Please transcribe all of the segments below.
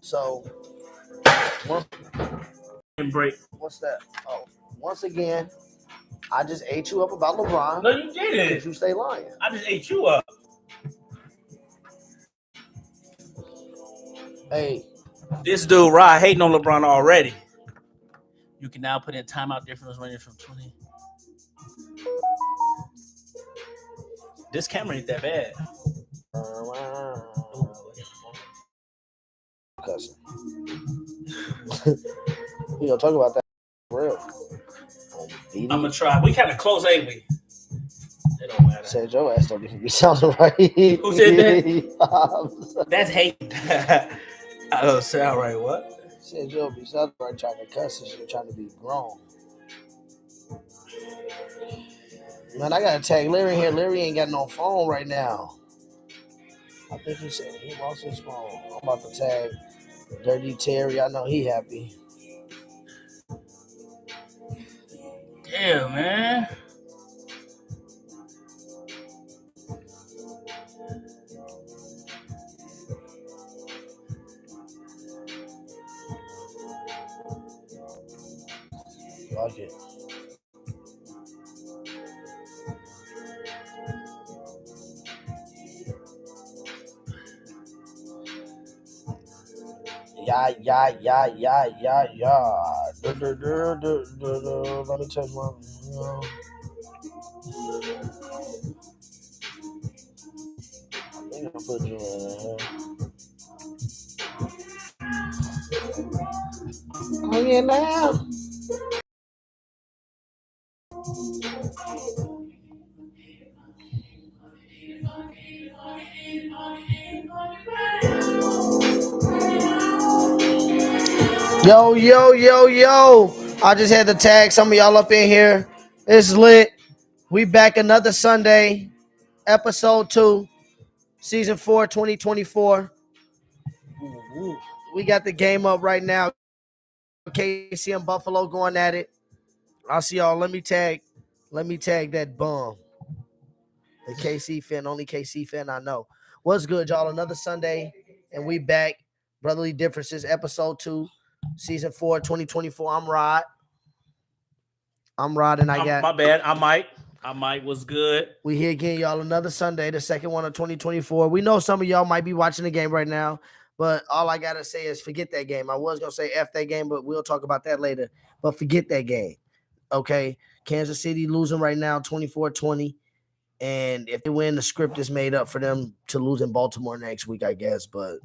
So, what's that? Oh, once again, I just ate you up about LeBron. No, you didn't. Because you stay lying. I just ate you up. Hey. This dude, Rod, hating on LeBron already. You can now put in timeout difference range from 20. This camera ain't that bad. Cousin. We gonna talk about that for real. I'm gonna try. We kind of close, ain't we? It don't matter. Said your ass don't even be sounding right. Who said that? That's hate. I don't sound right. What? Said Joe be sounding right trying to cuss and shit, trying to be grown. Man, I gotta tag Larry here. Larry ain't got no phone right now. I think he said he lost his phone. I'm about to tag Dirty Terry. I know he happy. Damn, man. Fuck it. Yeah. Let me touch my. I think I'll put you in. Oh yeah, now. Yo. I just had to tag some of y'all up in here. It's lit. We back another Sunday. Episode 2. Season 4, 2024. We got the game up right now. KC and Buffalo going at it. I'll see y'all. Let me tag that bum. The KC fan, only KC fan I know. What's good, y'all? Another Sunday, and we back. Brotherly Differences, episode 2, season 4, 2024. I'm Rod, and I got... My bad. I'm Mike. Was good. We here again, y'all. Another Sunday, the second one of 2024. We know some of y'all might be watching the game right now, but all I got to say is forget that game. I was going to say F that game, but we'll talk about that later. But forget that game, okay? Kansas City losing right now, 24-20. And if they win, the script is made up for them to lose in Baltimore next week, I guess. But,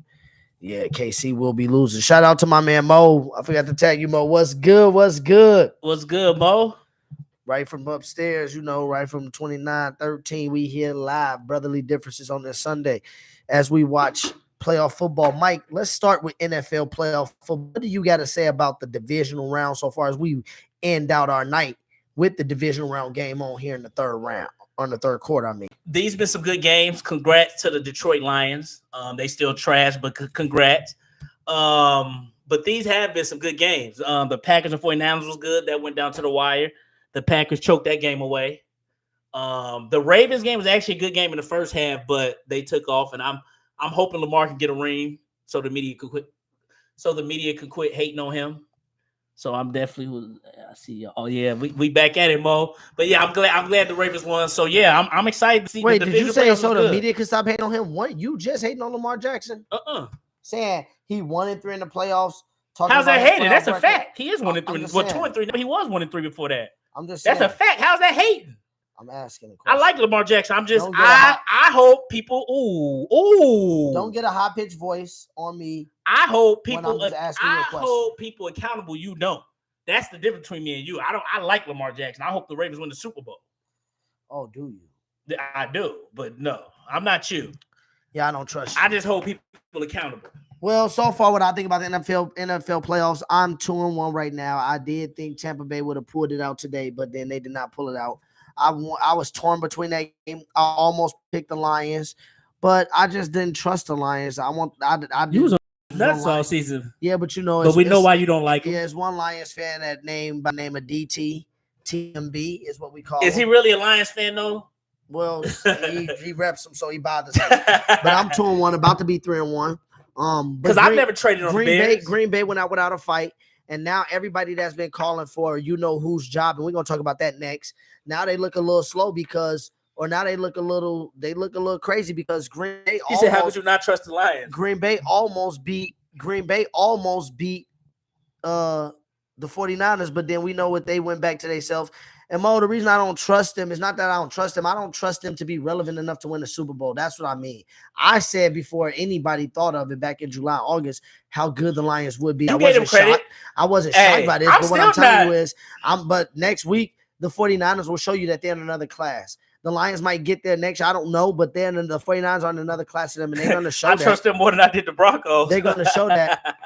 yeah, KC will be losing. Shout out to my man, Mo. I forgot to tag you, Mo. What's good? What's good, Mo? Right from upstairs, right from 2913, we here live, Brotherly Differences on this Sunday as we watch playoff football. Mike, let's start with NFL playoff football. What do you got to say about the divisional round so far as we end out our night with the divisional round game on here in the third round, on the third quarter, I mean? These been some good games. Congrats to the Detroit Lions. They still trash, but congrats. But these have been some good games. The Packers and 49ers was good. That went down to the wire. The Packers choked that game away. The Ravens game was actually a good game in the first half, but they took off, and I'm hoping Lamar can get a ring so the media could quit. So the media can quit hating on him. So I'm definitely. I see you. Oh yeah, we back at it, Mo. But yeah, I'm glad the Ravens won. So yeah, I'm excited to see. Wait, did you say so the media can stop hating on him? What, you just hating on Lamar Jackson? Saying he 1-3 in the playoffs. How's that hating? That's a fact. He is 1-3. Well, 2-3. No, he was 1-3 before that. I'm just saying. That's a fact. How's that hating? I'm asking a question. I like Lamar Jackson. I'm just I hope people don't get a high pitched voice on me. I hope people hold people accountable. You don't. That's the difference between me and you. I like Lamar Jackson. I hope the Ravens win the Super Bowl. Oh, do you? I do, but no, I'm not you. Yeah, I don't trust you. I just hold people accountable. Well, so far, what I think about the NFL playoffs, I'm 2-1 right now. I did think Tampa Bay would have pulled it out today, but then they did not pull it out. I was torn between that game. I almost picked the Lions, but I just didn't trust the Lions. You was nuts all season. Yeah, but but we know why you don't like him. Yeah, it's one Lions fan by the name of DT. TMB is what we call him. Is he really a Lions fan though? Well, he reps them, so he bothers me. But I'm 2-1, about to be 3-1. Because I've never traded on the Bears. Green Bay went out without a fight, and now everybody that's been calling for whose job, and we're gonna talk about that next. Now they look a little slow now they look a little crazy because Green Bay. He said, "How could you not trust the Lions?" Green Bay almost beat the 49ers, but then we know what they went back to themselves. And Mo, the reason I don't trust them is not that I don't trust them. I don't trust them to be relevant enough to win the Super Bowl. That's what I mean. I said before anybody thought of it back in July, August, how good the Lions would be. You gave them credit. I wasn't shocked by this, but what I'm telling you is, but next week, the 49ers will show you that they're in another class. The Lions might get there next year. I don't know, but then the 49ers are in another class of them, and they're going to show I trust them more than I did the Broncos. They're going to show that.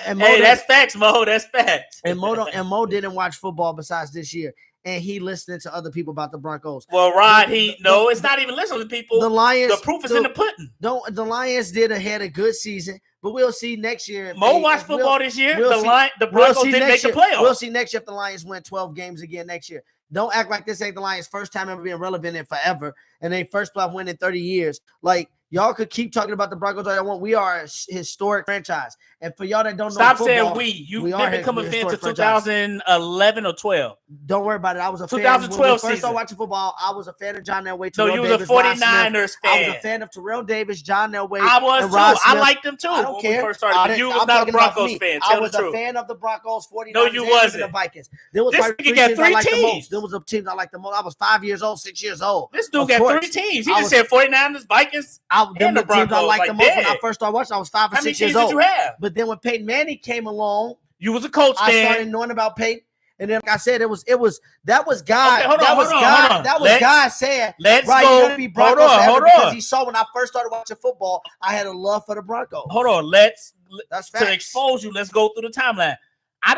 That's facts, Mo. That's facts. And Mo didn't watch football besides this year. And he listening to other people about the Broncos. Well, Rod, it's not even listening to people. The Lions. The proof is in the pudding. The Lions had a good season, but we'll see next year. Mo watched football this year. The Broncos didn't make the playoffs. We'll see next year if the Lions win 12 games again next year. Don't act like this ain't the Lions' first time ever being relevant in forever, and they first playoff win in 30 years. Like, y'all could keep talking about the Broncos all y'all want. We are a historic franchise. And for y'all that don't know Stop football, saying we. You've been becoming a fan to 2011 or 12. Don't worry about it. I was a 2012 fan. When we season. first started watching football, I was a fan of John Elway. No, you was a 49ers fan. I was a fan of Terrell Davis, John Elway. I was and too. Rod Smith. I liked them too. I don't care. We first started. You was not a Broncos fan. I was a fan of the Broncos, 49ers, no, you wasn't. And the Vikings. There was this nigga got 3 teams. There was a team I liked the most. I was 5 years old, 6 years old. This dude got 3 teams. He just said 49ers, Vikings, and the Broncos. I liked the most when I first started watching. I was 5 or 6 years old. How many teams did you have? But then when Peyton Manning came along, you was a Colts fan. I started knowing about Peyton. And then, like I said, that was God. Okay, That was God saying, let's right, go. You're gonna be Broncos because he saw when I first started watching football, I had a love for the Broncos. Hold on, that's facts. To expose you. Let's go through the timeline. I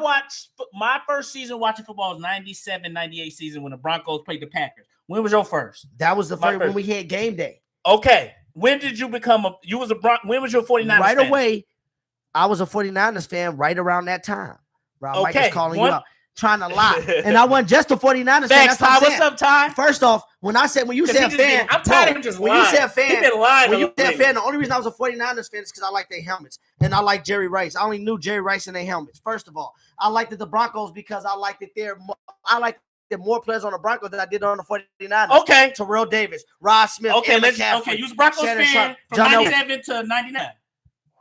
watched my first season watching football was 97, 98 season when the Broncos played the Packers. When was your first? That was the first when we had game day. Okay. When did you become when was your 49ers right fan? Away, I was a 49ers fan right around that time. Mike is calling you out, trying to lie. And I wasn't just a 49ers fan. That's what what's up, Ty? First off, when you said fan, I'm tired of him just lying. When you said fan, the only reason I was a 49ers fan is because I like their helmets. And I like Jerry Rice. I only knew Jerry Rice and their helmets. First of all, I liked the Broncos because I liked that I like more players on the Broncos than I did on the 49ers. Okay. Terrell Davis, Rod Smith. Okay, you was a Broncos fan from 97 to 99.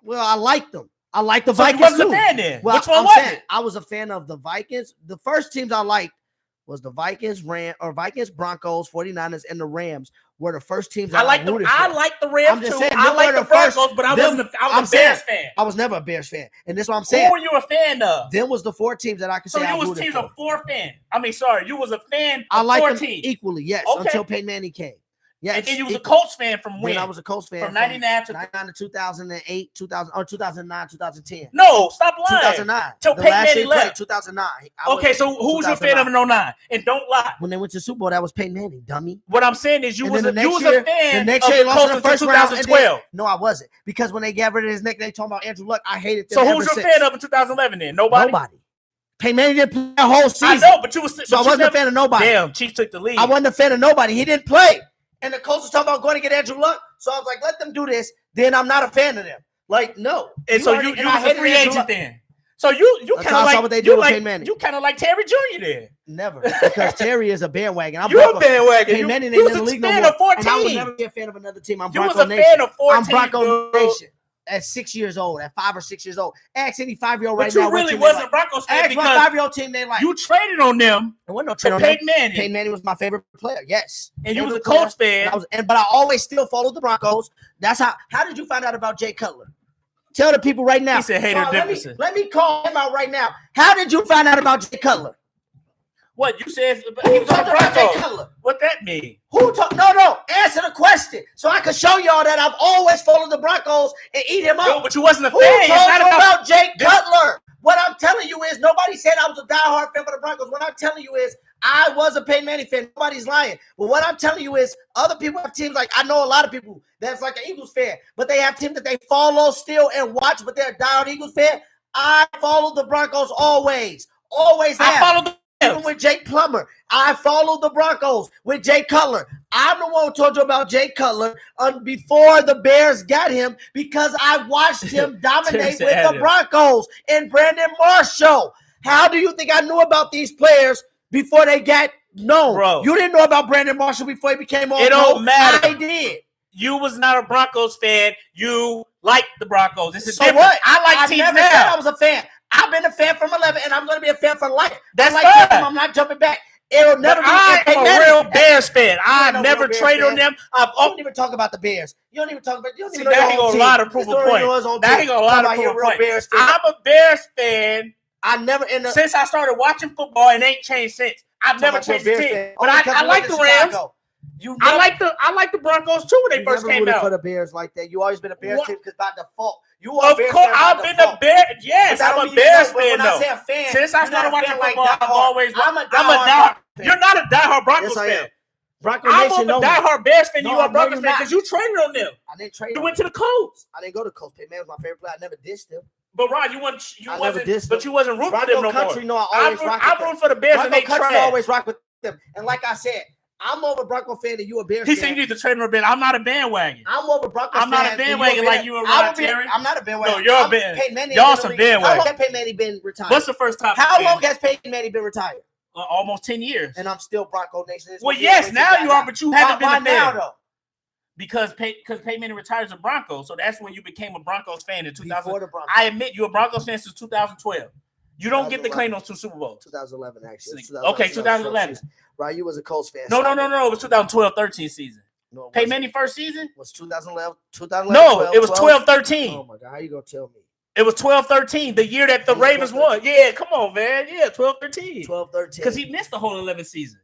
Well, I liked them. I like the Vikings. You wasn't a fan then. Well, which one was it? I was a fan of the Vikings. The first teams I liked was the Vikings, Broncos, 49ers, and the Rams were the first teams I liked the Rams too. I like the Broncos, but I was a Bears fan. I was never a Bears fan. And this is what I'm saying. Who were you a fan of? Them was the 4 teams that I could say I rooted for. So you was teams of 4 fan. I mean, sorry, you was a fan of I like 4 them teams. Equally, yes, until Peyton Manning came. Yeah, and then you was a Colts fan from when? I was a Colts fan from 99 to 2008, 2009, 2010. No, stop lying. 2009. Till Peyton Manning left. 2009. Okay, so who was your fan of in 2009? And don't lie. When they went to Super Bowl, that was Peyton Manning, dummy. What I'm saying is you was a fan the next year, of the Colts in 2012. No, I wasn't. Because when they got rid of his neck, they talking about Andrew Luck. I hated them. So who's your fan of in 2011 then? Nobody? Peyton Manning didn't play the whole season. I know, but you was. So I wasn't a fan of nobody. Damn, Chiefs took the lead. I wasn't a fan of nobody. He didn't play. And the coach was talking about going to get Andrew Luck. So I was like, let them do this. Then I'm not a fan of them. Like, no. And so you was a free agent then. So you kind of like what they do with Peyton Manning. You kind of like Terry Jr. then. Never. Because Terry is a bandwagon. You're a bandwagon. Peyton Manning ain't in the league no more. And I would never be a fan of another team. I'm Bronco Nation. You was a fan of 14. I'm Bronco Nation. At 6 years old, at 5 or 6 years old. Ask any 5-year-old right now. But you really wasn't a Broncos fan because my 5-year-old team they like. You traded on them. There wasn't no trade on Peyton Manning. Peyton Manning was my favorite player. Yes. And you was a Colts fan. But I always still followed the Broncos. That's how did you find out about Jay Cutler? Tell the people right now. He said Hater Dickerson. Let me call him out right now. How did you find out about Jay Cutler? What you said? He was on the Broncos. What that mean? No. Answer the question, so I can show y'all that I've always followed the Broncos and eat him up. No, but you wasn't a fan. Who told you about Jay Cutler? What I'm telling you is nobody said I was a diehard fan for the Broncos. What I'm telling you is I was a Peyton Manning fan. Nobody's lying. But what I'm telling you is other people have teams like I know a lot of people that's like an Eagles fan, but they have teams that they follow still and watch, but they're a diehard Eagles fan. I follow the Broncos always. Always have. I followed Even with Jake Plummer, I followed the Broncos with Jay Cutler. I'm the one who told you about Jay Cutler before the Bears got him because I watched him dominate with the Broncos and Brandon Marshall. How do you think I knew about these players before they got known? Bro, you didn't know about Brandon Marshall before he became all. It don't matter. I did. You was not a Broncos fan. You liked the Broncos. This is So different. what? I like teams never now. said I was a fan. I've been a fan from 11, and I'm going to be a fan for life. That's like fine. them, I'm not jumping back. It'll never be. I'm a real Bears fan. I've no never real traded Bears on them. You don't even talk about the Bears. You don't even talk about. You don't even know that your ain't own gonna team. lie to prove a point. That ain't gonna lie to prove a point. Bears fan. I'm a Bears fan. I never since I started watching football, it ain't changed since. I've never changed the team. But I like the Rams. I like the Broncos too when they first came out. For the Bears like that, you always been a Bears team because by default, you are. Of course, I've been a Bears. Yes, I'm a Bears fan though. Since I started watching football, I've always. I'm a diehard. You're not a diehard Broncos fan. I'm a diehard Bears fan. You are a Broncos fan because you traded on them. I didn't trade. You went to the Colts. I didn't go to Colts. Peyton Manning was my favorite player. I never dissed him. But Rod, you wasn't rooting for them no country, more. No, I always rock I'm rooting for the Bears, and they country always rock with them. And like I said, I'm more of a Bronco fan than you a Bears fan. He said you need to trade him a bit. I'm not a bandwagon. I'm more of a Bronco fan. I'm not a bandwagon like you and Rod Terry. I'm not a bandwagon. No, you're a bandwagon. Y'all some bandwagon. How long has Peyton Manning been retired? What's the first time? How long has Peyton Manning been retired? Almost 10 years. And I'm still Bronco Nation. Well, yes, now you are, but you haven't been a fan. Now, though? Because Peyton Manning retired as a Broncos, so that's when you became a Broncos fan in 2000. Before the Broncos. I admit you're a Broncos fan since 2012. You don't get to claim those 2 Super Bowls. 2011, actually. Okay, 2011. Right, you was a Colts fan. No. It was 2012-13 season. No, Peyton Manning first season? Was 2011? No, 12, it was 12-13. Oh, my God. How you going to tell me? It was 12-13, the year that the Ravens won. Yeah, come on, man. Yeah, 12-13. 12-13. Because he missed the whole 11th season.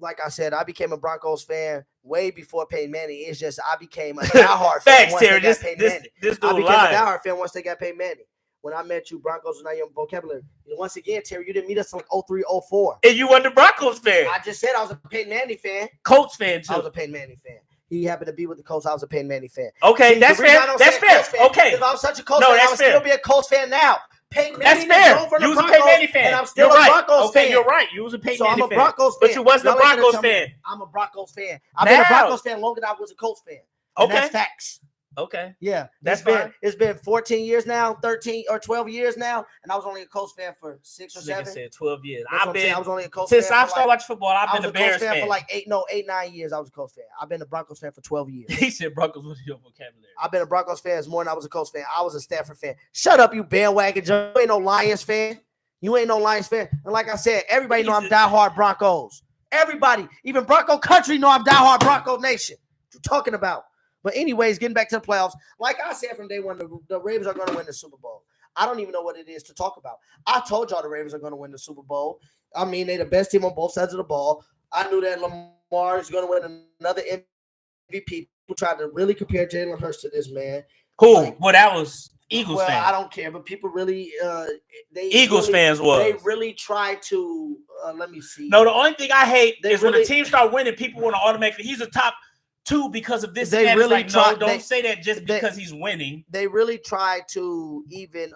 Like I said, I became a Broncos fan way before Peyton Manning. It's just I became a diehard fan. Facts, Terry. This I became a diehard fan once they got Peyton Manning. When I met you, Broncos was not your vocabulary. Once again, Terry, you didn't meet us until like 03, 04. And you weren't a Broncos fan. I just said I was a Peyton Manning fan. Colts fan, too. I was a Peyton Manning fan. He happened to be with the Colts. I was a Peyton Manning fan. Okay, that's fair. That's fair. Okay. If I was such a Colts fan, I would still be a Colts fan now. Peyton Manning that's fair. You was a Peyton Manning fan. And I'm still a Broncos fan. Okay, you're right. You was a Peyton Manning fan. I'm a Broncos fan. But you wasn't a Broncos fan. I'm a Broncos fan. I've been a Broncos fan longer than I was a Colts fan. Okay. That's facts. Okay. Yeah. That's fine. It's been 14 years now, 13 or 12 years now, and I was only a Colts fan for 6 or 7. Said 12 years. I was only a Colts fan. Since I started watching football, I've been a Bears fan. For like 9 years. I was a Colts fan. I've been a Broncos fan for 12 years. He said Broncos was your vocabulary. I've been a Broncos fan more than I was a Colts fan. I was a Stafford fan. Shut up, you bandwagon. You ain't no Lions fan. You ain't no Lions fan. And like I said, everybody know I'm diehard Broncos. Everybody, even Bronco country, know I'm diehard Bronco Nation. What you talking about? But anyways, getting back to the playoffs, like I said from day one, the Ravens are going to win the Super Bowl. I don't even know what it is to talk about. I told y'all the Ravens are going to win the Super Bowl. I mean, they're the best team on both sides of the ball. I knew that Lamar is going to win another MVP. People tried to really compare Jalen Hurts to this man. Who? Like, well, that was Eagles fans. I don't care, but people really fans was. They really try to let me see. No, the only thing I hate is when the team start winning, people want to automatically he's a top 2 because of this. They really like, try. No, don't say that just because he's winning. They really try to even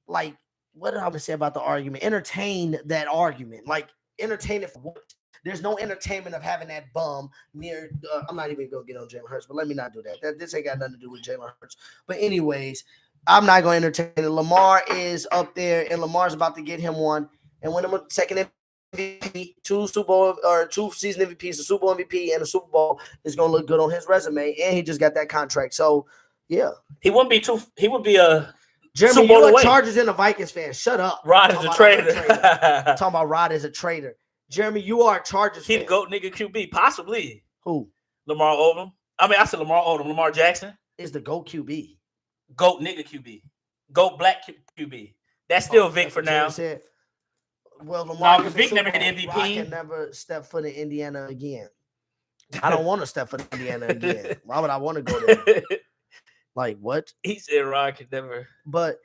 like what did I say about the argument? Entertain that argument, like entertain it for what? There's no entertainment of having that bum near. I'm not even gonna get on Jalen Hurts, but let me not do that. This ain't got nothing to do with Jalen Hurts. But anyways, I'm not gonna entertain it. Lamar is up there, and Lamar's about to get him one and win him a second MVP, 2 season MVPs, a Super Bowl MVP, and a Super Bowl is gonna look good on his resume. And he just got that contract, so yeah, he wouldn't be too. He would be a. Jeremy, you're a Chargers and a Vikings fan. Shut up. Rod is a traitor. Talking about Rod is a traitor. Jeremy, you are a Chargers fan. He'd go nigga QB, possibly. Who? Lamar Odom. I mean, I said Lamar Odom. Lamar Jackson is the GOAT QB. GOAT nigga QB. GOAT black QB. That's still Vic for now. Said, well, Lamar because Vic never hit MVP. I can never step foot in Indiana again. I don't want to step foot in Indiana again. Why would I want to go there? Like what? He said Rod could never. But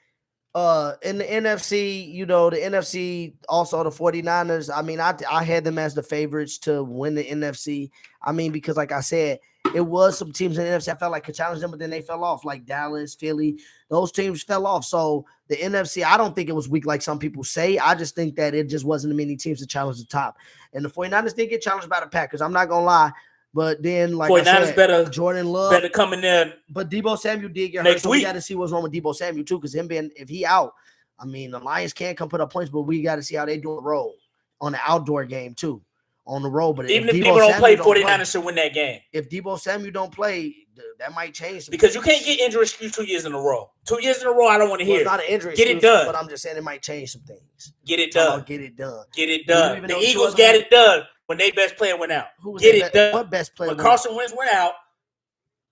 in the NFC, the NFC, also the 49ers, I mean, I had them as the favorites to win the NFC. I mean, because like I said, it was some teams in the NFC I felt like could challenge them, but then they fell off, like Dallas, Philly. Those teams fell off. So the NFC, I don't think it was weak like some people say. I just think that it just wasn't many teams to challenge the top. And the 49ers did get challenged by the Packers. I'm not going to lie. But then, like 49ers I said, better, Jordan Love better come in there. But Deebo Samuel did get hurt, next so week. we got to see what's wrong with Deebo Samuel too, because him being, if he out, I mean, the Lions can come put up points, but we got to see how they do a roll on the outdoor game too. On the road, but even if Deebo don't play, 49ers should win that game. If Deebo Samuel don't play, that might change. Because you can't get injury excuse 2 years in a row. 2 years in a row, I don't want to hear. It's not an injury get excuse, it done. But I'm just saying it might change some things. Get it done. Get it done. Get it done. The Eagles got it done when their best player went out. Get it done. What best player? When Carson Wentz went out,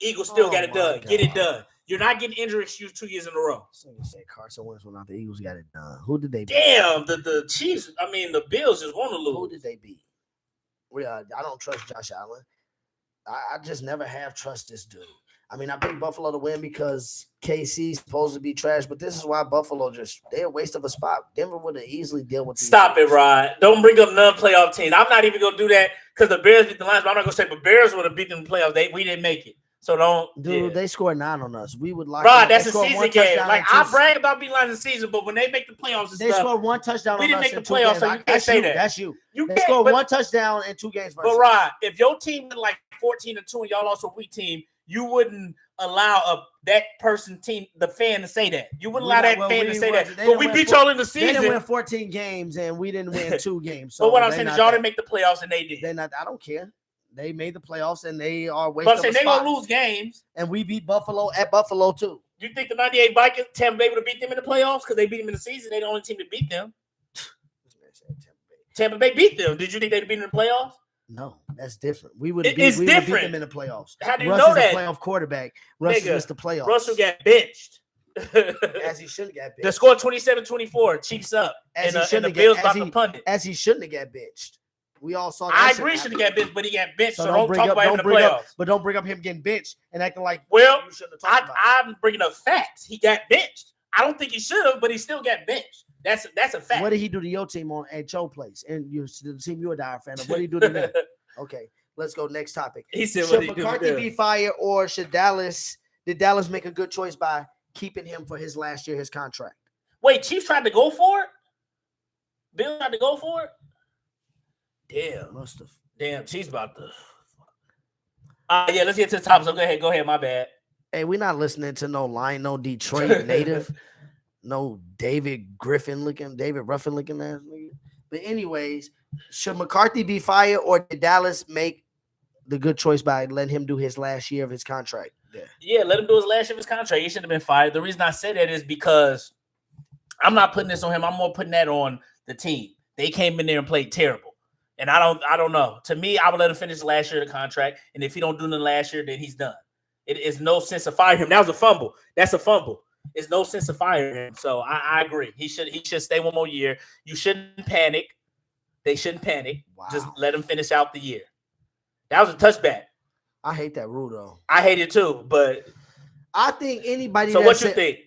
Eagles still got it done. Get it done. You're not getting injury excuse 2 years in a row. Someone said Carson Wentz went out. The Eagles got it done. Who did they beat? Damn, the Chiefs. I mean, the Bills just want to lose. Who did they beat? I don't trust Josh Allen. I just never have trust this dude. I mean, I picked Buffalo to win because KC's supposed to be trash, but this is why Buffalo they're a waste of a spot. Denver would have easily dealt with these Stop teams. it, Rod. Don't bring up non-playoff teams. I'm not even going to do that because the Bears beat the Lions, but I'm not going to say, but Bears would have beat them in the playoffs. We didn't make it. So don't. Dude, they scored 9 on us. We would like. Rod, that's a season game. Like, I brag about beating Lions in the season, but when they make the playoffs, they scored 1 touchdown on us. We didn't make the playoffs, so you can't say that. That's you. They scored 1 touchdown in 2 games. But Rod, if your team is like 14-2 and y'all lost a weak team, you wouldn't allow that team, the fan, to say that. You wouldn't allow that fan to say that. But we beat y'all in the season. They didn't win 14 games, and we didn't win 2 games. So but what I'm saying is y'all didn't make the playoffs, and they did. They're not. I don't care. They made the playoffs, and they are wasting. But I'm saying they're gonna lose games, and we beat Buffalo at Buffalo too. You think the '98 Vikings, Tampa Bay would have beat them in the playoffs because they beat them in the season? They're the only team to beat them. Tampa Bay beat them. Did you think they'd beat them in the playoffs? No, that's different. We would have beat them in the playoffs. How do you know that? Russ is a playoff quarterback. Russ missed the playoffs. Russell got benched. As he shouldn't have got benched. The score 27-24. Chiefs up. And the Bills about to punt it. As he shouldn't have got benched. We all saw that. I agree, should have got benched, but he got benched. So don't talk about him in the playoffs. But don't bring up him getting benched and acting like. Well, I'm bringing up facts. He got benched. I don't think he should have, but he still got benched. That's a fact. What did he do to your team at your place? And the team you're a dire fan of. What did he do to them? Okay, let's go next topic. He said, should McCarthy be fired, or did Dallas make a good choice by keeping him for his last year, his contract? Wait, Chiefs tried to go for it? Bill tried to go for it? Damn. Must have. Damn, Chiefs about to. Yeah, let's get to the top. So go ahead, my bad. Hey, we're not listening to no Detroit native, no David Ruffin looking ass nigga. But anyways, should McCarthy be fired, or did Dallas make the good choice by letting him do his last year of his contract? Yeah, let him do his last year of his contract. He shouldn't have been fired. The reason I say that is because I'm not putting this on him. I'm more putting that on the team. They came in there and played terrible. And I don't know. To me, I would let him finish the last year of the contract. And if he don't do the last year, then he's done. It is no sense of firing him. That was a fumble. That's a fumble. It's no sense of firing him. So I agree. He should stay 1 more year. You shouldn't panic. They shouldn't panic. Wow. Just let him finish out the year. That was a touchback. I hate that rule though. I hate it too, but I think anybody. So what you think?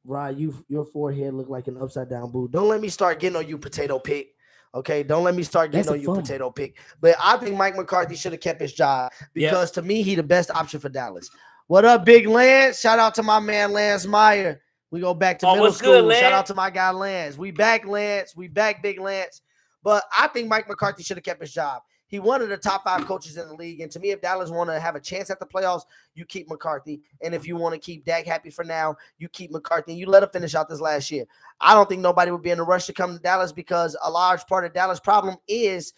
Rod, your forehead look like an upside down boo. Don't let me start getting on you, potato pick. Okay, don't let me start getting on you, potato pick. But I think Mike McCarthy should have kept his job because to me, he the best option for Dallas. What up, Big Lance? Shout out to my man Lance Meyer. We go back to middle school. Good, shout out to my guy Lance. We back, Lance. We back, Big Lance. But I think Mike McCarthy should have kept his job. He one of the top 5 coaches in the league. And to me, if Dallas want to have a chance at the playoffs, you keep McCarthy. And if you want to keep Dak happy for now, you keep McCarthy. And you let him finish out this last year. I don't think nobody would be in a rush to come to Dallas because a large part of Dallas' problem is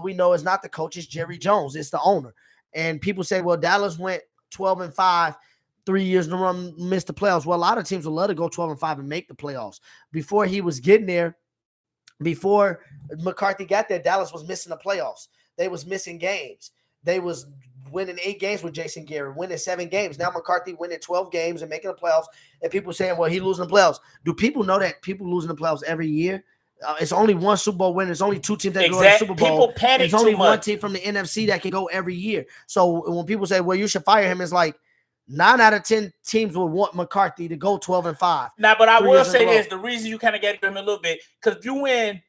we know it's not the coach, it's Jerry Jones. It's the owner. And people say, well, Dallas went 12-5. 3 years in a row, missed the playoffs. Well, a lot of teams would love to go 12-5 and make the playoffs. Before he was getting there, before McCarthy got there, Dallas was missing the playoffs. They was missing games. They was winning 8 games with Jason Garrett, winning 7 games. Now McCarthy winning 12 games and making the playoffs. And people saying, well, he losing the playoffs. Do people know that people losing the playoffs every year? It's only 1 Super Bowl win. There's only 2 teams that go to the Super Bowl. People panic. There's only 1 team from the NFC that can go every year. So when people say, well, you should fire him, it's like, 9 out of 10 teams would want McCarthy to go 12-5. Now, but I will say this: the reason you kind of get him a little bit because if you win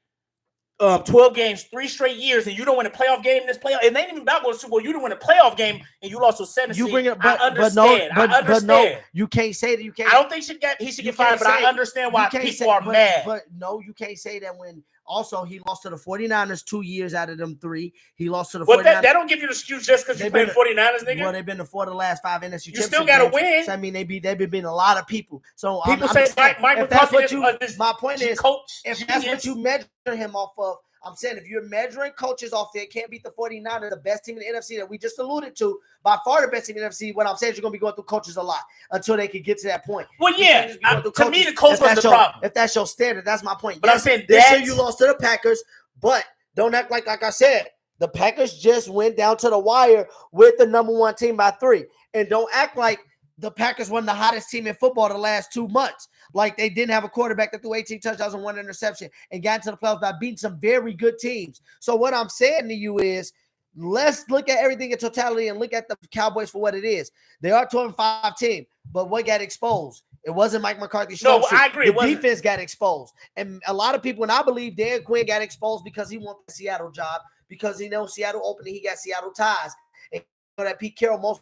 12 games, 3 straight years, and you don't win a playoff game in this playoff. And they ain't even about going to Super Bowl. You didn't win a playoff game, and you lost to 7 You seed. bring it, I understand. I understand. you can't say that. You can't. I don't think he should get fired, but I understand why people are mad. But no, you can't say that when also he lost to the 49ers 2 years out of them 3. He lost to the 49ers. That don't give you an excuse just because you played the 49ers, nigga. Well, they've been to 4 of the last 5 NFC You championship still got to games. win. So, I mean, they've been beating a lot of people. So people say Mike McCarthy my point is, coach. If that's what you measure him off of, I'm saying if you're measuring coaches off there, can't beat the 49ers, the best team in the NFC that we just alluded to, by far the best team in the NFC. What I'm saying is you're going to be going through coaches a lot until they can get to that point. Well, yeah. To me, the coach was the problem. If that's your standard, that's my point. But I'm saying this year you lost to the Packers, but don't act like I said, the Packers just went down to the wire with the number 1 team by 3. And don't act like the Packers won the hottest team in football the last 2 months. Like they didn't have a quarterback that threw 18 touchdowns and 1 interception and got into the playoffs by beating some very good teams. So what I'm saying to you is, let's look at everything in totality and look at the Cowboys for what it is. They are 2-5 team, but what got exposed? It wasn't Mike McCarthy's show. No, I agree. The defense got exposed. And a lot of people, and I believe Dan Quinn got exposed because he wanted the Seattle job, because he knows Seattle opening, he got Seattle ties. And you know that Pete Carroll most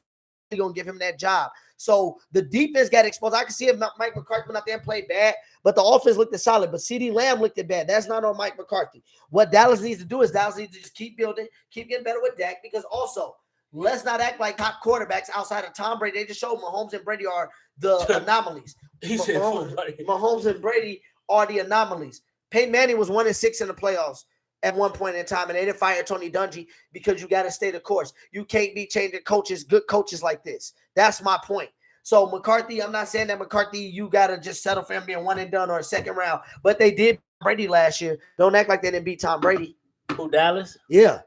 going to give him that job. So the defense got exposed. I can see if Mike McCarthy went out there and played bad, but the offense looked solid. But CeeDee Lamb looked bad. That's not on Mike McCarthy. What Dallas needs to do is Dallas needs to just keep building, keep getting better with Dak, because also let's not act like top quarterbacks outside of Tom Brady. They just showed Mahomes and Brady are the anomalies. Mahomes and Brady are the anomalies. Peyton Manning was 1-6 in the playoffs at one point in time, and they didn't fire Tony Dungy because you got to stay the course. You can't be changing coaches, good coaches like this. That's my point. So McCarthy, I'm not saying that McCarthy, you got to just settle for him being 1 and done or a second round, but they did Brady last year. Don't act like they didn't beat Tom Brady. Who, Dallas? Yeah.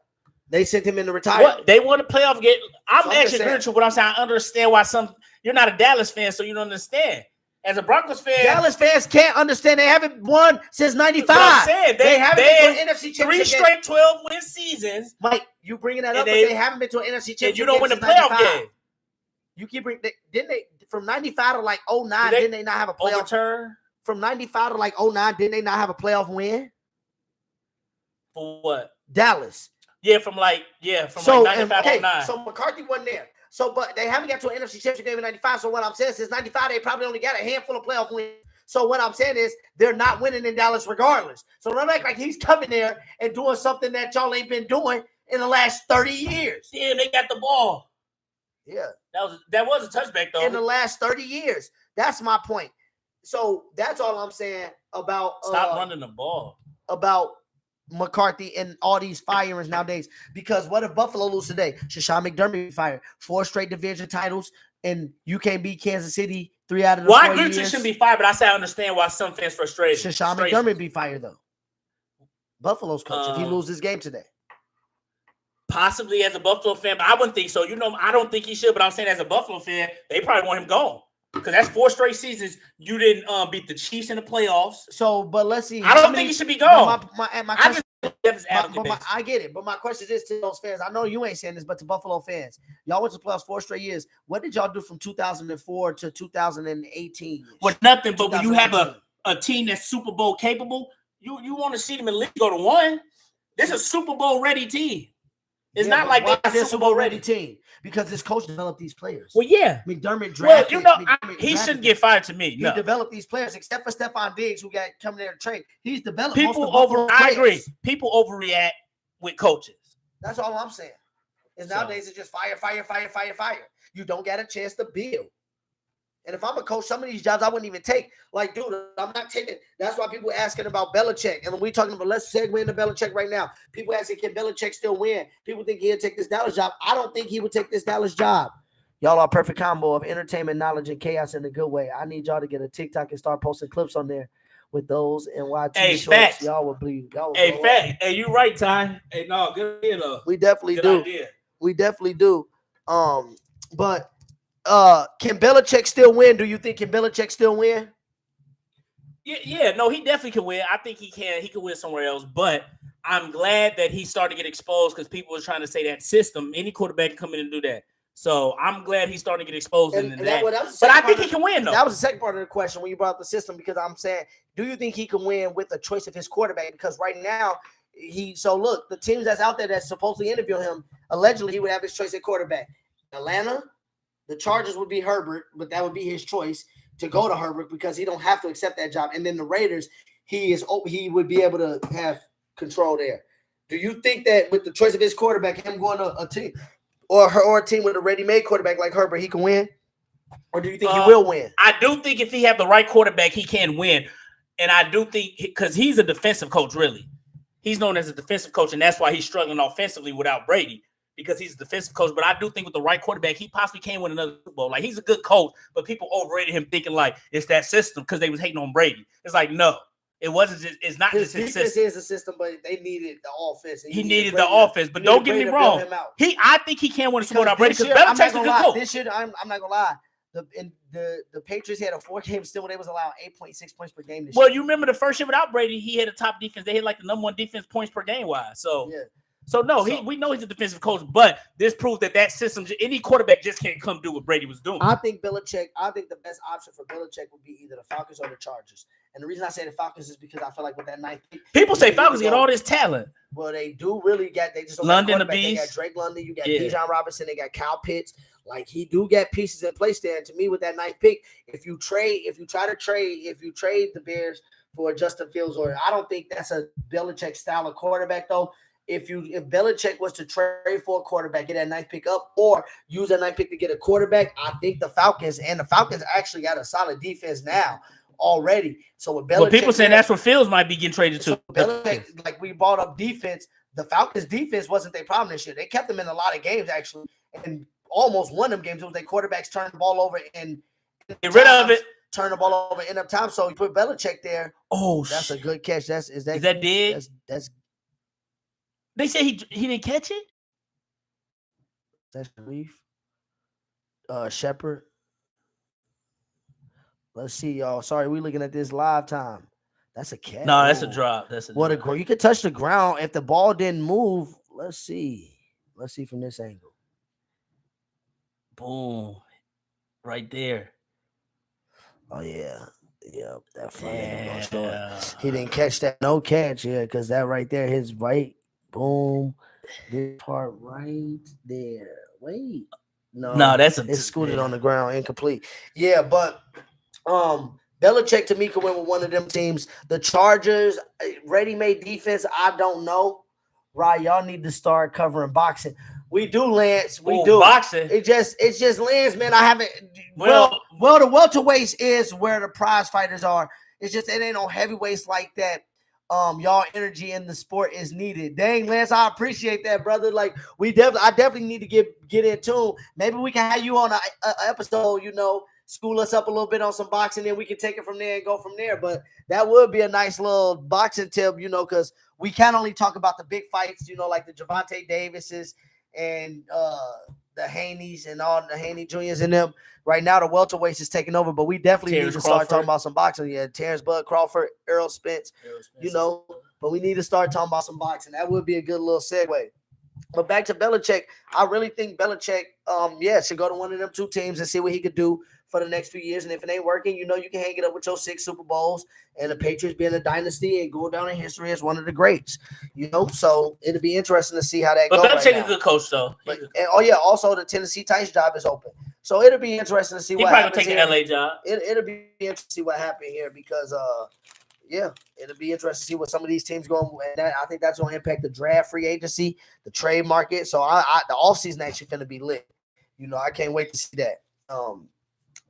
They sent him in to retire. What? They won a playoff game. I'm actually agreeing with what I'm saying. I understand why you're not a Dallas fan, so you don't understand. As a Broncos fan, Dallas fans can't understand. They haven't won since '95. I'm saying they haven't been to an NFC championship 3 straight 12-win seasons. Mike, you bringing that up, but they haven't been to an NFC championship. And you don't win the playoff game. You keep bringing. Didn't they from '95 to like 09? Didn't they not have a playoff overturn? From '95 to like 09, didn't they not have a playoff win? For what? Dallas. Yeah, from like 95 to 09. So McCarthy wasn't there. So, but they haven't got to an NFC championship game in '95. So what I'm saying, since '95, they probably only got a handful of playoff wins. So what I'm saying is they're not winning in Dallas regardless. So don't act like he's coming there and doing something that y'all ain't been doing in the last 30 years. Yeah, they got the ball. Yeah. That was a touchback, though. In the last 30 years. That's my point. So that's all I'm saying about stop running the ball. About McCarthy and all these firings nowadays. Because what if Buffalo lose today? Should Sean McDermott be fired? 4 straight division titles, and you can't beat Kansas City 3 out of the 4 years. Well, I agree shouldn't be fired, but I say I understand why some fans frustrated. Should Sean McDermott be fired, though? Buffalo's coach, if he loses this game today. Possibly as a Buffalo fan, but I wouldn't think so. You know, I don't think he should, but I'm saying as a Buffalo fan, they probably want him gone. Because that's 4 straight seasons you didn't beat the Chiefs in the playoffs. So, but let's see. I don't think he should be gone. I get it. But my question is to those fans. I know you ain't saying this, but to Buffalo fans, y'all went to the playoffs 4 straight years. What did y'all do from 2004 to 2018? Well, nothing. But when you have a team that's Super Bowl capable, you want to see them at least go to 1. This is a Super Bowl ready team. It's not like they're a Super Bowl ready team because this coach developed these players. Well, yeah, McDermott drafted. Well, he shouldn't get fired to me. He developed these players, except for Stephon Diggs, who got coming there to trade. He's developed people I agree. People overreact with coaches. That's all I'm saying. Nowadays it's just fire. You don't get a chance to build. And if I'm a coach, some of these jobs I wouldn't even take. Like, dude, I'm not taking. That's why people asking about Belichick. And when we talking about, let's segue into Belichick right now. People asking, can Belichick still win? People think he'll take this Dallas job. I don't think he would take this Dallas job. Y'all are a perfect combo of entertainment, knowledge, and chaos in a good way. I need y'all to get a TikTok and start posting clips on there with those NYT shorts. Facts. Y'all will bleed. Fact. Hey, you right, Ty. Hey, no, good idea, though. We definitely do. Idea. We definitely do. But can Belichick still win? Do you think can Belichick still win? Yeah, no, he definitely can win. I think he can. He can win somewhere else. But I'm glad that he started to get exposed because people were trying to say that system. Any quarterback can come in and do that. So I'm glad he's starting to get exposed in that. But I think he can win, though. That was the second part of the question when you brought up the system, because I'm saying, do you think he can win with the choice of his quarterback? Because right now, So look, the teams that's out there that's supposedly interviewing him, allegedly he would have his choice at quarterback. Atlanta, the Chargers would be Herbert, but that would be his choice to go to Herbert because he don't have to accept that job. And then the Raiders, he would be able to have control there. Do you think that with the choice of his quarterback, him going to a team or a team with a ready-made quarterback like Herbert, he can win? Or do you think he will win? I do think if he have the right quarterback, he can win. And I do think because he's a defensive coach, really. He's known as a defensive coach, and that's why he's struggling offensively without Brady, because he's a defensive coach. But I do think with the right quarterback, he possibly can win another Super Bowl. Like, he's a good coach, but people overrated him thinking like it's that system because they was hating on Brady. It's like, no, it wasn't. It's not his just his defense system. is a system, but they needed the offense. He needed the offense, but don't get me wrong. I think he can win a Super Bowl without Brady because Belichick's a good coach. This year, I'm not gonna lie. The Patriots had a 4-game still when they was allowing 8.6 points per game this year. Well, you remember the first year without Brady, he had a top defense. They had like the number 1 defense points per game wise. So, we know he's a defensive coach, but this proves that system, any quarterback just can't come do what Brady was doing. I think the best option for Belichick would be either the Falcons or the Chargers. And the reason I say the Falcons is because I feel like with that 9th pick, people say Falcons get all this talent. Well, they do really get. They just don't London got the Beast. They got Drake London. You got Bijan Robinson. They got Kyle Pitts. Like, he do get pieces in place there. And to me, with that 9th pick, if you trade the Bears for Justin Fields, or I don't think that's a Belichick style of quarterback though. If Belichick was to trade for a quarterback, get that 9th pick up, or use that 9th pick to get a quarterback, I think the Falcons actually got a solid defense now already. So with Belichick, people saying that's where Fields might be getting traded to. Belichick, like we brought up defense, the Falcons' defense wasn't their problem this year. They kept them in a lot of games actually, and almost won them games. It was their quarterbacks turn the ball over and get rid of it. Turn the ball over end up time. So you put Belichick there. Oh, that's a good catch. Is that big? That's. They say he didn't catch it. That's Reef. Shepard. Let's see, y'all. Sorry, we looking at this live time. That's a catch. No, that's a drop. What a you could touch the ground if the ball didn't move. Let's see from this angle. Boom, right there. Oh yeah, that front. He didn't catch that. No catch, because that right there, his right. Boom, this part right there. Wait, no, it's scooted on the ground, incomplete. Yeah, but Belichick to me could win with one of them teams. The Chargers, ready-made defense. I don't know. Right, y'all need to start covering boxing. We do, Lance. We do boxing. It's just Lance, man. I haven't. Well, the welterweights is where the prize fighters are. It's just it ain't no heavyweights like that. Y'all energy in the sport is needed. Dang, Lance, I appreciate that, brother. Like I definitely need to get in tune. Maybe we can have you on a episode. School us up a little bit on some boxing, and we can take it from there and go from there. But that would be a nice little boxing tip, because we can only talk about the big fights, like the Gervonta Davises and the Haneys and all the Haney Juniors in them. Right now, the welterweights is taking over, but we definitely need to start talking about some boxing. Yeah, Terrence Bud Crawford, Errol Spence, but we need to start talking about some boxing. That would be a good little segue. But back to Belichick, I really think Belichick, should go to one of them 2 teams and see what he could do for the next few years. And if it ain't working, you can hang it up with your 6 Super Bowls and the Patriots being a dynasty and go down in history as one of the greats. So it'll be interesting to see how that goes. But Belichick is a good coach, though. Also the Tennessee Titans job is open. So it'll be interesting to see what happens. He probably take the LA job. It'll be interesting to see what happens here because it'll be interesting to see what some of these teams go. And I think that's going to impact the draft, free agency, the trade market. So the offseason actually going to be lit. I can't wait to see that.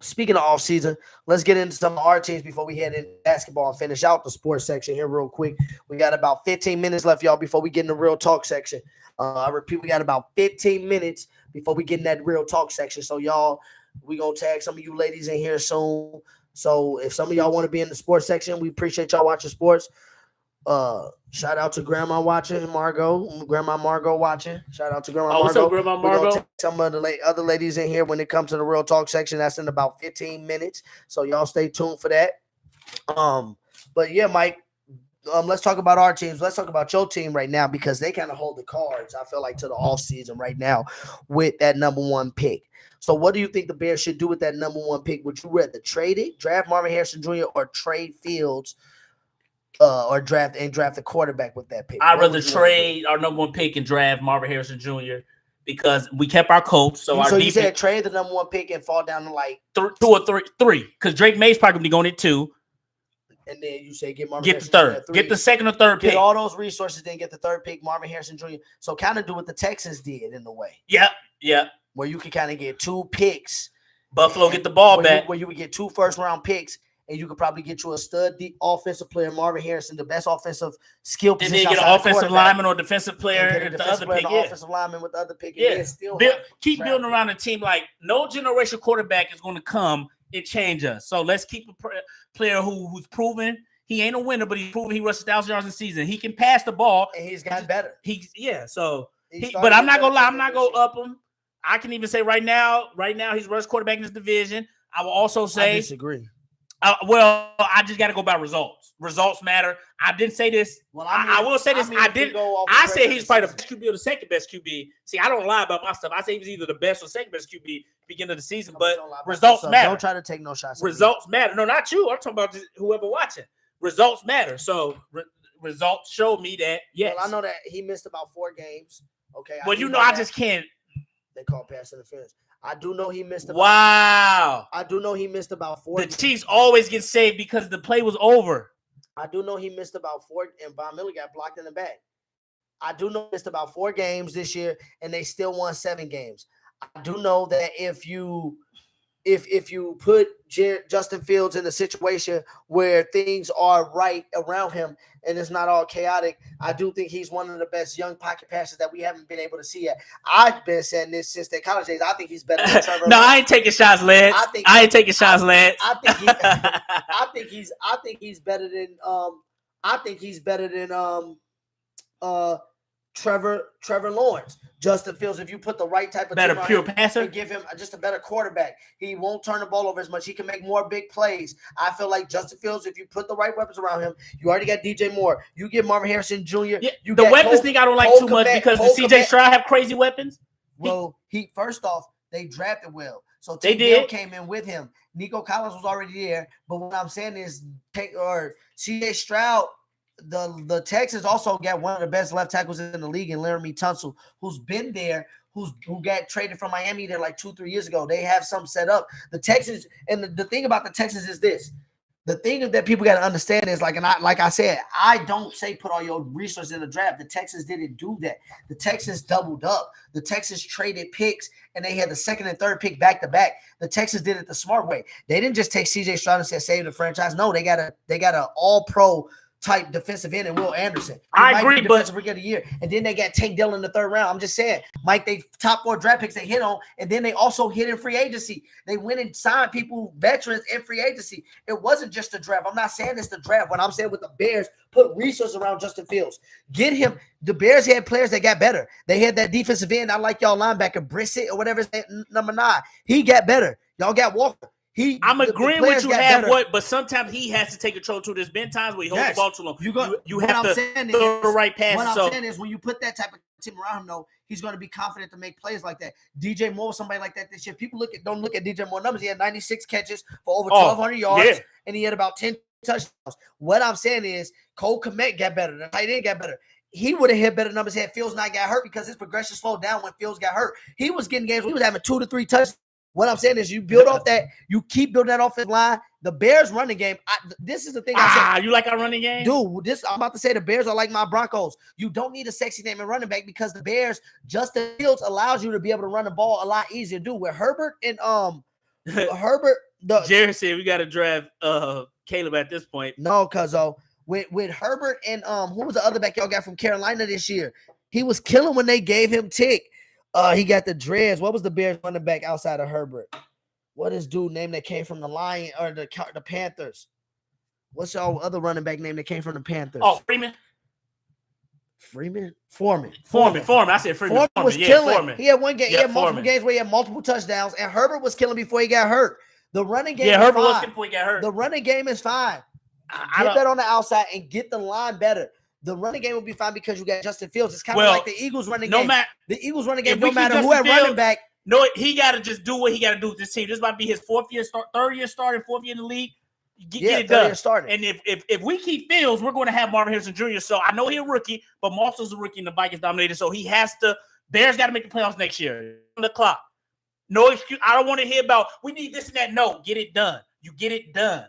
Speaking of offseason, let's get into some of our teams before we head into basketball and finish out the sports section here real quick. We got about 15 minutes left, y'all, before we get in the real talk section. I repeat, we got about 15 minutes before we get in that real talk section. So, y'all, we're going to tag some of you ladies in here soon. So, if some of y'all want to be in the sports section, we appreciate y'all watching sports. Shout out to Grandma watching, Grandma Margot watching. Shout out to Grandma Margot. What's up, Grandma Margot? We're gonna take some of the other ladies in here when it comes to the real talk section. That's in about 15 minutes. So y'all stay tuned for that. But yeah, Mike, let's talk about our teams. Let's talk about your team right now because they kind of hold the cards, I feel like, to the offseason right now with that number 1 pick. So what do you think the Bears should do with that number 1 pick? Would you rather trade it, draft Marvin Harrison Jr., or trade Fields or draft a quarterback with that pick? I'd What rather would you wanna do? trade our number 1 pick and draft Marvin Harrison Jr. because we kept our coach. So our So you defense said trade the number 1 pick and fall down to like 2 or 3 because Drake May's probably gonna be going at 2. and then you say get Marvin Get the Harrison Jr. third, at 3. get the second or third Get pick. all those resources, then get the 3rd pick, Marvin Harrison Jr. So kind of do what the Texans did in a way, Yep. where you could kind of get 2 picks. Buffalo get the ball where back. where you would get 2 first-round picks, and you could probably get you a stud offensive player, Marvin Harrison, the best offensive skill Then position. they get an outside the offensive quarterback, lineman or defensive player and get a at the defensive other player pick. and an Yeah. offensive lineman with the other pick. And Yeah. then still Keep draft building pick. around a team. Like no generational quarterback is going to come and change us. So let's keep a player who's proven he ain't a winner, but he's proven he rushes 1,000 yards a season. He can pass the ball. And he's gotten better. So He started but I'm not getting gonna lie, better I'm not this gonna year. up him. I can even say right now he's worst quarterback in this division. I will also I say, disagree. I just got to go by results. Results matter. I didn't say this. Well, I will say this. mean, I if we did. go off I the said regular he's probably the season- best QB or the second best QB. See, I don't lie about my stuff. I say he was either the best or second best QB beginning of the season, but Don't lie about results yourself. matter. Don't try to take no shots. at me. Results matter. No, not you. I'm talking about just whoever watching. Results matter. So results show me that yes. Well, I know that he missed about 4 games. Okay. Well, do you know, I that. just can't. They call pass interference. I do know he missed. Wow. I do know he missed about 4. The Chiefs always get saved because the play was over. I do know he missed about 4, and Von Miller got blocked in the back. I do know he missed about 4 games this year, and they still won 7 games. I do know that if you put Justin Fields in a situation where things are right around him and it's not all chaotic, I do think he's one of the best young pocket passers that we haven't been able to see yet. I've been saying this since their college days. I think he's better than Trevor. No, I ain't taking shots, Lance. I ain't taking shots, Lance. I think he's better than Trevor Lawrence. Justin Fields, if you put the right type of Better team around pure him passer. and give him just a better quarterback, he won't turn the ball over as much. He can make more big plays. I feel like Justin Fields, if you put the right weapons around him, you already got DJ Moore. You get Marvin Harrison Jr. Yeah, You the got weapons thing I don't like Cole too much Kmet- because Cole the CJ Kmet- Stroud have crazy weapons. Well, he first off, they drafted well. So They Tank Dell did. came in with him. Nico Collins was already there. But what I'm saying is CJ Stroud, the Texans also got one of the best left tackles in the league in Laramie Tunsil, who's been there, who got traded from Miami there like 2-3 years ago. They have some set up. The Texans, and the thing about the Texans is this. The thing that people got to understand is like I said, I don't say put all your resources in the draft. The Texans didn't do that. The Texans doubled up. The Texans traded picks, and they had the 2nd and 3rd pick back to back. The Texans did it the smart way. They didn't just take CJ Stroud and say save the franchise. No, they got a all pro type defensive end and Will Anderson. He I might agree, be but defensive rookie of the year. And then they got Tank Dell in the 3rd round. I'm just saying, Mike, they top 4 draft picks they hit on, and then they also hit in free agency. They went and signed people, veterans in free agency. It wasn't just the draft. I'm not saying it's the draft. What I'm saying with the Bears, put resources around Justin Fields. Get him. The Bears had players that got better. They had that defensive end. I like y'all linebacker, Brissett or whatever his name, number 9. He got better. Y'all got Walker. I'm agreeing with you have but sometimes he has to take control too. There's been times where he holds Yes. the ball too long. You what have I'm to saying throw the is- right What pass. I'm saying is when you put that type of team around him, though, he's going to be confident to make plays like that. DJ Moore, somebody like that this year. People don't look at DJ Moore numbers. He had 96 catches for over 1,200 yards, yeah. and he had about 10 touchdowns. What I'm saying is Cole Kmet got better. The tight end got better. He would have hit better numbers had Fields not got hurt because his progression slowed down when Fields got hurt. He was getting games where he was having 2 to 3 touchdowns. What I'm saying is you build off that. You keep building that offensive line. The Bears running game. This is the thing I said. You like our running game? Dude, I'm about to say the Bears are like my Broncos. You don't need a sexy name in running back because the Bears, Justin Fields allows you to be able to run the ball a lot easier. Dude, with Herbert and Jerry said we got to draft Caleb at this point. No, cuzzo. With Herbert and who was the other back y'all got from Carolina this year? He was killing when they gave him tick. He got the dreads. What was the Bears running back outside of Herbert? What is dude name that came from the Lion or the Panthers? What's y'all other running back name that came from the Panthers? Oh, Freeman. Foreman. I said Freeman. Foreman was Yeah, killing. Foreman. He had one game. Yeah, he had multiple Foreman. games where he had multiple touchdowns, and Herbert was killing before he got hurt. The running game. Yeah, is Herbert was fine. killing before he got hurt. The running game is fine. I Get that on the outside and get the line better. The running game will be fine because you got Justin Fields. It's kind of like the Eagles running game. The Eagles running game, no matter who at running back. No, he got to just do what he got to do with this team. This might be his third year starting, 4th year in the league. get it done. Started. And if we keep Fields, we're going to have Marvin Harrison Jr. So I know he's a rookie, but Marshall's a rookie and the Vikings dominated. So he has to. Bears got to make the playoffs next year. On the clock. No excuse. I don't want to hear about we need this and that. No, get it done. You get it done.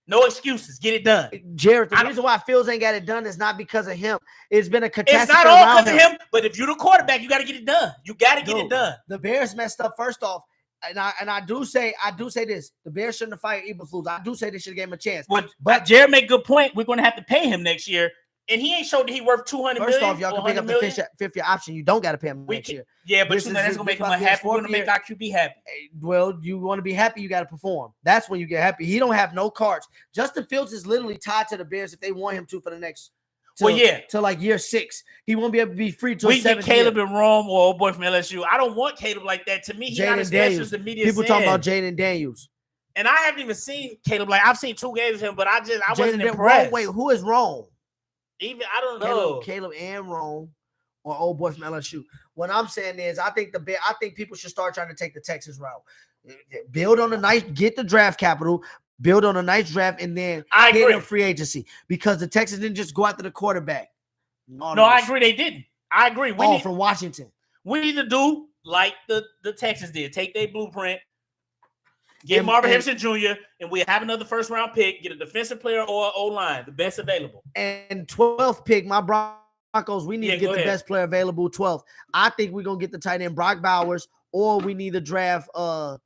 No excuses. Get it done. Jared, the reason why Fields ain't got it done is not because of him. It's been a catastrophe. It's not all because of him, but if you're the quarterback, you got to get it done. You got to get it done. The Bears messed up first off. And I do say this. The Bears shouldn't have fired Eberflus. I do say they should have gave him a chance. But Jared made a good point. We're going to have to pay him next year. And he ain't showed that he worth $200 million. First off, y'all can pick up the fifth year option. You don't got to pay him next year. Yeah, but that's going to make him happy. We're going to make our QB happy. Well, you want to be happy, you got to perform. That's when you get happy. He don't have no cards. Justin Fields is literally tied to the Bears if they want him to for the next till like year 6. He won't be able to be free till 7 years. We get Caleb and Rome or old boy from LSU. I don't want Caleb like that. To me, he got as special as the media People talking about Jaden Daniels. And I haven't even seen Caleb. Like, I've seen 2 games of him, but I wasn't impressed. Wait, who is Rome? I don't know. Caleb and Rome or old boy from LSU. What I'm saying is I think people should start trying to take the Texas route. Build on get the draft capital, build on a nice draft, and then get a free agency. Because the Texans didn't just go after the quarterback. No, I agree they didn't. I agree. From Washington. We need to do like the Texans did. Take their blueprint. Get Marvin Harrison Jr., and we have another first-round pick, get a defensive player or O-line, the best available. And 12th pick, my Broncos, we need to get the best player available, 12th. I think we're going to get the tight end Brock Bowers, or we need to draft the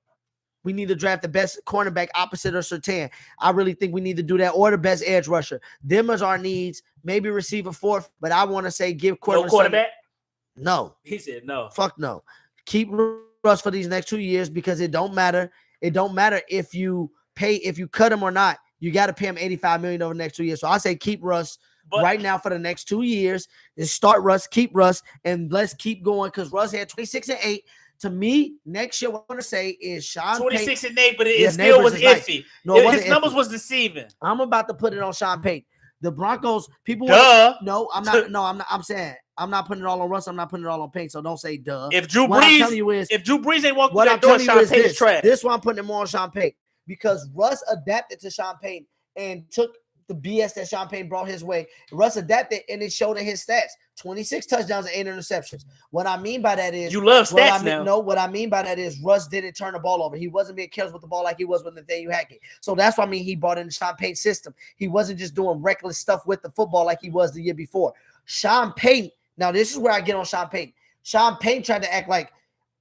best cornerback opposite of Surtain. I really think we need to do that, or the best edge rusher. Them is our needs. Maybe receiver 4th, but I want to say give Courtland. No quarterback? No. He said no. Fuck no. Keep Russ for these next 2 years because it don't matter. It don't matter if you cut him or not. You got to pay him $85 million over the next 2 years. So I say keep Russ right now for the next 2 years. And start Russ, keep Russ, and let's keep going because Russ had 26-8. To me, next year, what I want to say is Sean 26-8, but it still was iffy. No, his numbers was deceiving. I'm about to put it on Sean Payton. The Broncos, people. No, I'm not. No, I'm not. I'm saying I'm not putting it all on Russ. I'm not putting it all on Payton. So don't say duh. If Drew Brees ain't walking through that door, Sean Payton's trash. This one I'm putting it more on Sean Payton because Russ adapted to Sean Payton and took the BS that Sean Payton brought his way. Russ adapted and it showed in his stats: 26 touchdowns and 8 interceptions. What I mean by that is you love stats now. No, what I mean by that is Russ didn't turn the ball over. He wasn't being careless with the ball like he was with Nathaniel Hackett. So that's what I mean. He brought in the Sean Payton system. He wasn't just doing reckless stuff with the football like he was the year before. Sean Payton. Now this is where I get on Sean Payton. Sean Payton tried to act like,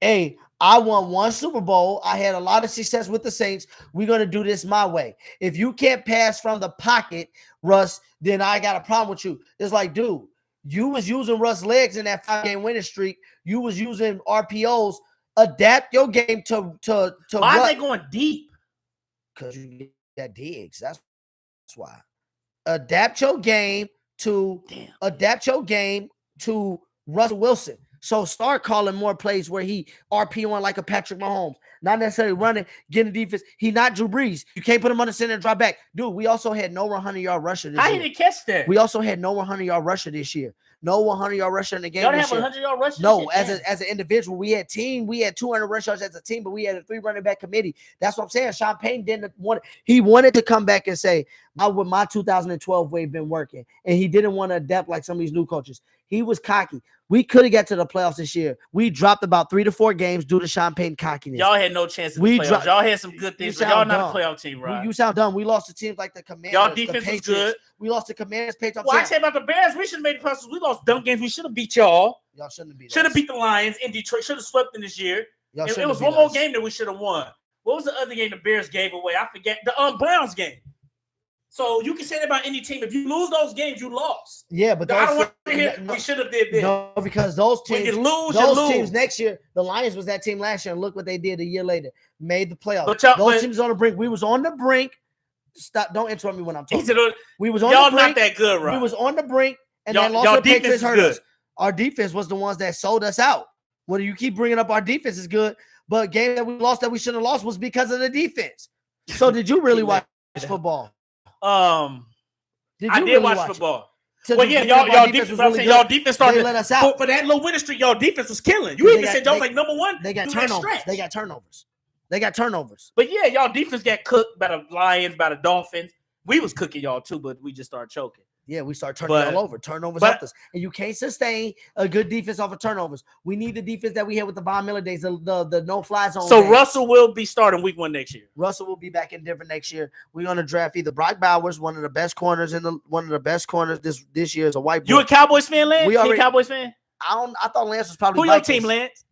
hey, I won 1 Super Bowl. I had a lot of success with the Saints. We're going to do this my way. If you can't pass from the pocket, Russ, then I got a problem with you. It's like, dude, you was using Russ legs in that 5-game winning streak. You was using RPOs. Adapt your game to why are they going deep? Because you get digs. That's why. Adapt your game to Russell Wilson. So start calling more plays where he RP1 like a Patrick Mahomes. Not necessarily running, getting defense. He not Drew Brees. You can't put him on the center and drop back. Dude, we also had no 100-yard rusher this year. How did he catch that? We also had no 100-yard rusher this year. No 100-yard rusher in the game. Y'all didn't have 100-yard rusher? No, as an individual. We had 200 rush yards as a team, but we had a 3 running back committee. That's what I'm saying. Sean Payton didn't want – he wanted to come back and say, my 2012 way been working. And he didn't want to adapt like some of these new coaches. He was cocky. We could have got to the playoffs this year. We dropped about 3 to 4 games due to Sean Payton cockiness. Y'all had no chance in the playoffs. Y'all had some good things, but y'all not a playoff team, right? You sound dumb. We lost to teams like the Commanders. Y'all defense was good. We lost to Commanders, Patriots. Well, I say about the Bears, we should have made the playoffs. We lost dumb games. We should have beat y'all. Y'all shouldn't have beat us. Should have beat the Lions in Detroit. Should have swept them this year. It was one more game that we should have won. What was the other game the Bears gave away? I forget. The Browns game. So you can say that about any team. If you lose those games, you lost. Yeah, but I don't want to hear we should have did this. No, because those teams, when you lose, teams next year, the Lions was that team last year, and look what they did a year later. Made the playoffs. But those teams on the brink. We was on the brink. Stop! Don't interrupt me when I'm talking. We was on y'all the brink. Not that good, right? We was on the brink, and then lost to the Patriots hurt us. Our defense was the ones that sold us out. When you keep bringing up our defense is good, but game that we lost that we shouldn't have lost was because of the defense. So did you really watch football? I did watch football. Well, yeah, y'all defense was really good. Y'all defense started. They let us out for that low winning streak. Y'all defense was killing. You even said y'all like number 1. They got turnovers. They got turnovers. They got turnovers. But yeah, y'all defense got cooked by the Lions, by the Dolphins. We was cooking y'all too, but we just started choking. Yeah, we start turning all over. Turnovers helped us. And you can't sustain a good defense off of turnovers. We need the defense that we had with the Von Miller days, the no-fly zone. So Russell will be starting week 1 next year. Russell will be back in Denver next year. We're gonna draft either Brock Bowers, one of the best corners this year is a white boy. You a Cowboys fan, Lance? You a Cowboys fan? I thought Lance was probably Who your team, Lance?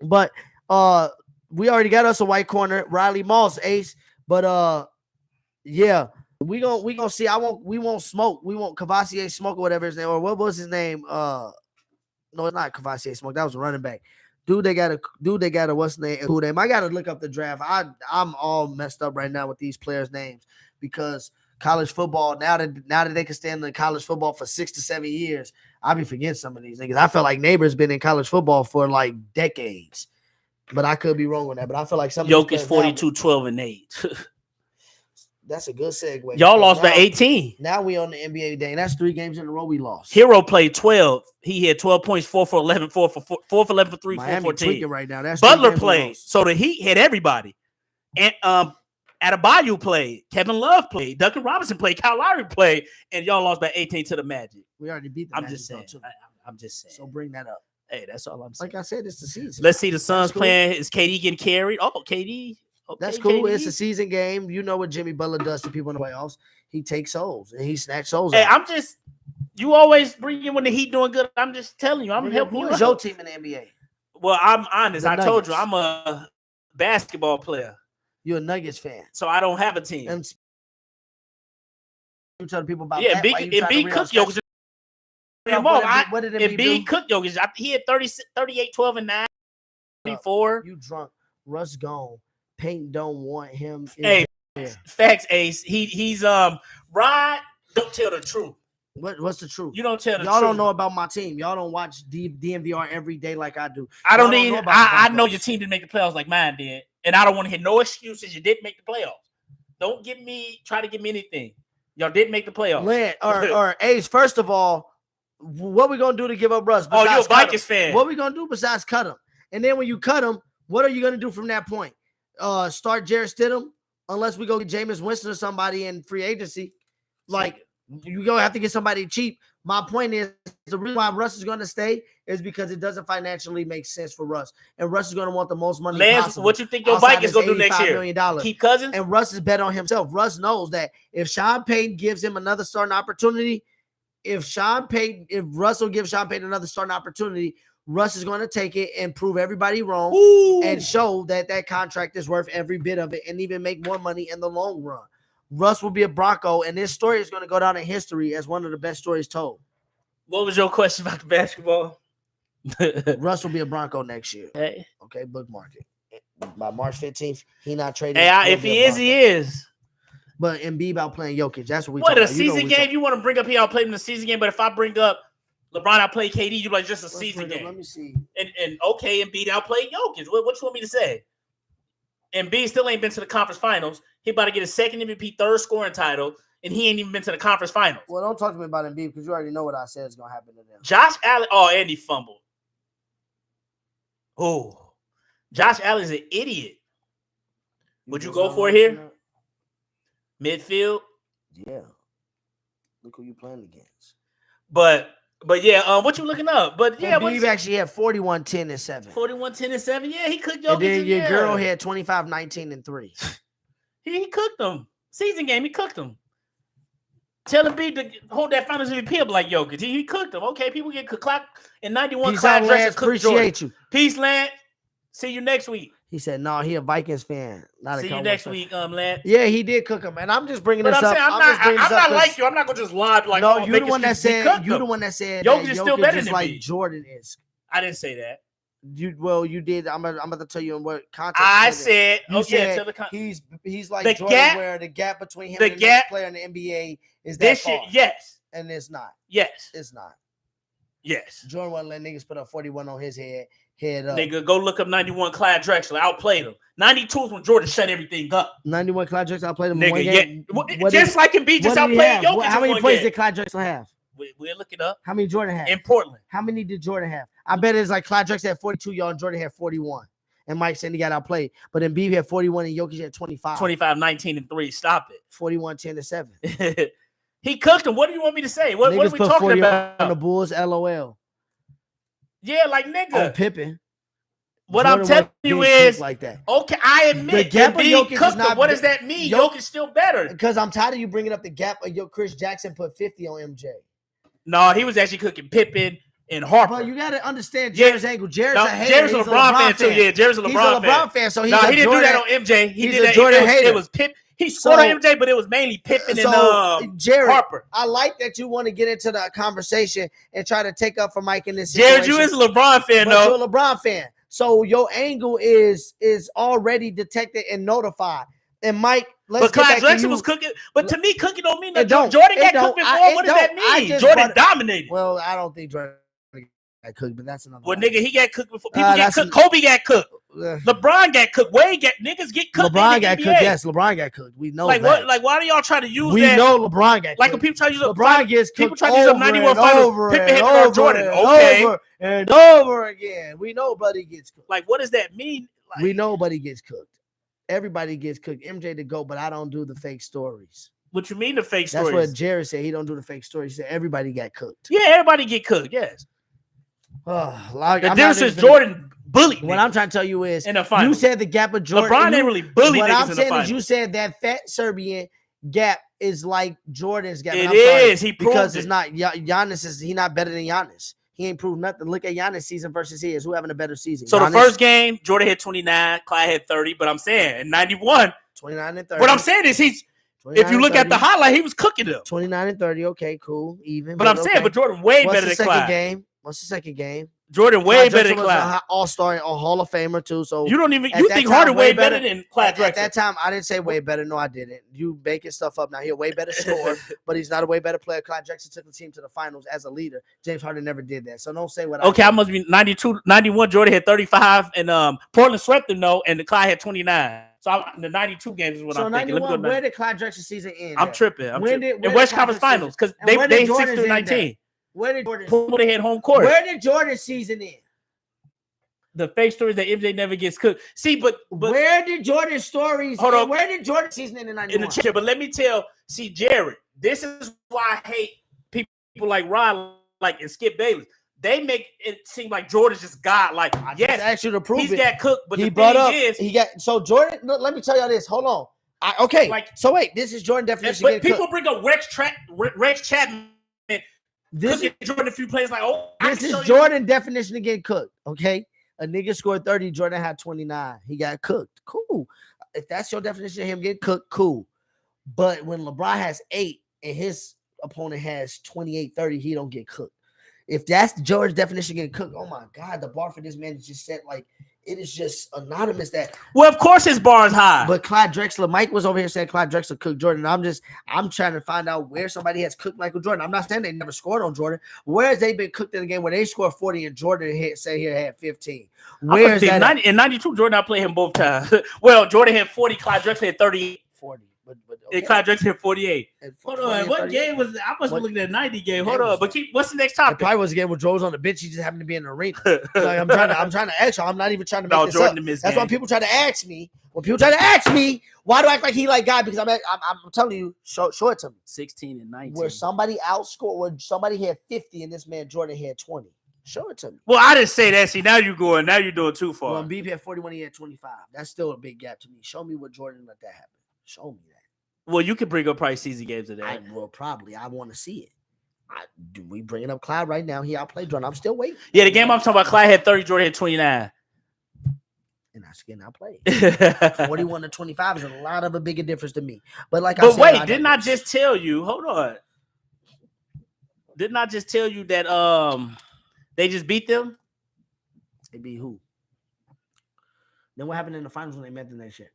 But we already got us a white corner, Riley Moss, ace. But yeah. We gonna see. We won't smoke. We won't Cavassier smoke or whatever his name. Or what was his name? No, it's not Cavassier smoke. That was a running back. Dude, they got a what's the name? Who name? I gotta look up the draft. I'm all messed up right now with these players' names because college football, now that they can stay in the college football for 6 to 7 years, I be forgetting some of these niggas. I feel like Neighbor's been in college football for like decades. But I could be wrong on that. But I feel like some Jokic 42, 12, and 8. That's a good segue. Y'all lost by 18. Now we on the NBA day. And that's 3 games in a row we lost. Hero played 12. He had 12 points, 4 for 11, 4 for 11 for 3, Miami 4 for 14. Right now. That's Butler played. So the Heat had everybody. And Adebayo played. Kevin Love played. Duncan Robinson played. Kyle Lowry played. And y'all lost by 18 to the Magic. We already beat the I'm Magic. just saying. I'm just saying. So bring that up. Hey, that's all I'm saying. Like I said, it's the season. Let's see the Suns playing. Is KD getting carried? Oh, KD. Okay, that's cool. KD. It's a season game. You know what Jimmy Butler does to people in the playoffs. He takes souls and he snatches souls. Hey, you always bring in when the Heat doing good. I'm just telling you. I'm helping you. Who is your team in the NBA? Well, I'm honest. I told you I'm a basketball player. You're a Nuggets fan. So I don't have a team. And you tell people about that. Embiid cooked Jokic. What did Embiid cook Jokic? He had 38, 12, and 9. 34. You drunk. Russ gone. Paint don't want him. Hey, facts, Ace. He's Rod. Don't tell the truth. What's the truth? You don't tell the truth. Y'all don't know about my team. Y'all don't watch DMVR every day like I do. I don't need. I know your team didn't make the playoffs like mine did, and I don't want to hear no excuses. You didn't make the playoffs. Don't try to give me anything. Y'all didn't make the playoffs. Lynn, or Ace. First of all, what we gonna do to give up Russ? Oh, you're a Vikings fan. What we gonna do besides cut him? And then when you cut him, what are you gonna do from that point? Start Jarrett Stidham unless we go get Jameis Winston or somebody in free agency. Like you're gonna have to get somebody cheap. My point is the reason why Russ is gonna stay is because it doesn't financially make sense for Russ, and Russ is gonna want the most money possible. What you think your Vikings gonna do next year? $85 million. Keep Cousins? And Russ is bet on himself. Russ knows that if Sean Payton gives him another starting opportunity, if Russell gives Sean Payton another starting opportunity, Russ is going to take it and prove everybody wrong. Ooh. And show that contract is worth every bit of it and even make more money in the long run. Russ will be a Bronco, and this story is going to go down in history as one of the best stories told. What was your question about the basketball? Russ will be a Bronco next year. Hey. Okay, bookmark it. By March 15th, he not trading. Hey, if he is, he is. But Embiid out playing Jokic. That's what we talking about. What, a season game? You want to bring up here, I'll play in the season game, but if I bring up LeBron, I play KD. You like just a season game. Let me see. And okay, Embiid, I'll play Jokic. What you want me to say? Embiid still ain't been to the conference finals. He about to get a second MVP, third scoring title, and he ain't even been to the conference finals. Well, don't talk to me about Embiid because you already know what I said is gonna happen to them. Josh Allen. Oh, and he fumbled. Oh, Josh Allen's an idiot. Would you go for it here? Midfield. Yeah. Look who you playing against. But yeah, what you looking up? But yeah, Embiid actually had 41, 10, and 7. 41, 10, and 7. Yeah, he cooked Jokic. And then your girl had 25, 19, and 3. He cooked them. Season game, he cooked them. Tell Embiid to hold that Finals MVP up like Jokic. He cooked them. Okay, people get clock in 91. Peace out, Lance. Appreciate you. Peace, Lance. See you next week. He said, "No, he a Vikings fan." See you next week, Lance. Yeah, he did cook him, and I'm just bringing this up. I'm not like you. I'm not gonna just lie like. No, you're the one that said. You're the one that said Jokic is still better than like Jordan is. I didn't say that. You did. I'm about to tell you in what context. I said, he's like Jordan, where the gap between him and the next player in the NBA is that this far. Year, yes, and it's not. Yes, it's not. Yes, Jordan wasn't letting niggas put up 41 on his head up. Nigga, go look up 91 Clyde Drexler. Outplayed him. 92 is when Jordan shut everything up. 91 Clyde Drexler outplayed him. Nigga, yeah. Just like Embiid just outplayed Jokic. How many plays did Clyde Drexler have? We'll look it up. How many Jordan had? In Portland. How many did Jordan have? I bet it's like Clyde Drexler had 42, y'all, and Jordan had 41. and Mike said he got outplayed. But Embiid had 41 and Jokic had 25. 25, 19, and 3. Stop it. 41, 10 to 7. He cooked him. What do you want me to say? What are we put talking 40 about? on the Bulls, LOL. Yeah, like nigga. On Pippen. What Jordan I'm telling wasn't you being is, cooked like that. okay, I admit The gap of Embiid Jokic is cooked him. not What does big. that mean? Jok- Jokic's still better. Because I'm tired of you bringing up the gap of your Chris Jackson put 50 on MJ. No, he was actually cooking Pippen and Harper. But you got to understand Yeah. Jared's angle. Jared's No, a hater. Jared's a He's LeBron fan too. Yeah, Jared's a He's a LeBron fan. LeBron fan, so he's No, a he didn't Jordan, do that on MJ. He he's did a that. Jordan It hater. was Pip. He scored So- on MJ, but it was mainly Pippen So, and Jared, Harper. I like that you want to get into the conversation and try to take up for Mike in this Jared, situation. you is a LeBron fan, But though. you're a LeBron fan. So your angle is already detected and notified. And Mike, let's But get Clyde back to Drexler you. was cooking. But to me, cooking don't mean It that. don't. Jordan It got don't. cooked before. I- it What does that don't. I mean? just Jordan brought it- dominated. Well, I don't think Jordan got cooked, but that's another Well, one. nigga, he got cooked before. People get that's- cooked. Kobe got cooked. Ugh. LeBron got cooked. Wade got niggas get cooked. LeBron in the got NBA. cooked. Yes, LeBron got cooked. We know Like that. what? Like why do y'all try to use we that? know LeBron got Like when cooked. people try to use LeBron gets cooked people try to use up 91 over finals. and over Pippen and hit Mark over Jordan. and Okay. over and over again. We know Buddy gets cooked. Like what does that mean? Like, We know Buddy gets cooked. Everybody gets cooked. MJ to go, but I don't do the fake stories. what you mean the fake That's stories? what Jared said. He don't do the fake stories. He said everybody got cooked. Yeah, everybody get cooked. Yes. Like, The I'm difference not is even- Jordan bullied. What niggas I'm trying to tell you is in the you finals. said the gap of Jordan. LeBron and ain't you- really bully What niggas I'm in the saying finals. is you said that fat Serbian gap is like Jordan's gap. And It I'm sorry, is. He proved because it. it's not Giannis is he not better than Giannis. He ain't proved nothing. Look at Giannis' season versus his. Who having a better season? So Giannis, the first game, Jordan had 29, Clyde had 30. But I'm saying in 91, 29 and 30. what I'm saying is he's. 29 If you and look at the 30, highlight, he was cooking them. 29 and 30, okay, cool, even. But I'm saying, okay. but Jordan way What's better the than second Clyde. game? What's the second game? Jordan way Clyde better Drexler than was Clyde. an All-Star, a Hall of Famer too. So You don't even. at You that think time, Harden way way better better- than Clyde at Drexler? that time, I didn't say way better. No, I didn't. You making stuff up now. He a way better scorer, but he's not a way better player. Clyde Drexler took the team to the finals as a leader. James Harden never did that. So don't say what. Okay, I I must be 92, 91. Jordan had 35, and Portland swept them though, and the Clyde had 29. So the 92 games is what So I'm thinking. Let me 91. go. Where did Clyde Drexler season end? I'm at? tripping. I'm When tripping. did- where In West did Conference Conference Finals because And where did they 6 Jordan's through end at? 19. Where did Jordan? Portland had home court. Where did Jordan's season end? The fake stories that MJ never gets cooked. See, but Where did Jordan's stories? Hold on. Where did Jordan's season end in 91? in the chair. But let me tell, see, Jared, this is why I hate people like Rod, like and Skip Bayless. They make it seem like Jordan's just God. Like, I just yes, asked you to prove he's it. got cooked, but He the brought thing up. is, He got so Jordan. Look, let me tell y'all this. Hold on. Okay. Like- so wait. This is Jordan definition. but Getting people cooked. bring up Rex Chapman, This is cooking Jordan a few plays. Like, oh, I this can is show you. Jordan definition of getting cooked. Okay. A nigga scored 30. Jordan had 29. He got cooked. Cool. If that's your definition of him getting cooked, cool. But when LeBron has 8 and his opponent has 28, 30, he don't get cooked. If that's Jordan's definition of getting cooked, oh my God, the bar for this man is just set like it is just anonymous that. Well, of course his bar is high. But Clyde Drexler, Mike was over here saying Clyde Drexler cooked Jordan. I'm trying to find out where somebody has cooked Michael Jordan. I'm not saying they never scored on Jordan. Where has they been cooked in a game where they scored 40 and Jordan had 15? Where is that? in 92, Jordan I played him both times. Well, Jordan had 40, Clyde Drexler had 38, 40. But and Clyde Drexler had 48. And Hold 40 on, and what 38. game was that? I must be What looking at a 90 game. game Hold was on, but that? what's the next It topic? probably was a game where Joe was on the bench. He just happened to be in the arena. Like, I'm trying to ask you. I'm not even trying to make No, this Jordan up. missed That's game. why people try to ask me. When people try to ask me, why do I act like he like God? Because I'm telling you, show it to me. 16 and 19. Where somebody outscored, where somebody had 50 and this man Jordan had 20. Show it to me. Well, I didn't say that. See, now you're doing too far. Well, Embiid had 41, he had 25. That's still a big gap to me. Show me what Jordan let that happen. Show me that. Well, you could bring up probably season games of that. I want to see it. Do we bringing up Clyde right now? He outplayed Jordan. I'm still waiting. Yeah, the game I'm talking about, Clyde had 30, Jordan had 29. And that's getting outplayed. but 41 to 25 is a lot of a bigger difference to me. But like I said, wait, didn't I just tell you? Hold on. Didn't I just tell you that they just beat them? It be who? Then what happened in the finals when they met them next year?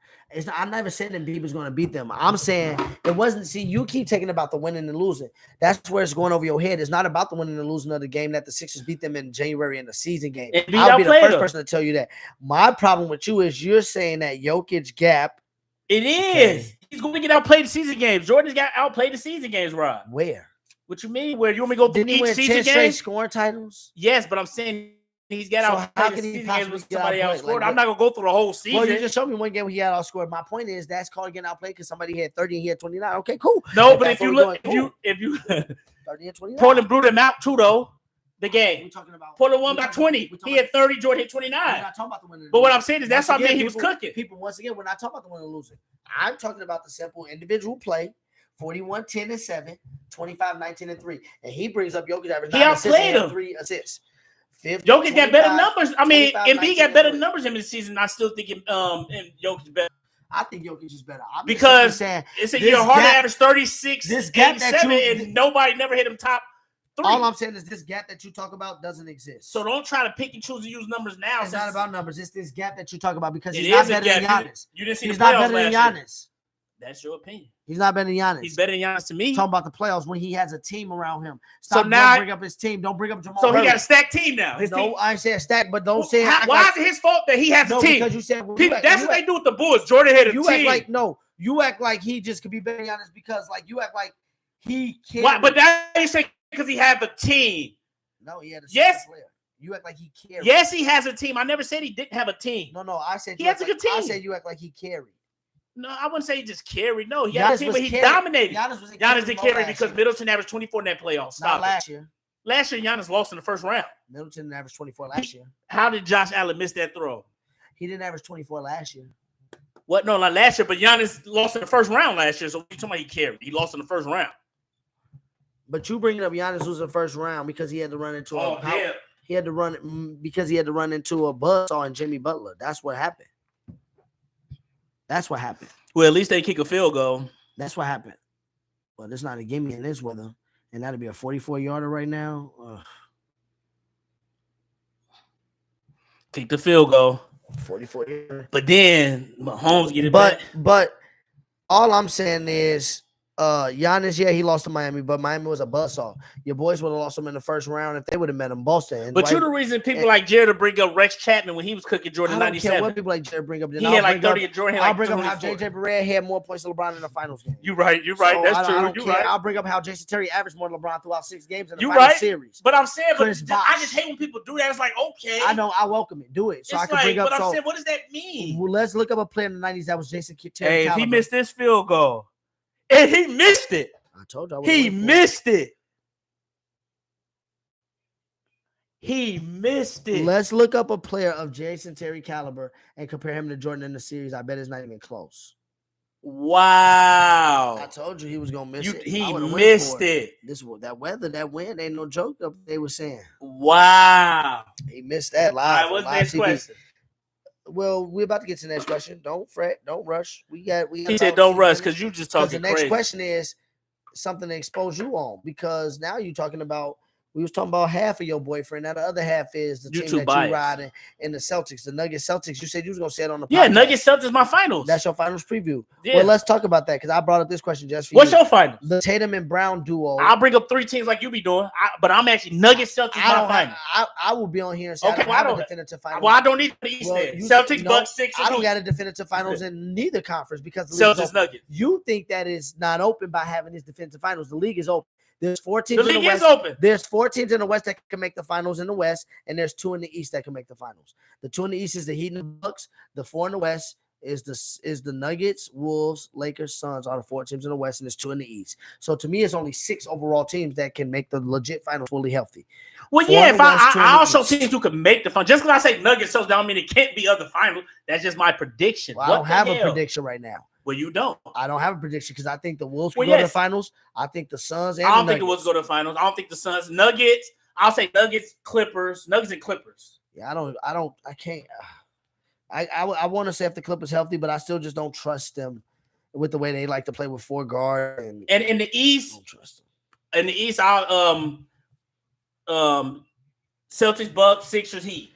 I'm never saying Embiid was going to beat them. I'm saying it wasn't. See, you keep taking about the winning and losing. That's where it's going over your head. It's not about the winning and losing of the game that the Sixers beat them in January in the season game. Embiid I'll be the outplayed first them. person to tell you that. My problem with you is you're saying that Jokic gap. It is. He's going to get outplayed the season games. Jordan's got outplayed the season games, Rob. Where? What you mean? Where you want me to go through Didn't he each win 10 season straight game? scoring titles? Yes, but I'm saying he's got So out. how can he possibly get somebody outplayed? outscored? Like, I'm not gonna go through the whole season. Well, you just showed me one game where he had outscored. My point is that's called getting outplayed because somebody had 30 and he had 29. Okay, cool. No, but if you look, if you 30 and 29. Portland blew them out too, though. The We're game. talking about Portland won by 20. He had 30. Jordan hit 29. We're not talking about the winner. But what I'm saying is that's something he was cooking. People, once again, we're not talking about the winner and loser. I'm talking about the simple individual play. 41, 10, and 7, 25, 19, and 3. And he brings up Jokic average 9 assists and 3 assists. Jokic got better numbers. I mean, Embiid got better numbers in the season. I still think Jokic better. I think Jokic is better. I'm because saying, it's a year Harden averaged 36, this gap 87, and nobody never hit him top 3. All I'm saying is this gap that you talk about doesn't exist. So don't try to pick and choose and use numbers now. It's not about numbers. It's this gap that you talk about because he's It not is a better than gap. Giannis. You didn't see He's the not playoffs better than last year. Giannis. That's your opinion. He's not better than Giannis. He's better than Giannis to me. Talking about the playoffs when he has a team around him. So Stop. now- Don't bring up his team. Don't bring up Jamal. So he Murray. got a stacked team now. His team. No, I ain't saying stack, but don't say. Why is it his fault that he has No, a team? because you said well, People, you that's act- what they do with the Bulls. Jordan had a you team. act like no. You act like he just could be better than Giannis because like you act like he can't. Why? But that ain't saying because he had the team. No, he had a Yes. player. You act like he carried. Yes, he has a team. I never said he didn't have a team. No, I said He you has act a good like- I team. said you act like he carried. No, I wouldn't say he just carried. No, he had a Giannis team, was but he carried. dominated. Giannis did carry because year. Middleton averaged 24 in that playoff. Not Stop it. last year. Last year, Giannis lost in the first round. Middleton averaged 24 last year. How did Josh Allen miss that throw? He didn't average 24 last year. What? No, not last year, but Giannis lost in the first round last year. So you talking about he carried? He lost in the first round. But you bringing up Giannis losing the first round because he had to run into he had to run because he had to run into a buzzsaw and Jimmy Butler. That's what happened. That's what happened. Well, at least they kick a field goal. That's what happened. But it's not a gimme in this weather, and that'll be a 44-yarder right now. Kick the field goal. 44-yarder. But then Mahomes get it back. But all I'm saying is Giannis, yeah, he lost to Miami, but Miami was a buzzsaw. Your boys would have lost him in the first round if they would have met him Boston. But you're the reason people like Jared to bring up Rex Chapman when he was cooking Jordan I don't care 97. what people like Jared bring up. He had like 30 and Jordan had I'll like bring up how 24. JJ Barea had more points than LeBron in the finals game. You're right. So That's I true. don't You're care. right. I'll bring up how Jason Terry averaged more than LeBron throughout 6 games in the You're final right. series. But I'm saying, Chris I Bosh. just hate when people do that. It's like, okay. I know. I welcome it. Do it. So It's I can like, bring up. but I'm So saying, what does that mean? well, let's look up a player in the 90s that was Jason Terry. Hey, if he caliber. missed this field goal, and he missed it. I told you. He missed it. He missed it. Let's look up a player of Jason Terry caliber and compare him to Jordan in the series. I bet it's not even close. Wow. I told you he was gonna miss it. He I would've went missed for it. That weather, that wind ain't no joke. They were saying Wow. he missed that All live. right, what's live next TV. question? Well, we're about to get to the next question. Don't fret. Don't rush. We got. He said, "Don't rush," because you just talking the next crazy. question is something to expose you on because now you're talking about. We was talking about half of your boyfriend. Now the other half is the You team too that biased. you ride in the Celtics, the Nuggets Celtics. You said you was gonna say it on the Yeah, podcast. Nuggets Celtics my finals. That's your finals preview. Yeah. Well, let's talk about that because I brought up this question just for What's you. your finals? The Tatum and Brown duo. I'll bring up 3 teams like you be doing, but I'm actually Nuggets Celtics my finals. I will be on here and say Okay, I don't well, have I a don't- definitive finals. Well, I don't need the East Well, then. you- Celtics, no, Bucks, Sixers. I don't got a definitive finals in neither conference because the league is Celtics, open. Nuggets. You think that is not open by having this definitive finals. The league is open. There's 4 teams The in league the is West. open. There's 4 teams in the West that can make the finals in the West, and there's 2 in the East that can make the finals. The 2 in the East is the Heat and the Bucks. The 4 in the West is the Nuggets, Wolves, Lakers, Suns are the 4 teams in the West, and there's 2 in the East. So to me, it's only 6 overall teams that can make the legit finals fully healthy. Well, 4 yeah, in if the West, 2 in I the also East. teams who can make the finals. Just because I say Nuggets Celtics don't mean it can't be other finals. That's just my prediction. Well, I What don't the have a hell? prediction right now. Well, you don't. I don't have a prediction because I think the Wolves can Well, go to the yes. finals. I think the Suns and I don't the think the Nuggets. Wolves go to the finals. I don't think the Suns, Nuggets. I'll say Nuggets, Clippers, Nuggets and Clippers. Yeah, I can't. I want to say if the Clippers healthy, but I still just don't trust them with the way they like to play with 4 guards. And in the I East, don't trust them. I'll Celtics, Bucks, Sixers, Heat.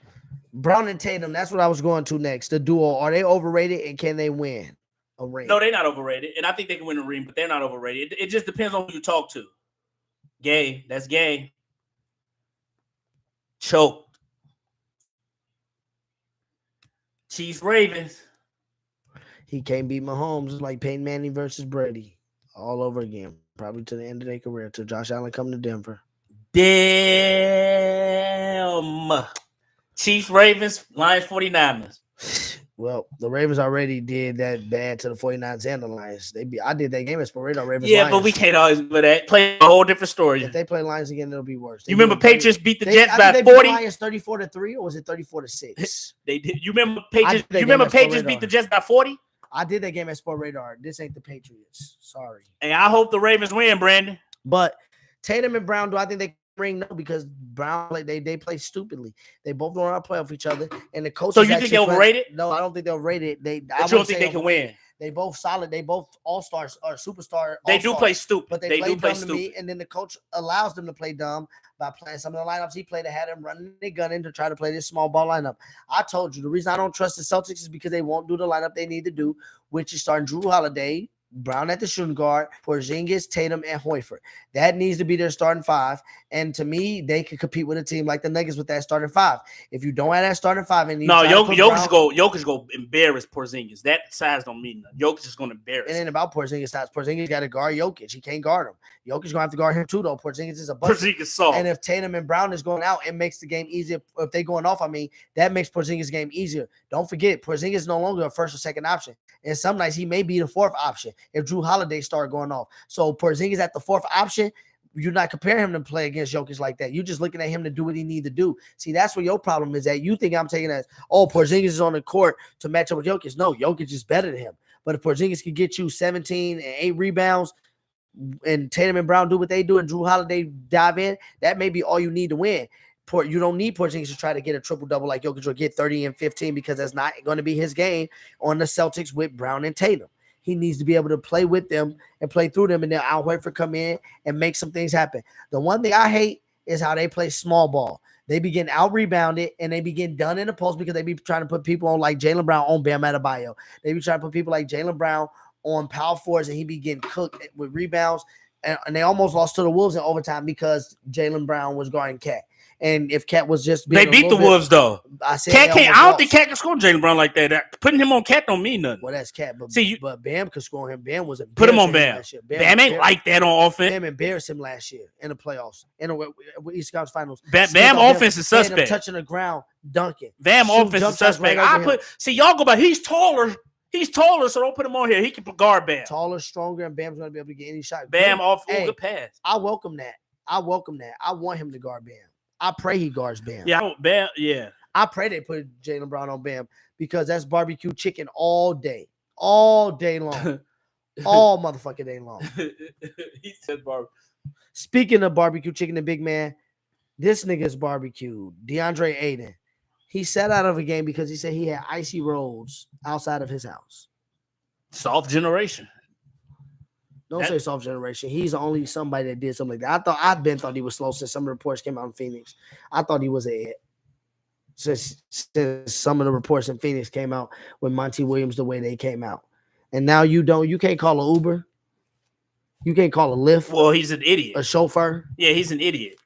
Brown and Tatum, that's what I was going to next. The duo, are they overrated and can they win a ring? No, they're not overrated, and I think they can win a ring, but they're not overrated. It just depends on who you talk to. Game, that's game. Choked. Chiefs, Ravens. He can't beat Mahomes. It's like Peyton Manning versus Brady all over again, probably to the end of their career, till Josh Allen come to Denver. Damn. Chiefs, Ravens, Lions, 49ers. Well, the Ravens already did that bad to the 49ers and the Lions. I did that game as for radar Ravens. Yeah, Lions. but we can't always do that. Play a whole different story. If they play Lions again, it'll be worse. You remember Patriots beat the Jets by they 40? Beat the Lions 34-3, or was it 34-6? They did. You remember Patriots beat the Jets by 40? I did that game at Sport Radar. This ain't the Patriots. Sorry. And I hope the Ravens win, Brandon. But Tatum and Brown, do I think they ring? No, because Brown they play stupidly. They both don't want to play off each other, and the coach. So you think they're overrated? No, I don't think they're overrated. I don't think they can win. They both solid. They both all-stars or superstar. They do play stupid. But they do play stupid. And then the coach allows them to play dumb by playing some of the lineups he played that had him running their gun in to try to play this small ball lineup. I told you the reason I don't trust the Celtics is because they won't do the lineup they need to do, which is starting Drew Holiday, Brown at the shooting guard, Porzingis, Tatum, and Hoifer. That needs to be their starting five. And to me, they can compete with a team like the Nuggets with that starting five. If you don't have that starting five, and Jokic go embarrass Porzingis. That size don't mean nothing. Jokic is going to embarrass. It ain't about Porzingis size. Porzingis got to guard Jokic. He can't guard him. Jokic's gonna have to guard him too, though. Porzingis is a bucket. Porzingis soft. And if Tatum and Brown is going out, it makes the game easier. If they going off, that makes Porzingis' game easier. Don't forget, Porzingis is no longer a first or second option. And some nights he may be the fourth option if Drew Holiday start going off. So Porzingis at the fourth option, you're not comparing him to play against Jokic like that. You're just looking at him to do what he need to do. See, that's where your problem is at. You think I'm taking as, Porzingis is on the court to match up with Jokic. No, Jokic is better than him. But if Porzingis can get you 17 and 8 rebounds, and Tatum and Brown do what they do, and Drew Holiday dive in, that may be all you need to win. You don't need Porzingis to try to get a triple-double like Jokic or get 30 and 15 because that's not going to be his game on the Celtics with Brown and Tatum. He needs to be able to play with them and play through them, and then Al Horford come in and make some things happen. The one thing I hate is how they play small ball. They begin out-rebounded, and they begin done in the post because they be trying to put people on like Jaylen Brown on Bam Adebayo. They be trying to put people like Jaylen Brown on power forwards, and he be getting cooked with rebounds. And they almost lost to the Wolves in overtime because Jaylen Brown was guarding Cat. And if Cat was just they beat the Wolves though. I said Cat can't. I don't think Cat can score Jaylen Brown like that. Putting him on Cat don't mean nothing. Well, that's Cat, but but Bam could score him. Bam was put him on Bam. Bam ain't like that on offense. Bam embarrassed him last year in the playoffs in the East Conference Finals. Bam offense is suspect. Touching the ground, dunking. Bam offense is suspect. See y'all go back. He's taller. So don't put him on here. He can guard Bam. Taller, stronger, and Bam's going to be able to get any shot. Bam off good pass. I welcome that. I want him to guard Bam. I pray he guards Bam. Yeah, Bam. Yeah. I pray they put Jaylen Brown on Bam because that's barbecue chicken all day long, all motherfucking day long. He said barbecue. Speaking of barbecue chicken and big man, this nigga's barbecue. DeAndre Ayton. He sat out of a game because he said he had icy roads outside of his house. Soft generation. Don't say soft generation. He's only somebody that did something like that. I've thought he was slow since some of the reports came out in Phoenix. I thought he was a hit. Since some of the reports in Phoenix came out with Monty Williams the way they came out. And now you can't call an Uber. You can't call a Lyft. Well, he's an idiot. A chauffeur. Yeah, he's an idiot.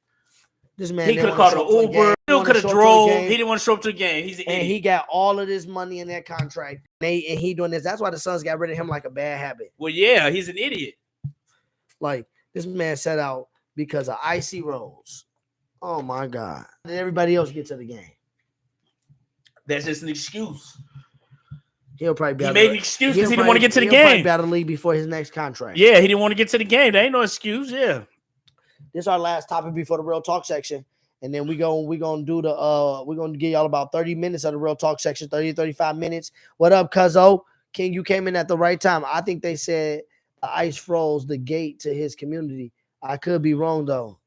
This man, he could have called an Uber. Still could have drove. He didn't want to show up to the game. He's an idiot. He got all of this money in that contract. And he doing this. That's why the Suns got rid of him like a bad habit. Well, yeah, he's an idiot. Like this man set out because of icy roads. Oh my God! Did everybody else get to the game? That's just an excuse. He'll probably be. He made an excuse because he didn't want to get to the game. Probably be out of the league before his next contract. Yeah, he didn't want to get to the game. There ain't no excuse. Yeah. This is our last topic before the real talk section. And then we're gonna do we're gonna give y'all about 30 minutes of the real talk section, 35 minutes. What up, Cuzzo? King, you came in at the right time. I think they said ice froze the gate to his community. I could be wrong though.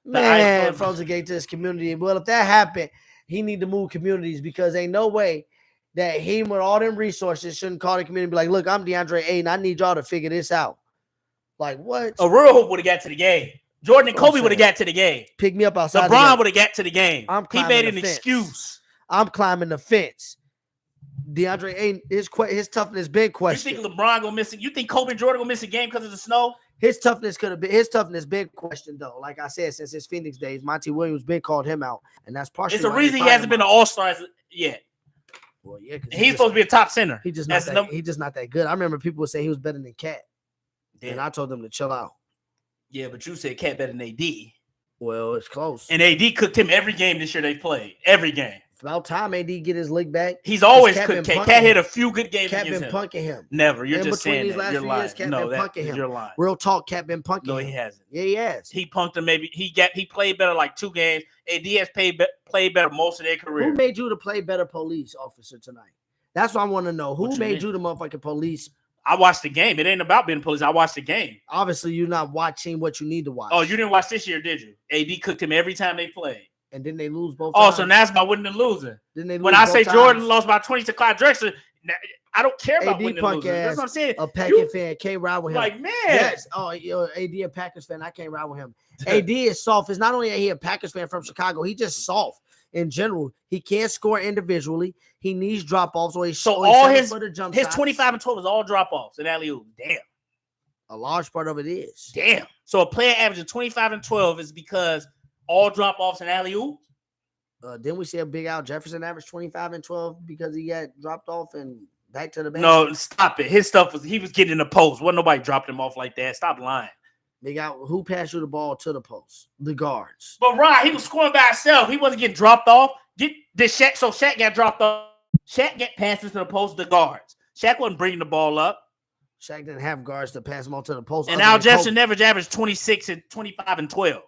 Man, froze the gate to his community. Well, if that happened, he need to move communities because ain't no way that he with all them resources shouldn't call the community and be like, look, I'm DeAndre Ayton. I need y'all to figure this out. Like what? A real hoop would have got to the game. Jordan and Kobe would have got to the game. Pick me up outside. LeBron would have got to the game. He made an excuse. I'm climbing the fence. DeAndre Ayton, his toughness been questioned. You think LeBron gonna miss it? You think Kobe and Jordan gonna miss a game because of the snow? His toughness been questioned though. Like I said, since his Phoenix days, Monty Williams been called him out, and that's partially. It's the reason he hasn't been an All-Star yet. Well, yeah, he's supposed to be a top center. He's just not that good. I remember people would say he was better than Cat, and I told them to chill out. Yeah, but you said Cat better than AD. Well, it's close. And AD cooked him every game this year they played. Every game. About time AD get his lick back. He's always Cat cooked. been Cat punking hit him. a few good games Cat against been him. punking him. Never. You're In just between saying these that. last You're few lying. years, Cat No, been punking him. you're lying. Real talk, Cat been punking No, him. he hasn't. Yeah, he has. He punked him. Maybe he played better like 2 games. AD has played better most of their career. Who made you to play better police officer tonight? That's what I want to know. Who What you made mean? you the motherfucking police? I watched the game. It ain't about being police. I watched the game. Obviously, you're not watching what you need to watch. Oh, you didn't watch this year, did you? AD cooked him every time they played. And then they lose both Oh, times. so now it's about winning and losing. Then they lose When I both say times. Jordan lost by 20 to Clyde Drexler, I don't care about AD winning and punk losing. That's ass, what I'm saying. a Packers fan can't ride with him. Like, man. Yes. Oh, yo, AD a Packers fan. I can't ride with him. AD is soft. It's not only that he a Packers fan from Chicago. He just soft in general. He can't score individually. He needs drop offs. So all his 7-footer his shots. 25 and 12 is all drop offs and alley oop. Damn. A large part of it is. Damn. So a player averaging 25 and 12 is because all drop offs and alley oop. Didn't we see a Big Al Jefferson average 25 and 12 because he got dropped off and back to the bench? No, stop it. His stuff was he was getting in the post. Wasn't nobody dropped him off like that. Stop lying. Big Al, who passed you the ball to the post? The guards. But Ryan, he was scoring by himself. He wasn't getting dropped off. Shaq got dropped off. Shaq get passes to the post, the guards. Shaq wasn't bringing the ball up. Shaq didn't have guards to pass him on to the post. And other Al than Jefferson Kobe. never averaged 26 and 25 and 12.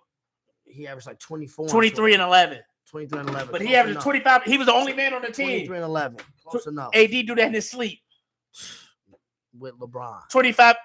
He averaged like 24. 23 and 11. 23 and 11. But he Close averaged enough. 25. He was the only man on the 23 team. and 11. Close enough. AD do that in his sleep. With LeBron. 25.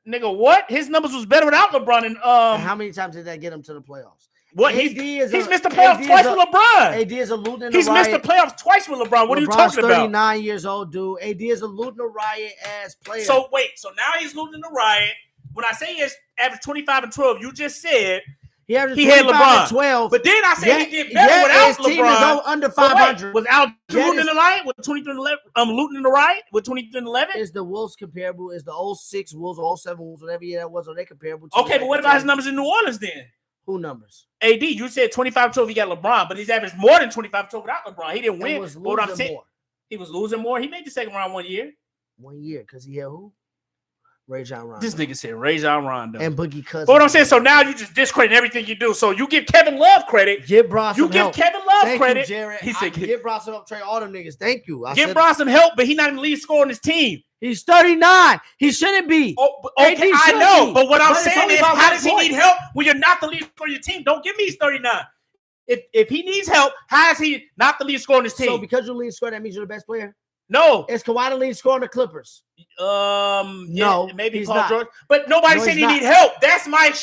Nigga, what? His numbers was better without LeBron. And And how many times did that get him to the playoffs? what? AD He's is missed the playoffs twice with LeBron. AD is a looting in the He's missed the riot. playoffs twice with LeBron. What are you LeBron's talking about? 39 years old, dude. AD is a looting a riot ass player. So wait, so now he's losing the riot. When I say he's average 25 and 12, you just said, he averaged he had 25 LeBron. and 12. but then I said yeah, he did better without his team LeBron. is under But wait, 500. was Al Yeah, looting in the riot with 23 and 11? Looting in the riot with 23 and 11? Is the Wolves comparable? Is the 06 Wolves or 07 Wolves, whatever year that was, are they comparable to? Okay, but what about his numbers in New Orleans then? Who numbers? AD, you said 25 12, he got LeBron, but he's averaged more than 25 12 without LeBron. He didn't He win. was But what I'm losing saying, more. he was losing more. He made the second round 1 year. 1 year because he had who? Ray John Rondo. This nigga said Rajon Rondo. And Boogie Cousins. But what I'm saying, so now you just discredit everything you do. So you give Kevin Love credit. Give Bron You some give help. Kevin Love Thank credit. you, Jared. He said, give Bron some help. Trade all them niggas. Thank you. I give said Bron some help, but he not even lead scorer on his team. he's 39. He shouldn't be. Oh, AD okay, I should know. be. But what I'm But it's saying only is, about how one does he point. need help when you're not the lead scorer on your team? Don't give me he's 39. If he needs help, how is he not the lead scorer on his team? So because you're lead scorer, that means you're the best player. No. Is Kawhi the lead scorer on the Clippers? Yeah, No, maybe he's Paul not. George. But nobody No, said he's he not. need help. That's my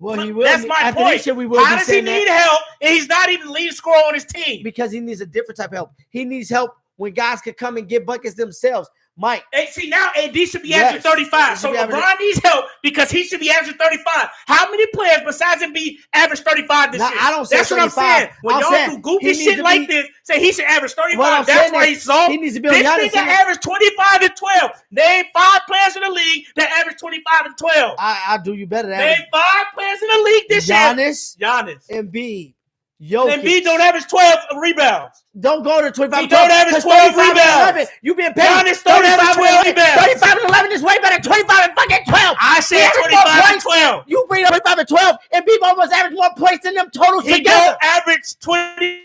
Well, he will. That's my After point. this year, we will How be does he saying that need help and he's not even lead scorer on his team? because he needs a different type of help. He needs help when guys can come and get buckets themselves. Mike, Hey, see, now AD should be Yes. averaging 35. He So should be averaging- LeBron needs help because he should be averaging 35. How many players besides him be average 35 this Now, year? I don't say That's what I'm 35. saying. When I'm y'all saying do goofy he needs shit to like be- this, say he should average what I'm 35. That's saying why is he's soft. he needs to be on This Giannis. nigga averaged 25 and 12. Name 5 players in the league that average 25 and 12. I do you better than Name 5 players in the league this year. Giannis, Giannis. Embiid, Jokic. Embiid don't average 12 rebounds. Don't go to 25. He don't average 'cause 12 35 and rebounds. 11, you being paid. Giannis don't average 12 rebounds. 35 and 11 is way better than 25 and fucking 12. I said averaged 25 and points. 12. You bring up 25 and 12, and people almost average more points than them totals He together. don't average 20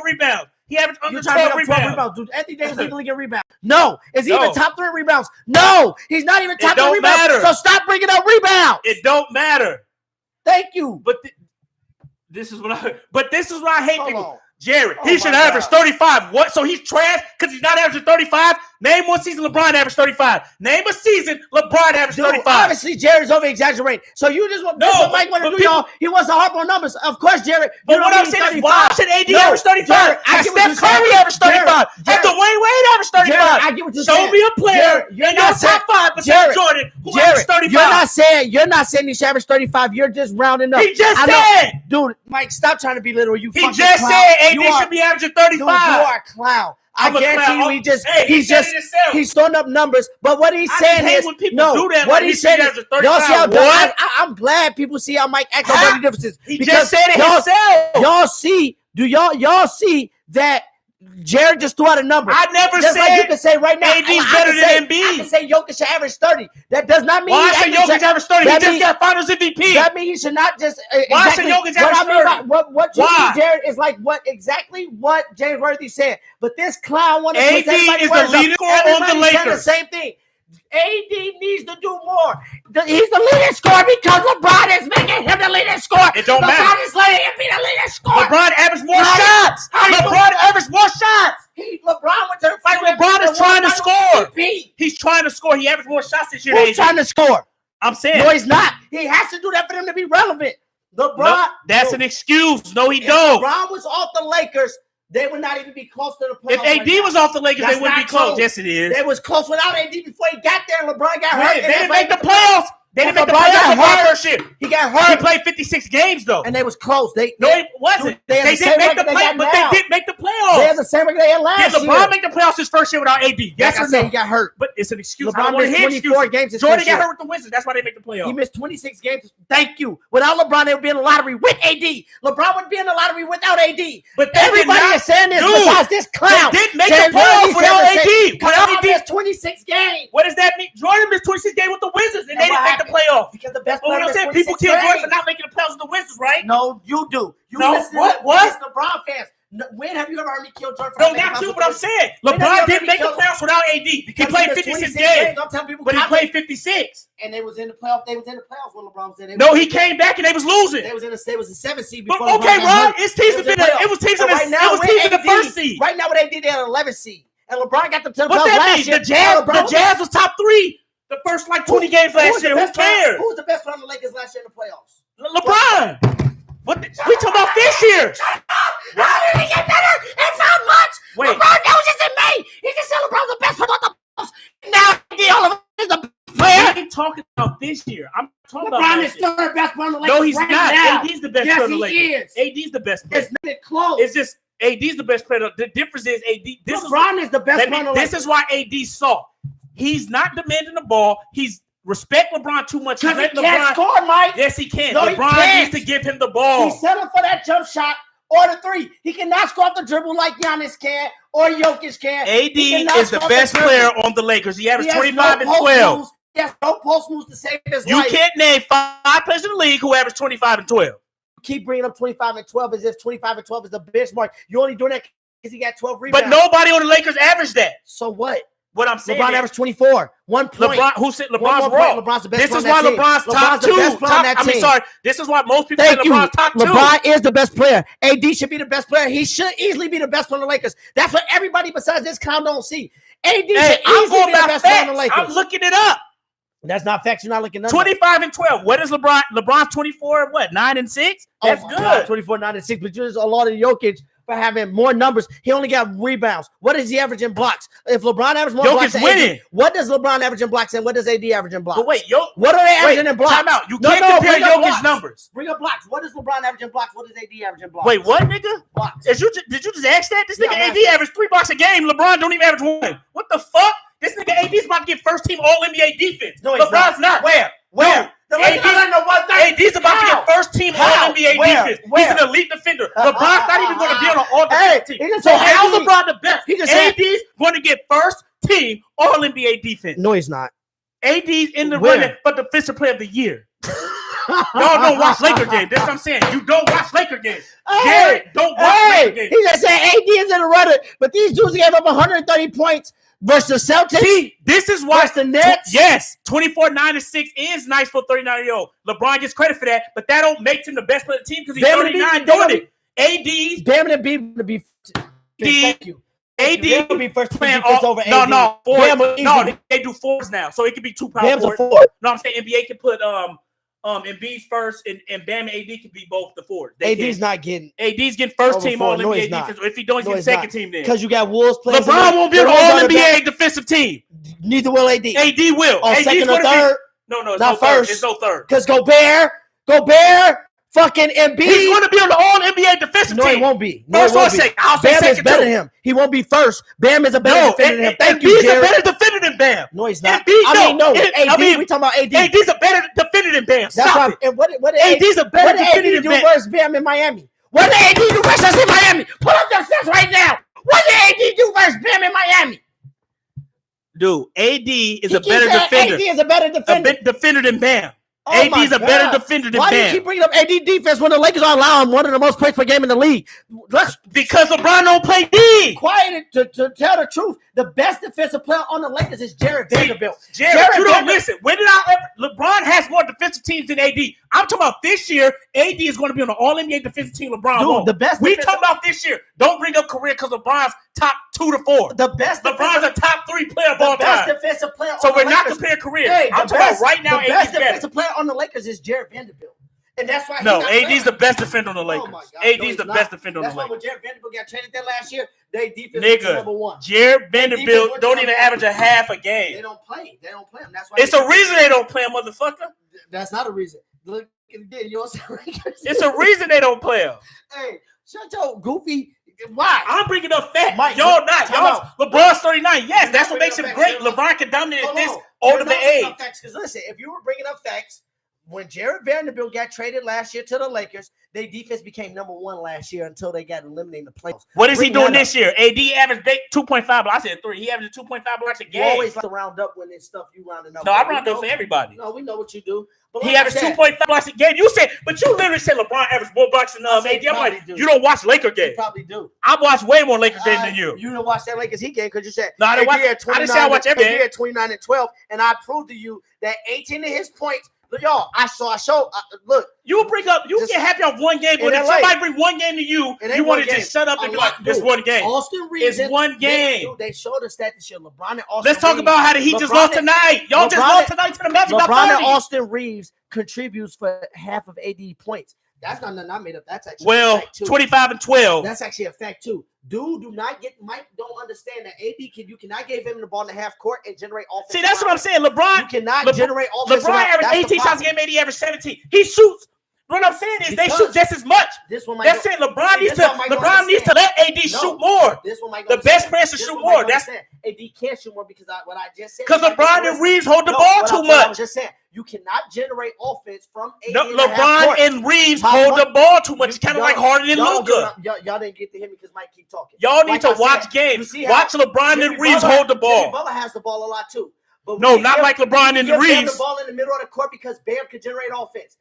rebounds. He averaged under You trying to 12 get up 12 rebounds. rebounds, dude. Anthony Davis leading the league in rebounds. No. Is he No. even top 3 rebounds? No. He's not even top 3 don't rebounds. matter. So stop bringing up rebounds. It don't matter. Thank you. But this is what I hate. Hold People. on. Jared, Oh he should my average God. 35. What? So he's trash because he's not averaging 35? Name one season LeBron averaged 35. Name a season LeBron averaged Dude, 35. obviously Jared's over exaggerating. So you just want No, that's what Mike want to but do, people- y'all. He wants to harp on numbers. Of course, Jared. But you what don't I'm need saying is, 35. why should AD No, average 35? Jared, I And get what Steph you're saying. Curry averaged 35. Jared, And Dwayne Wade averaged 35. Jared, I get what you're Show saying. me a player Jared, you're in not your saying- top 5 besides Jared, Jordan who Jared, averaged 35. you're not saying he should average 35. You're just rounding up. He just I know. said. Dude, Mike, stop trying to be literal. You He fucking just clown. said AD You are- should be averaging Dude, you 35. are a clown. I I'm a guarantee clown. you, he just Hey, he he's said just it himself. he's throwing up numbers. But what he's I saying just hate is when people no. do that, What like he he said should is average y'all see how 35. What? I'm glad people see how Mike acts on Huh? dirty differences. He because just said it y'all- himself. Y'all see? Do y'all see that Jared just threw out a number. I never Just said like you can say right now, AD's better than Embiid. I can say Jokic should average 30. That does not mean Why should Jokic average 30? He that just means- got Finals MVP. That means he should not just. Why should Jokic average 30? What you Why? mean, Jared, is like what James Worthy said. But this clown wanted to AD put everybody is the words up. leading scorer on the Everybody said Lakers. the same thing. AD needs to do more. He's the leading scorer because LeBron is making him the leading scorer. It don't LeBron matter. is letting him be the leading scorer. LeBron averaged more How- shots. how you- LeBron averaged more shots. LeBron went to the final. LeBron is trying to score. MVP. He's trying to score. He averaged more shots this year. Who's than AD. trying to score? I'm saying. No, he's not. He has to do that for them to be relevant. LeBron. No, that's an excuse. No, he if don't. LeBron was off the Lakers, they would not even be close to the playoffs. If AD right now. was off the Lakers, That's they wouldn't be not close. true. Yes, it is. They was close without AD before he got there. And LeBron got hurt. They and didn't that's make the why playoffs. They didn't make the LeBron got playoffs in my hurt. first year. He got He hurt, played 56 games though. and they was close. No, it wasn't. They had They the didn't same make record the they playoffs, got but now. they did make the They playoffs. had the same record they had Did last LeBron year. make the playoffs his first year without AD? Yes Like I or said, no? he got hurt. But it's an excuse. I LeBron don't want to missed hear 24 excuses. games his Jordan first got year. hurt with the Wizards. That's why they make the playoffs. He missed 26 games. Thank you. Without LeBron, they would be in the lottery with AD. LeBron would be in the lottery without AD. But they Everybody did not is saying this do. besides this clown. They did make James the playoffs Worthy without said the same- AD. Without LeBron AD. missed 26 games. What does that mean? Jordan missed 26 games with the Wizards, and And they what didn't make the happened? playoffs. Because the best But what player I'm missed saying, people 26 kill Jordan games. for not making the playoffs with the Wizards, right? No, you do. You No, listen to what? What? LeBron fans. No, when have you ever heard me kill Jordan? for No, not making not the you, playoffs but I'm with the saying When have you LeBron ever didn't me make the kill- playoffs without AD. He Because played missed 56 26 games, Don't tell people but he how played many- 56. And they was in the playoffs. They was in the playoffs when LeBron was in. They No, was- he came back and they was losing. They was in the. They was the 7th seed But before. okay, LeBron got Ron, hurt. it's teams They have been. was in It was teams So in the. right now It was with teams in the AD, first seed. Right now with AD, they had 11th seed, and LeBron got them to the What playoffs that last mean? year. The Jazz, LeBron the Jazz was top 3 the first like 20 games last year. Who cares? Who was the best player on the Lakers last year in the playoffs? LeBron. What? We talking about this year? How did he get better in 5 months? Wait. LeBron, that was just in May. He just said LeBron's the best player on the playoffs. Now AD all of us is the best player. We ain't talking about this year. I'm talking about LeBron last is year. still the best player on the Lakers. No, he's right not. Now. AD's the best Yes, player on the he Lakers. is. AD's the best player. It's not even close. It's just AD's the best player. The difference is AD. LeBron is the best Let player on me, the this Lakers. is why AD's soft. He's not demanding the ball. He's respect LeBron too much. He's Because he letting can't LeBron. score, Mike. Yes, he can. No, he LeBron can't. needs to give him the ball. He's settling for that jump shot or the 3. He cannot score off the dribble like Giannis can or Jokic can. AD He cannot is the score off best dribble. player on the Lakers. He He averaged has 25 no and post 12. moves. He has no post moves to save his You life. can't name 5 players in the league who average 25 and 12. Keep bringing up 25 and 12 as if 25 and 12 is the benchmark. You're only doing that because he got 12 rebounds. But nobody on the Lakers averaged that. So what? What I'm saying LeBron is, averaged 24. 1 point. LeBron, who said One LeBron's more point. wrong? LeBron's the best This player is on why that team. LeBron's top the 2. best player on that I mean, team. sorry. This is why most people Thank say you. LeBron's top 2. LeBron is the best player. AD should be the best player. He should easily be the best player on the Lakers. That's what everybody besides this clown don't see. AD Hey, should I'm easily going be the by best player on the facts. I'm Lakers. looking it up. That's not facts. You're not looking at 25 and 12. What is LeBron? LeBron's 24 and what? 9 and 6? That's good. 24, 9, and 6. But you're just a lot of Jokic for having more numbers. He only got rebounds. What is he averaging blocks? If LeBron averages more Jokic's blocks than winning. AD, what does LeBron average in blocks and what does AD average in blocks? But wait, yo, What are they averaging in blocks? time out. You No, can't no, compare bring up Jokic's blocks. numbers. Bring up blocks. What does LeBron average in blocks? What does AD average in blocks? Wait, what, nigga? Blocks. Did you just ask that? This Yeah, nigga I'm AD asking. averaged 3 blocks a game. LeBron don't even average 1. What the fuck? This nigga AD is about to get first team All NBA defense. No, he's LeBron's not. Where? No. The Lakers AD are in the 130. AD's about to How? get first team How? All NBA Where? defense. Where? He's an elite defender. LeBron's not even going to be on an All Hey, Defense team. he just So said how's AD. LeBron the best? He just said- AD's going to get first team All NBA defense. No, he's not. AD's in the Where? running for defensive player of the year. Y'all don't watch Laker games. That's what I'm saying. You don't watch Laker games. Jared don't watch Laker games. He just said AD is in the runner, but these dudes gave up 130 points versus the Celtics. See, this is why versus the Nets. Yes, 24, 9, and 6 is nice for a 39-year-old. LeBron gets credit for that, but that don't make him the best player of the team because he's Bam and 39 Embiid, doing it. Bam and Embiid to be. Thank you. AD Bam will be first team playing defense all, over no, AD. no, fours. Bam will No, easily- they do 4s now, so it could be 2 power Bam's a forwards. 4. No, I'm saying NBA can put Embiid's first, and Bam and AD can be both the 4s. They AD's can. not getting AD's getting first over team 4. All No, NBA he's not. defense. If he don't, he's No, getting he's second not. team then. because you got Wolves playing. LeBron won't be on the All NBA defensive team. Neither will AD. AD will. On AD's second or gonna be- third, No, it's Not no third. first. It's no third. because Gobert, fucking Embiid. He's going to be on the All NBA defensive No, team. he won't be. No, First he or won't be. second. I'll say Bam is second better too. than him. He won't be first. Bam is a better No, defender than him. Thank Embiid's you, a Jared. better defender than Bam. No, he's not. Embiid, I mean, no. It- AD, I mean, we talking about AD. AD's a better defender than Bam. That's Stop why. it. And what did AD's a better what did defender AD than do Bam. versus Bam in Miami? What did AD do versus us in Miami? Pull up their stats right now. What did AD do versus Bam in Miami? Dude, AD is He a better keeps saying defender. AD is a better defender. Defender than Bam. Oh my AD is a better God. defender than Why do you Bam. keep bringing up AD defense when the Lakers are allowing one of the most points per game in the league? Let's Because LeBron don't play D. quiet it to tell the truth. The best defensive player on the Lakers is Jared Vanderbilt. Jared, you don't listen. When did I ever? LeBron has more defensive teams than AD. I'm talking about this year. AD is going to be on the All-NBA defensive team. LeBron Dude, won't. the best We defensive- talking about this year. Don't bring up career because LeBron's top 2 to 4. The best LeBron's a top 3 player of the all best time. defensive player So on we're the not Lakers. comparing careers. Hey, I'm the talking best- about right now. The best AD's better. defensive player on the Lakers is Jared Vanderbilt. And that's why No, he's not AD's the playing. best defender on the Oh Lakers. my God, AD's no, he's the not. best defender on That's the why Lakers. when Jared Vanderbilt got traded there last year, they defense was number Nigga, one. Jared defense Vanderbilt went don't to even number average a half a They game. don't play. They don't play him. That's why It's a reason they don't play him, motherfucker. That's not a reason. Look at it. You know what I'm saying? It's a reason they don't play him. Hey, shut your goofy. Why? I'm bringing up facts. Mike, Y'all not. time Y'all. out. LeBron's 39. Yes, You're that's not what makes him bringing great. up facts. LeBron can dominate Hold this on. older You're than not bringing age. up facts, because listen, if you were bringing up facts, when Jared Vanderbilt got traded last year to the Lakers, their defense became number one last year until they got eliminated in the playoffs. What is he Bring doing that this year? AD averaged 2.5 blocks. I said 3. He averaged 2.5 blocks a You game. always like to round up when it's stuff you rounding up. No, I We round up know- for everybody. No, we know what you do. But He like I averaged said, 2.5 blocks a game. You said, but you literally said LeBron averaged more blocks than I said AD. I'm like, probably do. you don't watch Laker you games. probably do. I watch way more Laker games than you. You didn't watch that Lakers Heat game because you said No, I didn't AD watch- had I didn't say I 29 watch every AD game. had 29 and 12, and I proved to you that 18 of his points. Look, y'all, I showed. Look, You bring up, you Just- get happy off one game, but in if LA. somebody bring one game to you, It ain't you want one to game. just shut up A and be lot, like, it's dude. one game. Austin Reeves. It's one game. They showed us that this year. LeBron and Austin. Let's talk Reeves- about how the Heat just LeBron lost and- tonight. Y'all just LeBron lost and- tonight to the Magic by LeBron 30. and Austin Reeves contributes for half of AD points. That's not nothing I made up. That's actually a Well, fact too. 25 and 12. That's actually a fact too. Dude, Mike don't understand that you cannot give him the ball in the half court and generate offense. See, that's what I'm saying. You LeBron cannot generate offense. LeBron averaged 18 shots a game, AD averaged 17. He shoots. What I'm saying is they Because shoot just as much. This one, That's it. LeBron See, needs this to one Mike don't LeBron needs to let AD No. shoot more. This one, Mike The don't best understand. players to This shoot one more. Mike don't That's understand. AD can't shoot more because what I just said. because Mike LeBron doesn't and Reeves hold the No, ball what too I was much. just saying, you cannot generate offense from AD. No, in the half LeBron court. and Reeves My hold point- the ball too much. You- Kind of y'all- like Harden and y'all Luka. Y'all didn't get to him because Mike keep talking. Y'all need Like to I said, watch you games. see how Watch LeBron Jimmy and Reeves Butler- hold the Jimmy ball. Butler has the ball a lot too. But No, we not give- like LeBron we and give Bam Reeves. the ball in the middle of the court because Bam could generate offense.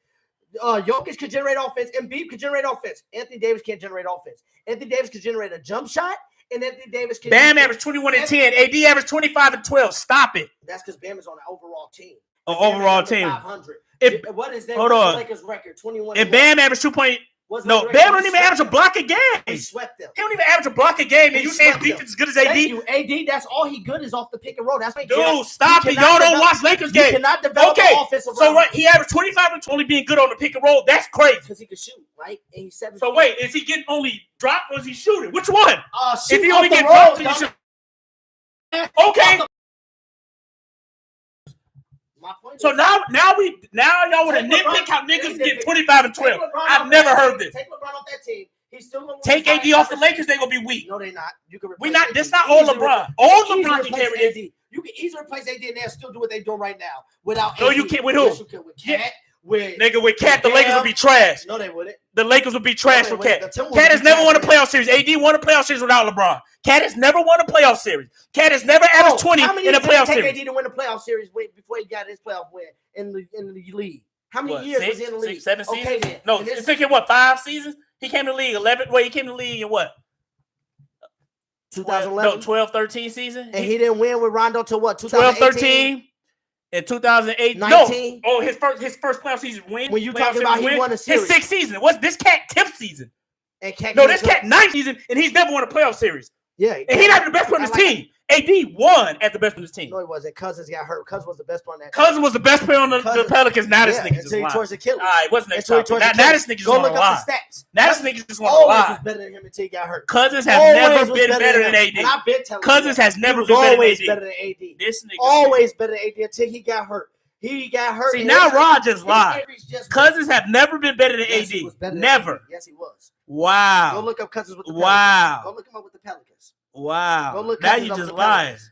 Jokic could generate offense. Embiid could generate offense. Anthony Davis can't generate offense. Anthony Davis could generate a jump shot, and Anthony Davis can. Bam averaged 21 and 10. AD averaged 25 and 12. Stop it. That's because Bam is on an overall team. An Bam is overall under team. 500. If- What is that? hold What's on. the Lakers record? 21. And Bam averaged 2 point. What's the No, Lakers Bam record? don't even average a block a game. He He swept them. don't even average a block a game. And He you say his swept them. defense as good as Thank AD? you, AD. That's all he good is off the pick and roll. That's why Dude, stop it. cannot Y'all don't develop- watch Lakers You games. cannot develop Okay, an offensive so right, he averaged 25 and 20 being good on the pick and roll. That's crazy. because he can shoot, right? And he's 7. So wait, is he getting only dropped or is he shooting? Which one? Shoot If he off only the get roll, dropped, then you dog. should. Okay. My point So is- now y'all want to Take LeBron- nitpick how niggas take get LeBron- 25 and take 12. LeBron I've off never that heard team. this. Take LeBron off that team. He's still gonna Take win AD off the 500. Lakers, they gonna be weak. No, they're not. You can We replace not. AD. That's not all Easily LeBron. replace- All easily LeBron can replace carry this. AD. You can easily replace AD and they'll still do what they're doing right now without No, AD. you can't. With who? Yes, you can. With Yeah. Cat. With Nigga, with Cat, the Bam. Lakers would be trash. No, they wouldn't. The Lakers would be trash No, for they Cat. wouldn't. The Timberwolves Cat has would be never won a trash. playoff series. AD won a playoff series without LeBron. Cat has never won a playoff series. Cat has never averaged 20 how many in a years did it playoff take series. AD to win a playoff series before he got his playoff win in the league? How many What, years six, was he in the league? 7 seasons? Okay, then. No, And this- it took him what, 5 seasons? He came to the league 11. Wait, he came to the league in what? 2011. No, 12, 13 season. And he didn't win with Rondo till what? 12, 2018? 13. In 2008, 19? No. Oh, his first playoff season win. When you playoff talking about series he win, won a his series. 6th season. What's this Cat 10th season? And Cat No, gave this us- Cat 9th season, and he's never won a playoff series. Yeah. And he's not the best player on his team. AD won at the best on his team. No, he wasn't. Cousins got hurt. Cousins was the best player on that. Cousins was the best player on the Cousins- Pelicans. Now this Yeah, nigga just until he lying. tore his Achilles. All right, what's next Until he topic? tore Now, his now Achilles. this nigga just Go want look to up lie. the stats. Now this nigga just want to Always lie. was better than him until he got hurt. Cousins has Always never was been better than him. AD. And I've been telling Cousins you has that. never He was been better than always AD. better than AD. This nigga. Always better than AD until he got hurt. He got hurt. See, and now his- Rod just his lied. injuries just- Cousins have never been better than Yes, he was AD. better than Never. AD. Yes, he was. Go Wow. look up Cousins with the Pelicans. Wow. Go look him up with the Pelicans. Wow. Go look Now Cousins you up with just the lying. Pelicans.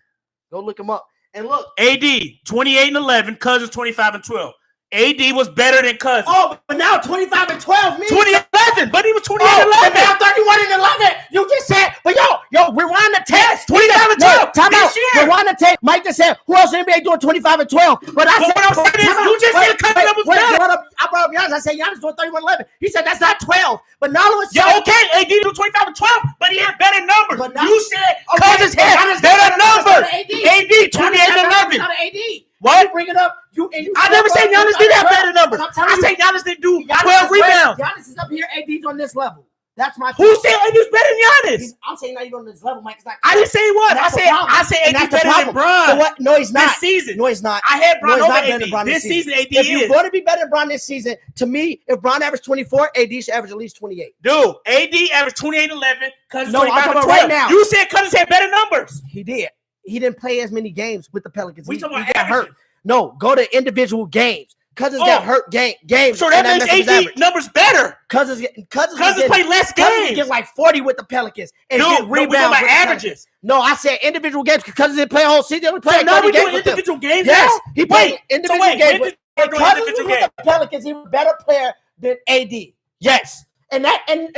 Go look him up. And look. AD 28 and 11. Cousins 25 and 12. AD was better than Cousins. Oh, but now 25 and 12 means 2011. 11, but he was 28 Oh, 11. now 31 and 11. You just said, but yo, rewind the tape. Yes, 25 and 12 Time this out. year. Rewind the tape. Mike just said, who else in the NBA doing 25 and 12? But I said, what I'm saying is, you just said Cutting up was better. I brought up Giannis. I said Giannis doing 31 11. He said that's not 12. But Nalo was Yeah, okay, AD do 25 and 12, but he had better numbers. But now- You said Okay, Cousins had Giannis better got numbers. AD. AD 28 and 11. Not AD. What? You bring it up. I never said Giannis did have better numbers. But I'm telling I you, said Giannis didn't do Giannis 12 is rebounds. Giannis is up here. AD's on this level. That's my. Who said AD was better than Giannis? I'm saying not even on this level, Mike. It's not. I didn't say he was. That's the I problem. said And AD that's the better than problem. Bron. So what? No, he's not. This season. No, he's not. I had Bron No, he's over not better AD. than Bron This this season, AD If you're is. going to be better than Bron this season, to me, if Bron averaged 24, AD should average at least 28. Dude, AD averaged 28 11. Cousins No, I'm 25 talking and about 12. right now. You said Cousins had better numbers. He did. He didn't play as many games with the Pelicans. We He talking about got hurt. averages. No, go to individual games. Cousins Oh. got hurt games. So that and makes messed his AD average. numbers better. Cousins Played less Cousins games. get like 40 with the Pelicans and Dude, get no, we talking rebounds. about with the Pelicans. averages. No, I said individual games because Cousins didn't play a whole season. He only played So now 30 we games doing with them. individual games Yes, now? he played Wait, individual so wait, games. when With, did we and do Cousins individual was with the Pelicans. He was a better player than AD. Yes. And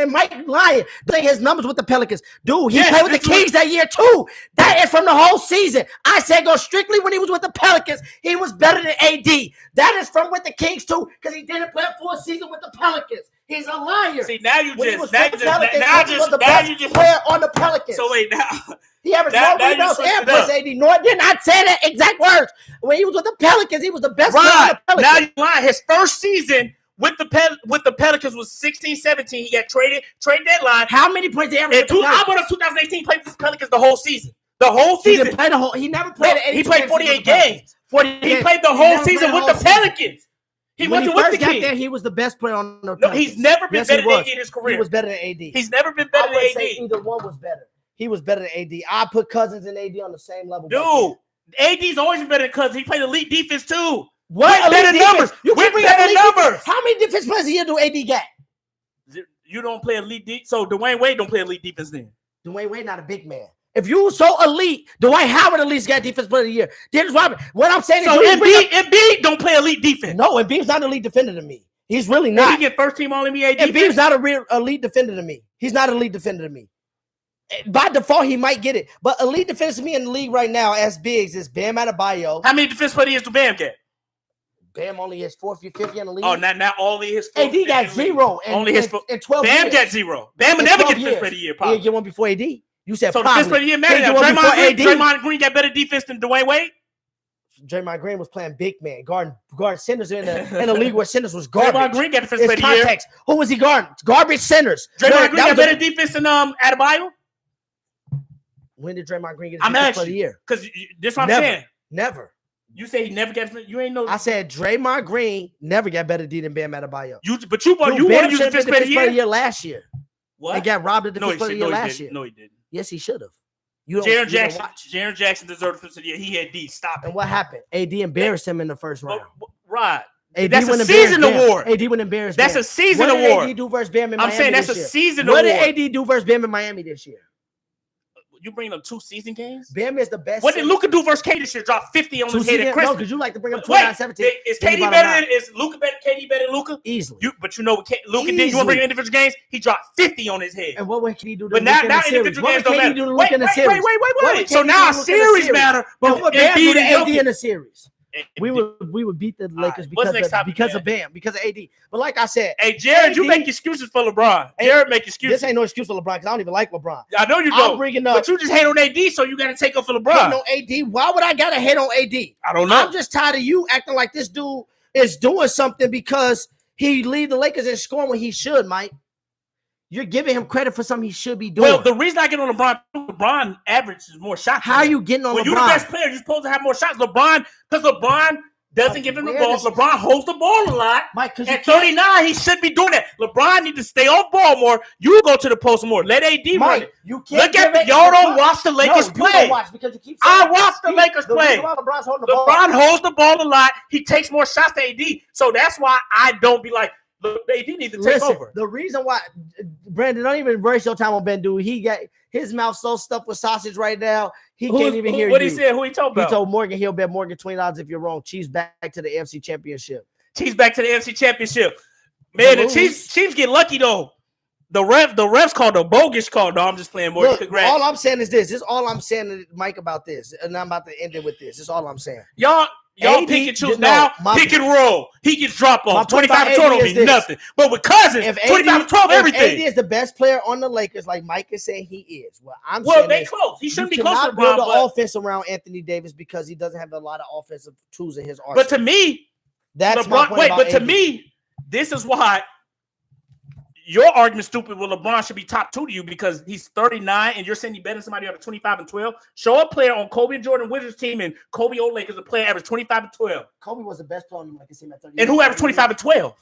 Mike lying, saying his numbers with the Pelicans. Dude, he Yes, played with the this was- Kings that year too. That is from the whole season. I said go strictly when he was with the Pelicans. He was better than AD. That is from with the Kings too, because he didn't play a full season with the Pelicans. He's a liar. See, now you When he just, was now with you the just, Pelicans, now he was the now best you just. player on the Pelicans. So wait, now. He averaged Now more you rebounds switched and it plus up. AD. No, I did not say that exact words. When he was with the Pelicans, he was the best player on Right. the Now Pelicans. you lying. His first season with the Pelicans was 16-17. He got trade deadline. How many points did he average? And with the I Pelicans? went up 2018, played with the Pelicans the whole season. The whole He season. didn't play the whole. He never played. No, the he 82 played games 48 with the Pelicans. games. 48 He games. played the He whole never season played the with whole the season. Pelicans. He When he wasn't with first the got Kings. there, he was the best player on the No, Pelicans. he's never been Yes, he better than was. AD in his He career. was better than AD. He's never been I better than wouldn't say AD. either one was better. He was better than AD. I put Cousins and AD on the same level. back Dude, then. AD's always been better than Cousins. He played elite defense too. What With better elite defense? numbers. You With keep bringing up better elite defense. numbers. How many defense players a year do AD get? You don't play elite defense. So Dwayne Wade don't play elite defense then. Dwayne Wade not a big man. If you were so elite, Dwight Howard at least got defense player of the year. Dennis Rodman. What I'm saying is, So you bring up- Embiid don't play elite defense. no, Embiid's not an elite defender to me. He's really Now he not. get first team All NBA Embiid's defense. not a real elite defender to me. He's not an elite defender to me. By default, he might get it. But elite defenders to me in the league right now as bigs is Bam Adebayo. How many defense players do Bam get? Bam only has 4th, 5th in the league. Oh, not only his. AD got 0 Only his. in 12 Bam years. got 0. Bam will In never 12 get defense years. player of the year. He Probably. didn't get one before AD. You said So the probably. defense player of the year He matter. didn't get one before AD. Draymond Green got better defense than Dwayne Wade. Draymond Green was playing big man, guarding centers in a league where centers was Draymond garbage. Green got defense It's player of the year. context. Who was he guarding? Garbage centers. Draymond No, Green that got was a- better defense than Adebayo. When did Draymond Green get I'm defense player asking of the year? because this what I'm Never. saying. Never. You say he never got. You ain't know. I said Draymond Green never got better D than Bam Adebayo. But you want Dude, to Bam use should have defense been player of defense the player of the year. year last year. What? And got robbed of the No, defense he player of the year didn't. last year. No, he didn't. Yes, he should have. You Jaren don't Jackson. watch. Jaren Jackson deserved defense of the year. He had D. Stop it. And what happened? AD embarrassed him in the first round. Right. AD That's a wouldn't season embarrass Bam. award. AD wouldn't embarrass That's Bam. a season What did award. AD do versus Bam in I'm Miami saying that's a this year? season What award. did AD do versus Bam in Miami this year? You bringing up 2 season games? Bam is the best. What did center. Luka do versus KD this year? Drop 50 on Two his head seasons? at Christmas. No, because you like to bring up Wait, 29-17. is Then you KD bottom better out. than is Luka better? KD better than Luka? Easily. But you know what Luka did? You want to bring individual games? He dropped 50 on his head. And what would KD do to But Luka now in the series? individual What games would don't KD matter. do to Wait, Luka in the series? wait. What would So KD now do to Luka in the series series? matter. But what Bam do to and AD Jokic. in the series? We would. would beat the right. Lakers What's because the next of, topic, because man? of Bam, because of AD. But like I said, Hey, Jared, you AD make excuses for LeBron. Jared make excuses. this ain't no excuse for LeBron because I don't even like LeBron. I know you I'm don't. bringing up But you just hate on AD, so you got to take up for hating LeBron. on AD. Why would I gotta hate on AD? I don't know. I'm just tired of you acting like this dude is doing something because he lead the Lakers in scoring when he should, Mike. You're giving him credit for something he should be doing. Well, the reason I get on LeBron averages more shots. How are you getting on When LeBron? you're the best player, you're supposed to have more shots. Because LeBron doesn't give him the Where ball. does- LeBron holds the ball a lot. Mike, because At 39, he should be doing that. LeBron need to stay off ball more. You go to the post more. Let AD run Mike, it. you can't Look at give it- y'all don't watch the Lakers you play. don't watch because you keep I saying- watch the Lakers the play. reason why LeBron's holding the ball. LeBron holds the ball a lot. He takes more shots than AD. So that's why I don't be like, look, AD needs to take Listen, over. the reason why Brandon, don't even waste your time on Ben Dude. He got his mouth so stuffed with sausage right now. He can't even hear what you. he said? Who he talking He about? told Morgan he'll bet Morgan $20 if you're wrong. Chiefs back to the AFC Championship. Chiefs back to the NFC Championship. Man, the lose. Chiefs get lucky though. The refs called a bogus call. No, I'm just playing more. Look, Congrats. all I'm saying is this. This is all I'm saying to Mike about this. And I'm about to end it with this. This is all I'm saying. Y'all AD pick and choose no, now. my- Pick and roll. He gets drop My off. point 25 about and 12 don't AD mean is this. nothing. But with Cousins, If 25 and 12, if everything. AD is the best player on the Lakers, like Mike is saying he is. Well, I'm Well, saying they is, close. He shouldn't you be close to cannot build LeBron. the But, offense around Anthony Davis because he doesn't have a lot of offensive tools in his arsenal. but to me, That's my LeBron. point Wait, about but to AD. me, this is why your argument stupid. Well, LeBron should be top 2 to you because he's 39 and you're saying he better than somebody over 25 and 12. Show a player on Kobe and Jordan Wizards team and Kobe old Lakers a player average 25 and 12. Kobe was the best player on the Lakers team at 30. And who averaged 25 and 12?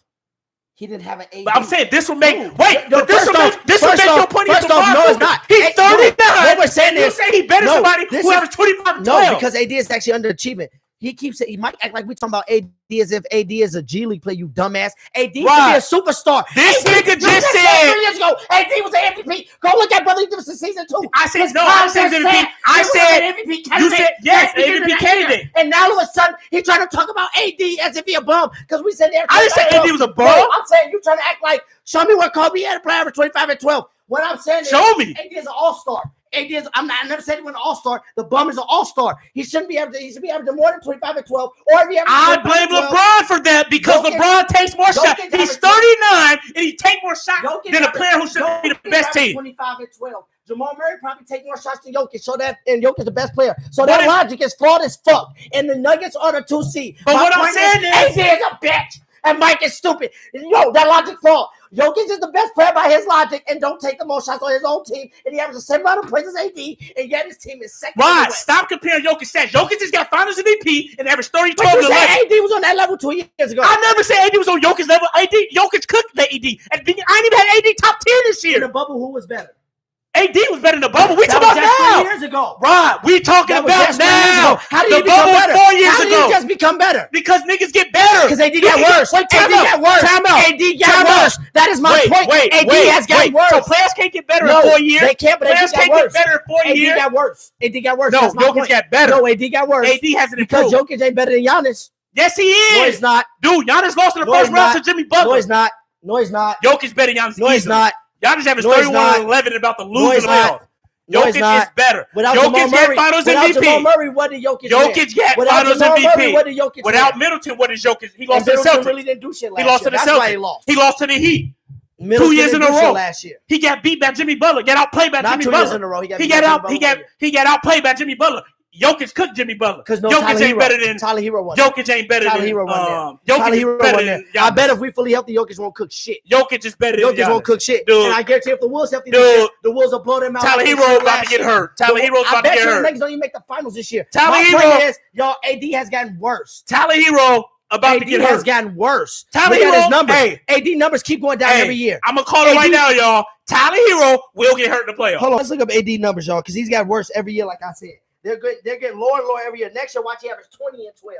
He didn't have an AD. But I'm saying this will make No, wait. no, But this first will off- make this will first make off- your point. first against off, LeBron no, it's stupid. not. He's Hey, 39. what we're saying and you is- say he better than no, somebody this who is- averaged 25 and No, 12. because AD is actually underachieving. He keeps it. He might act like we talking about AD as if AD is a G League player. You dumbass. AD could be Right. a superstar. This AD nigga you just said said- 3 years ago, AD was an MVP. Go look at Brother Davis season 2. I said His no. I said contract MVP. I he was said an MVP you candidate said yes, at the beginning MVP of that year. candidate. And now all of a sudden he's trying to talk about AD as if he a bum because we said I didn't say AD was a bum. No, I'm saying you trying to act like show me where Kobe had a player average 25 and 12. What I'm saying is Show me. AD is an all-star. AD is, I never said he was an all-star. The bum is an all-star. He should be averaging more than 25 and 12. Or if he I blame LeBron for that because Jokic- LeBron takes more shots. Jokic He's averaged- 39 and he takes more shots than a player who should be the best team. 25 and 12. Jamal Murray probably take more shots than Jokic. So that and Jokic is the best player. So What that if- logic is flawed as fuck. And the Nuggets are the 2 seed. But My what I'm point saying is- AD is a bitch. And Mike is stupid. Yo, that logic flawed. Jokic is the best player by his logic and don't take the most shots on his own team. And he averages the same amount of points as AD. And yet his team is second. in the Right. West. Stop comparing Jokic stats. Jokic just got finals MVP and averaged 30, But 12, you and said 11. AD was on that level 2 years ago. I never said AD was on Jokic's level. Jokic cooked the AD. I ain't even had AD top 10 this In year. the bubble, who was better? AD was better in the bubble. We That talking was about just 3 now. years ago. Right. We talking That was about just 3 years now. ago. How did The he become bubble was better? 4 years How did ago. he just become better? Because niggas get better. Because AD got worse. Wait, AD time out. got worse. Time out. AD got Time out. worse. That is my point. AD has gotten worse. So players can't get better No, in 4 years. they can't, but Players AD got can't worse. get better in 4 AD years. got worse. AD got worse. No, That's my Jokic point. got better. No, AD got worse. AD hasn't Because improved. Jokic ain't better than Giannis. Yes, he No, is. he's not. Dude, Giannis lost in the No, first he's round not. to Jimmy Butler. No, he's not. No, he's not. Jokic better than Giannis. No, he's easily. not. Giannis averaged No, he's 31 not. and 11 and about to No, lose he's the not. playoffs. No, he's Jokic not. is better. Without Jamal Jokic Murray, had finals without Jamal MVP. Murray, what did Jokic Jokic win? got Without finals Jamal Murray, MVP. what did Jokic Without win? Middleton, what is Jokic? He And lost to the Middleton Celtics. really didn't do shit last He lost to year. the That's why he Celtics. lost. He lost to the Heat. Middleton 2 years in didn't a do shit row. last year. He got beat by Jimmy Butler. Got outplayed by Not Jimmy 2 years Butler. in a row. He got outplayed by Jimmy Butler. Jokic cooked Jimmy Butler. Because no Jokic Tyler ain't Hero. better than Tyler Hero won. Jokic ain't better Tyler than Hero won Jokic Tyler is Hero better won than there. I Giannis. bet if we fully healthy, Jokic won't cook shit. Jokic is better than Jokic won't Giannis. cook shit. Dude. And I guarantee if the Wolves healthy, Dude. the Wolves will blow them out. Tyler like they Hero did about to last get year. hurt. Tyler Hero's I about to bet get you the hurt. Lakers don't even make the finals this year. Tyler My Hero- point is, y'all, AD has gotten worse. Tyler Hero about to AD get has hurt. gotten worse. Tyler Look at his Hero- numbers. hey. AD numbers keep going down every year. I'm gonna call it right AD now, y'all. Tyler Hero will get hurt in the playoffs. Hold on, let's look up AD numbers, y'all, because he's got worse every year. Like I said, they're good. They're getting lower and lower every year. Next year, watch he average 20 and 12.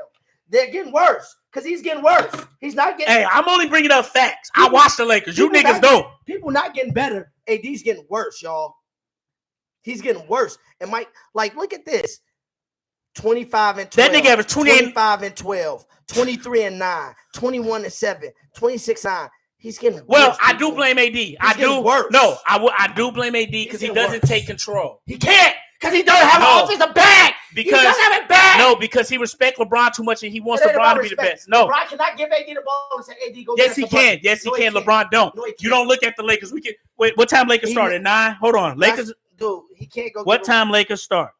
They're getting worse because he's getting worse. He's not getting. Hey, I'm only bringing up facts. I watch the Lakers. You people niggas not- don't. People not getting better. AD's getting worse, y'all. He's getting worse. And Mike, like, look at this: 25 and 12. That nigga averaged 28 25 and 12, 23 and 9, 21 and 7, 26 and 9. He's getting Well, worse. I do people. blame AD. I getting do. worse. No, I do blame AD because he getting doesn't worse. take control. He can't because he doesn't have No. an offensive bag. He Because doesn't have it back. no, because he respects LeBron too much and he wants It ain't LeBron about to be the respect. best. No. LeBron cannot give AD the ball and say, AD, go Yes, get he us the bucket. can. Yes, he No, can. can't. LeBron don't. No, he You can't. don't look at the Lakers. We can wait. What time Lakers He- start at 9? Hold on. Lakers. Dude, he can't go. What give him- time Lakers start?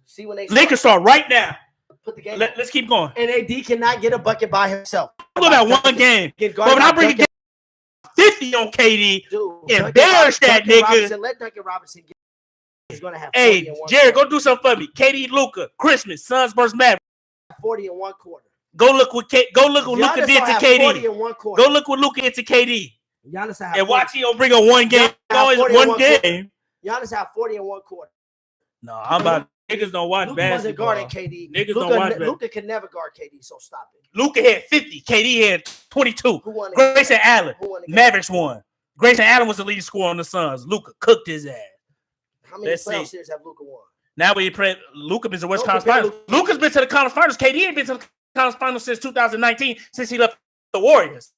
See when they Lakers start right now. put the game. Let's keep going. And AD cannot get a bucket by himself. Look at one game. Get But when I bring it Duncan, down 50 on KD, dude, embarrass that Duncan nigga. Robinson, let Duncan Robinson get. He's gonna have 40 hey, in one Jared, quarter. go do something for me. KD, Luka, Christmas, Suns versus Mavericks. 40 in one quarter. Go look what Luka Giannis did will to have 40 KD. in one quarter. Go look what Luka did to KD. Giannis will have And 40. watch he gonna bring a one game. Giannis Always 40 in one one quarter. game. Giannis have 40 in one quarter. No, I'm about niggas don't watch Luka wasn't basketball. guarding KD. Niggas don't watch basketball. Luka can never guard KD, so stop it. Luka had 50. KD had 22. Who won the Grayson Allen. Who won the game? Mavericks won. Grayson Allen was the leading scorer on the Suns. Luka cooked his ass. How many Let's playoff see. series have Luka won? Now we play. Luka been to the West Don't Conference compare Finals. Luka's been to the Conference Finals. KD ain't been to the Conference Finals since 2019, since he left the Warriors.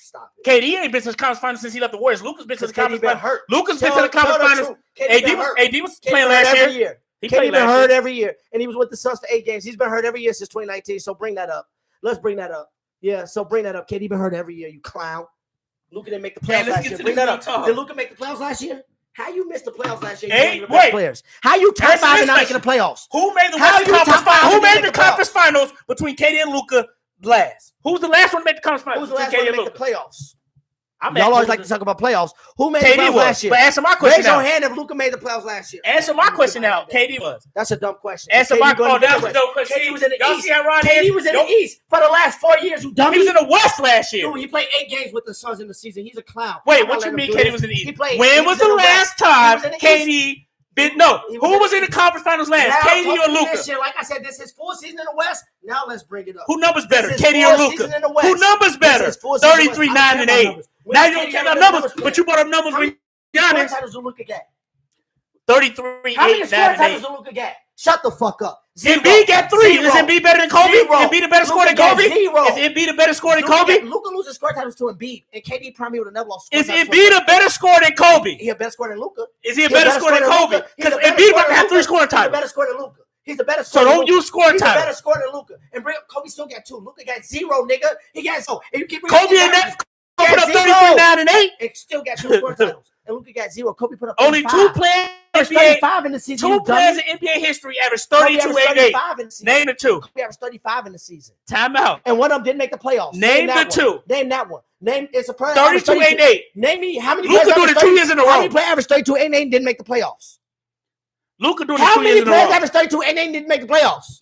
Stop it. KD ain't been to the conference finals since he left the Warriors. Luka's been to the conference finals. hurt. Luka's been to the conference finals. AD was playing last year. He been hurt every year, and he was with the Suns for 8 games. He's been hurt every year since 2019. So bring that up. Let's bring that up. Yeah, so bring that up. KD been hurt every year. You clown. Luka didn't make the playoffs last year. Bring that up. Did Luka make the playoffs last year? How you missed the playoffs last year? Players. How you top 5 and not making the playoffs? Who made the conference finals? Who made the conference finals between KD and Luka last? Who's the last one to make the conference finals? Who's the last one to make the playoffs? Y'all always like to talk about playoffs. Who made the playoffs last year? But answer my question now. Raise your hand if Luka made the playoffs last year. Answer my question now. KD was. That's a dumb question. Answer my question. That's a dumb question. KD was in the East. KD was in the East for the last 4 years. You dummy. He was in the West last year. Dude, he played 8 games with the Suns in the season. He's a clown. Wait, what you mean KD was in the East? When was the last time KD did no? Who was in the conference finals last? KD or Luka? Like I said, this is 4 seasons in the West. Now let's bring it up. Who numbers better, KD or Luka? Who numbers better? 33, 9, and 8. Now you don't care about numbers, but you brought up numbers with Giannis. How many titles did Luka get? 33, 8, 9, and 8. How many titles did Luka get? Shut the fuck up. Embiid got 3. Is Embiid better than Kobe? Embiid the better scorer than Kobe? Is Embiid a better scorer than Kobe? Luka loses score titles to Embiid, and KD probably would have never lost. Is Embiid a better scorer than Kobe? He a better scorer than Luka. Is he a better scorer than Kobe? Because Embiid might have 3 scoring titles. He's a better scorer than Luka. He's a better scorer. So don't use scoring titles. He's a better scorer than Luka. And Kobe still got 2. Luka got 0, nigga. He got 0. And you keep Kobe and that. Kobe put up 33, 9, and 8. And still got 2 score titles. And Luka got 0. Kobe put up 35. Only 2 players. 35 in the season. 2 players in NBA history averaged 32, 8, 8. Name the 2. Kobe averaged 35 in the season. Time out. And one of them didn't make the playoffs. Name the 2. Name that one. Name it's a player. 32, 8, 8. Name me how many. Luka doing it 2 years in a row. How many players averaged 32, 8, 8 and didn't make the playoffs? Luka doing it 2 years in a row. How many players averaged 32, 8, 8 and didn't make the playoffs?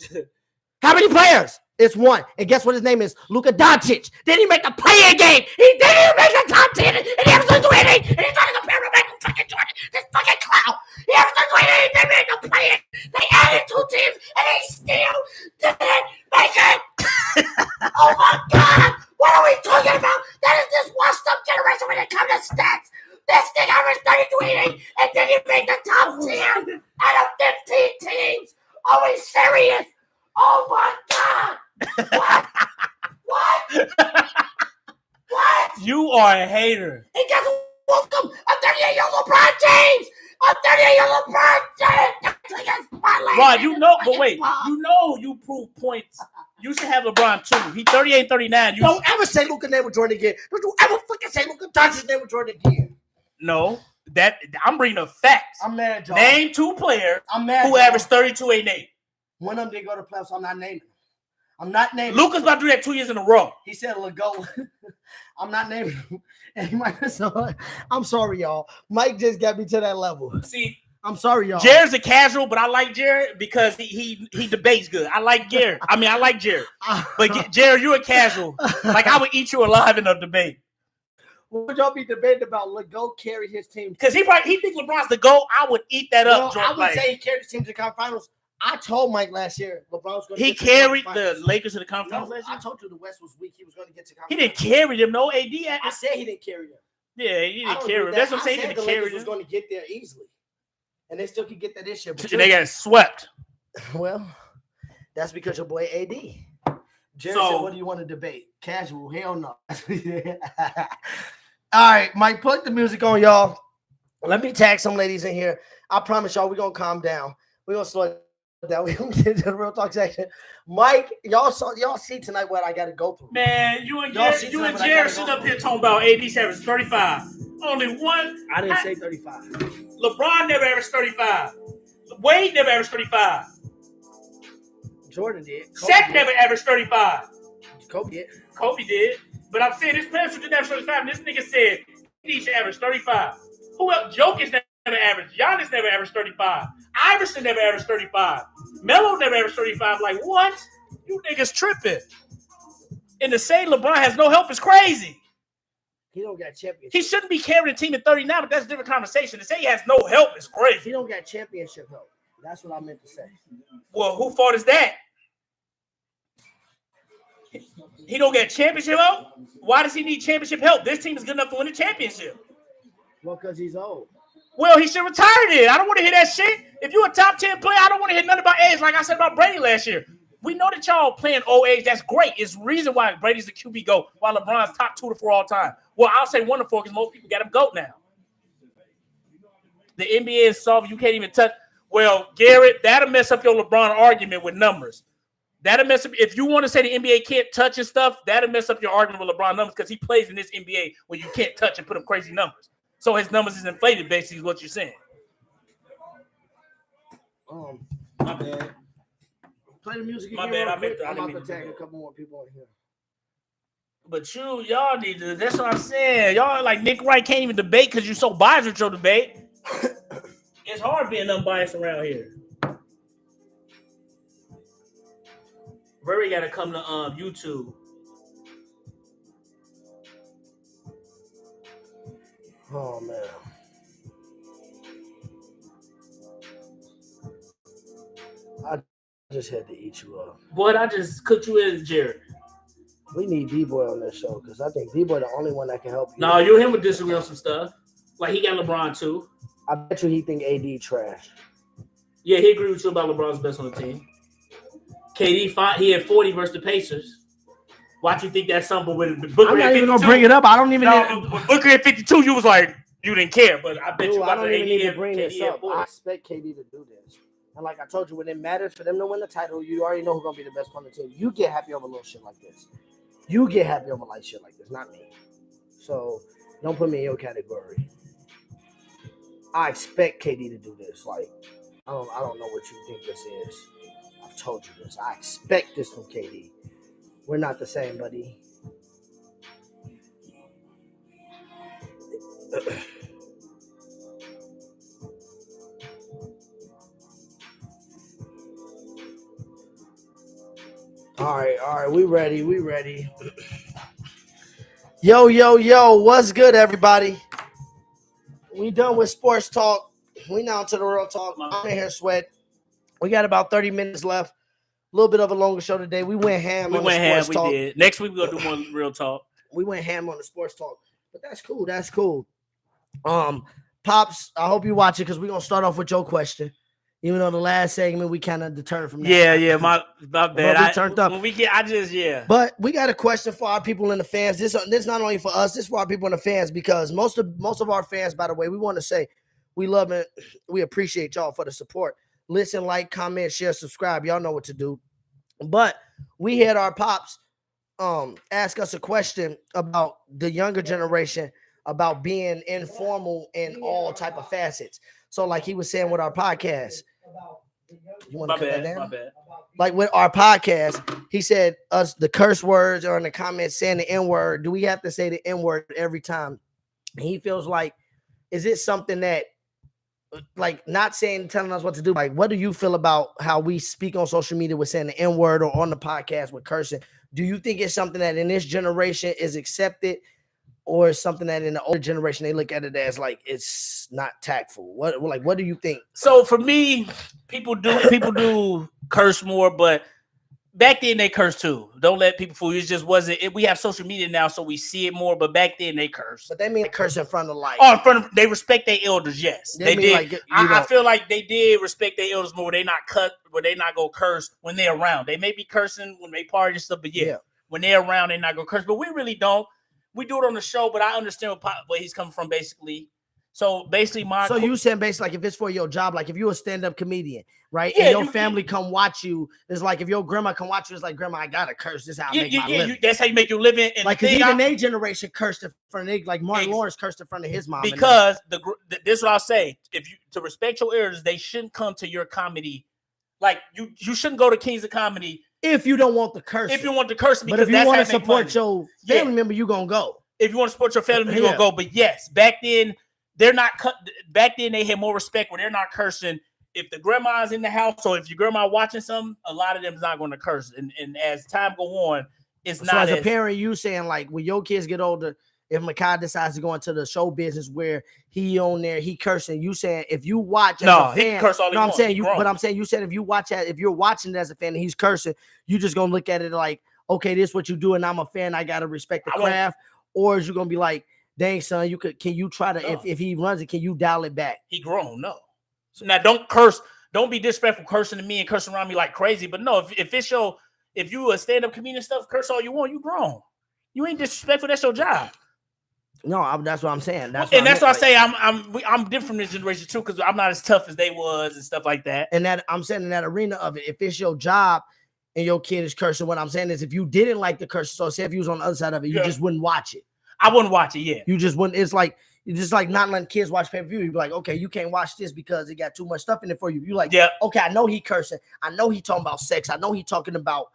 How many players? It's 1. And guess what his name is? Luka Doncic. Didn't he make the play-in game? He didn't even make the top 10. And he averaged 32, 8, 8. And he's trying to compare him to Michael fucking Jordan. This fucking clown. He averaged 32, 8, 8. They made the play-in. They added 2 teams. And they still didn't make it. Oh my God. What are we talking about? That is this washed-up generation when it comes to stats. This thing averaged 32, 8, 8. And then he made the top 10 out of 15 teams. Are we serious? Oh my God. What? What? You are a hater. He just welcome a 38-year-old LeBron James. A 38-year-old LeBron James. Rod, you know, but wait, you prove points. You should have LeBron too. He 38, 39. Don't ever say Luka name with Jordan again. Don't you ever fucking say Luka Doncic's name with Jordan again. No, I'm bringing up facts. I'm mad, y'all. Name 2 players who averaged 32, 8, 8. One of them didn't go to the playoffs. I'm not naming them. I'm not naming Luka's about to do that 2 years in a row. He said it'll go. I'm not naming him. I'm sorry, y'all. Mike just got me to that level. See, I'm sorry, y'all. Jared's a casual, but I like Jared because he debates good. I like Jared. I like Jared. But Jared, you're a casual. Like I would eat you alive in a debate. What would y'all be debating about? LeGo carried his team. Because he thinks LeBron's the GOAT. I would eat that up. I would say he carried his team to the conference finals. I told Mike last year LeBron was going to He carried the Lakers to the conference finals last year? I told you the West was weak. He was going to get to conference. He didn't carry them. No AD. I said he didn't carry them. Yeah, he didn't carry them. That's what I'm saying. He didn't carry them. Was going to get there easily. And they still could get that this year. But they got swept. Well, that's because your boy AD. Jared said, what do you want to debate? Casual. Hell no. All right, Mike, put the music on, y'all. Let me tag some ladies in here. I promise y'all we're going to calm down. We're going to slow it down. We're going to get to the real talk section. Mike, y'all see tonight what I got to go through. Man, you and Jared sitting up here talking about AD average 35. Only one. I didn't say 35. LeBron never averaged 35. Wade never averaged 35. Jordan did. Shaq never averaged 35. Kobe did. But I'm saying this player should average 35. And this nigga said he should average 35. Who else? Jokic never averaged. Giannis never averaged 35. Iverson never averaged 35. Melo never averaged 35. Like, what? You niggas tripping. And to say LeBron has no help is crazy. He don't got championship. He shouldn't be carrying a team at 39, but that's a different conversation. To say he has no help is crazy. He don't got championship help. That's what I meant to say. Well, who fault is that? He don't get championship help? Why does he need championship help? This team is good enough to win a championship. Well, because he's old. Well, he should retire then. I don't want to hear that shit. If you're a top 10 player, I don't want to hear nothing about age like I said about Brady last year. We know that y'all playing old age. That's great. It's the reason why Brady's the QB GOAT while LeBron's top 2 to 4 all time. Well, I'll say 1 to 4 because most people got him GOAT now. The NBA is soft. You can't even touch. Well, Garrett, that'll mess up your LeBron argument with numbers. That'll mess up. If you want to say the NBA can't touch and stuff, that'll mess up your argument with LeBron numbers because he plays in this NBA where you can't touch and put up crazy numbers. So his numbers is inflated, basically, is what you're saying. My bad. Play the music again. My bad. I'm about to tag a couple more people in here. But y'all need to. That's what I'm saying. Y'all like Nick Wright can't even debate because you're so biased with your debate. It's hard being unbiased around here. Very got to come to YouTube. Oh man. I just had to eat you up. Boy, I just cooked you in, Jared. We need D-Boy on this show because I think D-Boy the only one that can help you. No, you and him would disagree on some stuff. Like he got LeBron too. I bet you he think AD trash. Yeah, he agreed with you about LeBron's best on the team. KD, he had 40 versus the Pacers. Why do you think that's something with Booker? I'm not even gonna bring it up. I don't even. Booker at 52, you was like you didn't care, but I bet you I don't even need to AD bring this up. 40. I expect KD to do this. And like I told you, when it matters for them to win the title, you already know who's gonna be the best player on the team. You get happy over little shit like this. You get happy over light shit like this, not me. So don't put me in your category. I expect KD to do this. Like I don't know what you think this is. I've told you this. I expect this from KD. We're not the same, buddy. All right, we ready. Yo, what's good, everybody? We done with sports talk. We now to the real talk. I'm in here, Sweat. We got about 30 minutes left. A little bit of a longer show today. We went ham on the sports talk. We did. Next week we're gonna do more real talk. We went ham on the sports talk. But that's cool. Pops, I hope you watch it because we're gonna start off with your question. Even though the last segment we kind of deterred from that. Yeah, my bad. We turned up. When we get, But we got a question for our people and the fans. This not only for us, this for our people and the fans because most of our fans, by the way, we want to say we love it. We appreciate y'all for the support. Listen, like, comment, share, subscribe. Y'all know what to do. But we had our pops ask us a question about the younger generation, about being informal in all type of facets. So like he was saying with our podcast, you want to cut that down? My bad. Like with our podcast, he said us the curse words or in the comments saying the N-word. Do we have to say the N-word every time? And he feels like, is it something that like not telling us what to do? Like, what do you feel about how we speak on social media with saying the N-word or on the podcast with cursing? Do you think it's something that in this generation is accepted? Or something that in the older generation they look at it as like it's not tactful. What do you think? So for me, people do curse more, but back then they cursed too. Don't let people fool you. It just wasn't. We have social media now, so we see it more. But back then they cursed. But they mean curse in front of like. Oh, in front of they respect their elders. Yes, they did. Like, I feel like they did respect their elders more. They not go curse when they're around. They may be cursing when they party and stuff, but yeah. When they're around, they not go curse. But we really don't. We do it on the show, but I understand where he's coming from, basically. So basically, So you saying basically, like if it's for your job, like if you're a stand-up comedian, right? Yeah, and your family come watch you, it's like if your grandma come watch you, it's like, grandma, I gotta curse. This is how I make my living. That's how you make your living. And like, because even their generation cursed in front of like Martin Lawrence cursed in front of his mom. Because this is what I'll say: if you to respect your elders, they shouldn't come to your comedy. Like you shouldn't go to Kings of Comedy if you don't want the curse. If you want the curse, but if you want to support your family member, you gonna go. If you want to support your family, you're gonna go. But yes, back then they're not back then they had more respect when they're not cursing. If the grandma's in the house or if your grandma watching something, a lot of them is not going to curse. And as time go on, it's not. So as a parent, you saying like when your kids get older, if Makai decides to go into the show business where he on there, he cursing. You saying if you watch as a fan, he can curse all he wants. I'm saying I'm saying you said if you're watching it as a fan and he's cursing, you just gonna look at it like, okay, this is what you do, and I'm a fan, I gotta respect the craft. Or is you gonna be like, dang son, can you try to if he runs it, can you dial it back? He grown, no. So now don't curse don't be disrespectful cursing to me and cursing around me like crazy. But no, if you a stand-up comedian stuff, curse all you want, you grown. You ain't disrespectful. That's your job. No, that's what I'm saying. That's why I say I'm different from this generation too, because I'm not as tough as they was and stuff like that. And that I'm saying in that arena of it, if it's your job and your kid is cursing, what I'm saying is if you didn't like the curse, so say if you was on the other side of it, you just wouldn't watch it. I wouldn't watch it. Yeah, you just wouldn't. It's like not letting kids watch pay-per-view. You'd be like, okay, you can't watch this because it got too much stuff in it for you. You like, okay, I know he cursing. I know he talking about sex. I know he talking about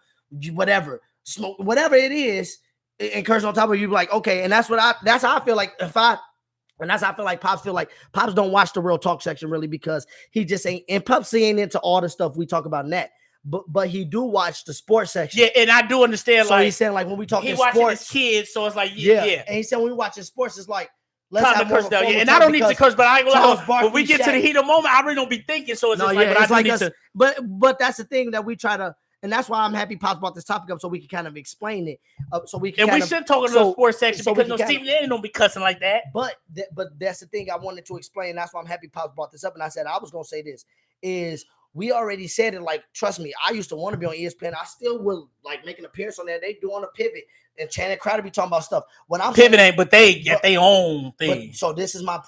whatever, smoke, whatever it is, and cursing on top of you. Be like, okay, and that's how I feel like and that's how I feel like Pops don't watch the real talk section really because he just ain't, and Pops ain't into all the stuff we talk about in that. But he do watch the sports section. Yeah, and I do understand. So he's saying like when we talk he sports, watching his kids, so it's like yeah. And he said when we watching sports, it's like let's have more curse down. Yeah, and I don't need to curse, but I ain't gonna lie. When we get to the heat of the moment, I really don't be thinking. So it's just like, but I do need to. But that's the thing that we try to. And that's why I'm happy Pops brought this topic up so we can kind of explain it. So we can. And we should talk about the sports section because Stephen A. don't be cussing like that. But that's the thing I wanted to explain. That's why I'm happy Pops brought this up. And I said I was gonna say this is we already said it. Like, trust me, I used to want to be on ESPN. I still will like make an appearance on there. They do on a pivot. And Channing Crowder be talking about stuff. When I'm pivot ain't, but they get their own thing. So this is my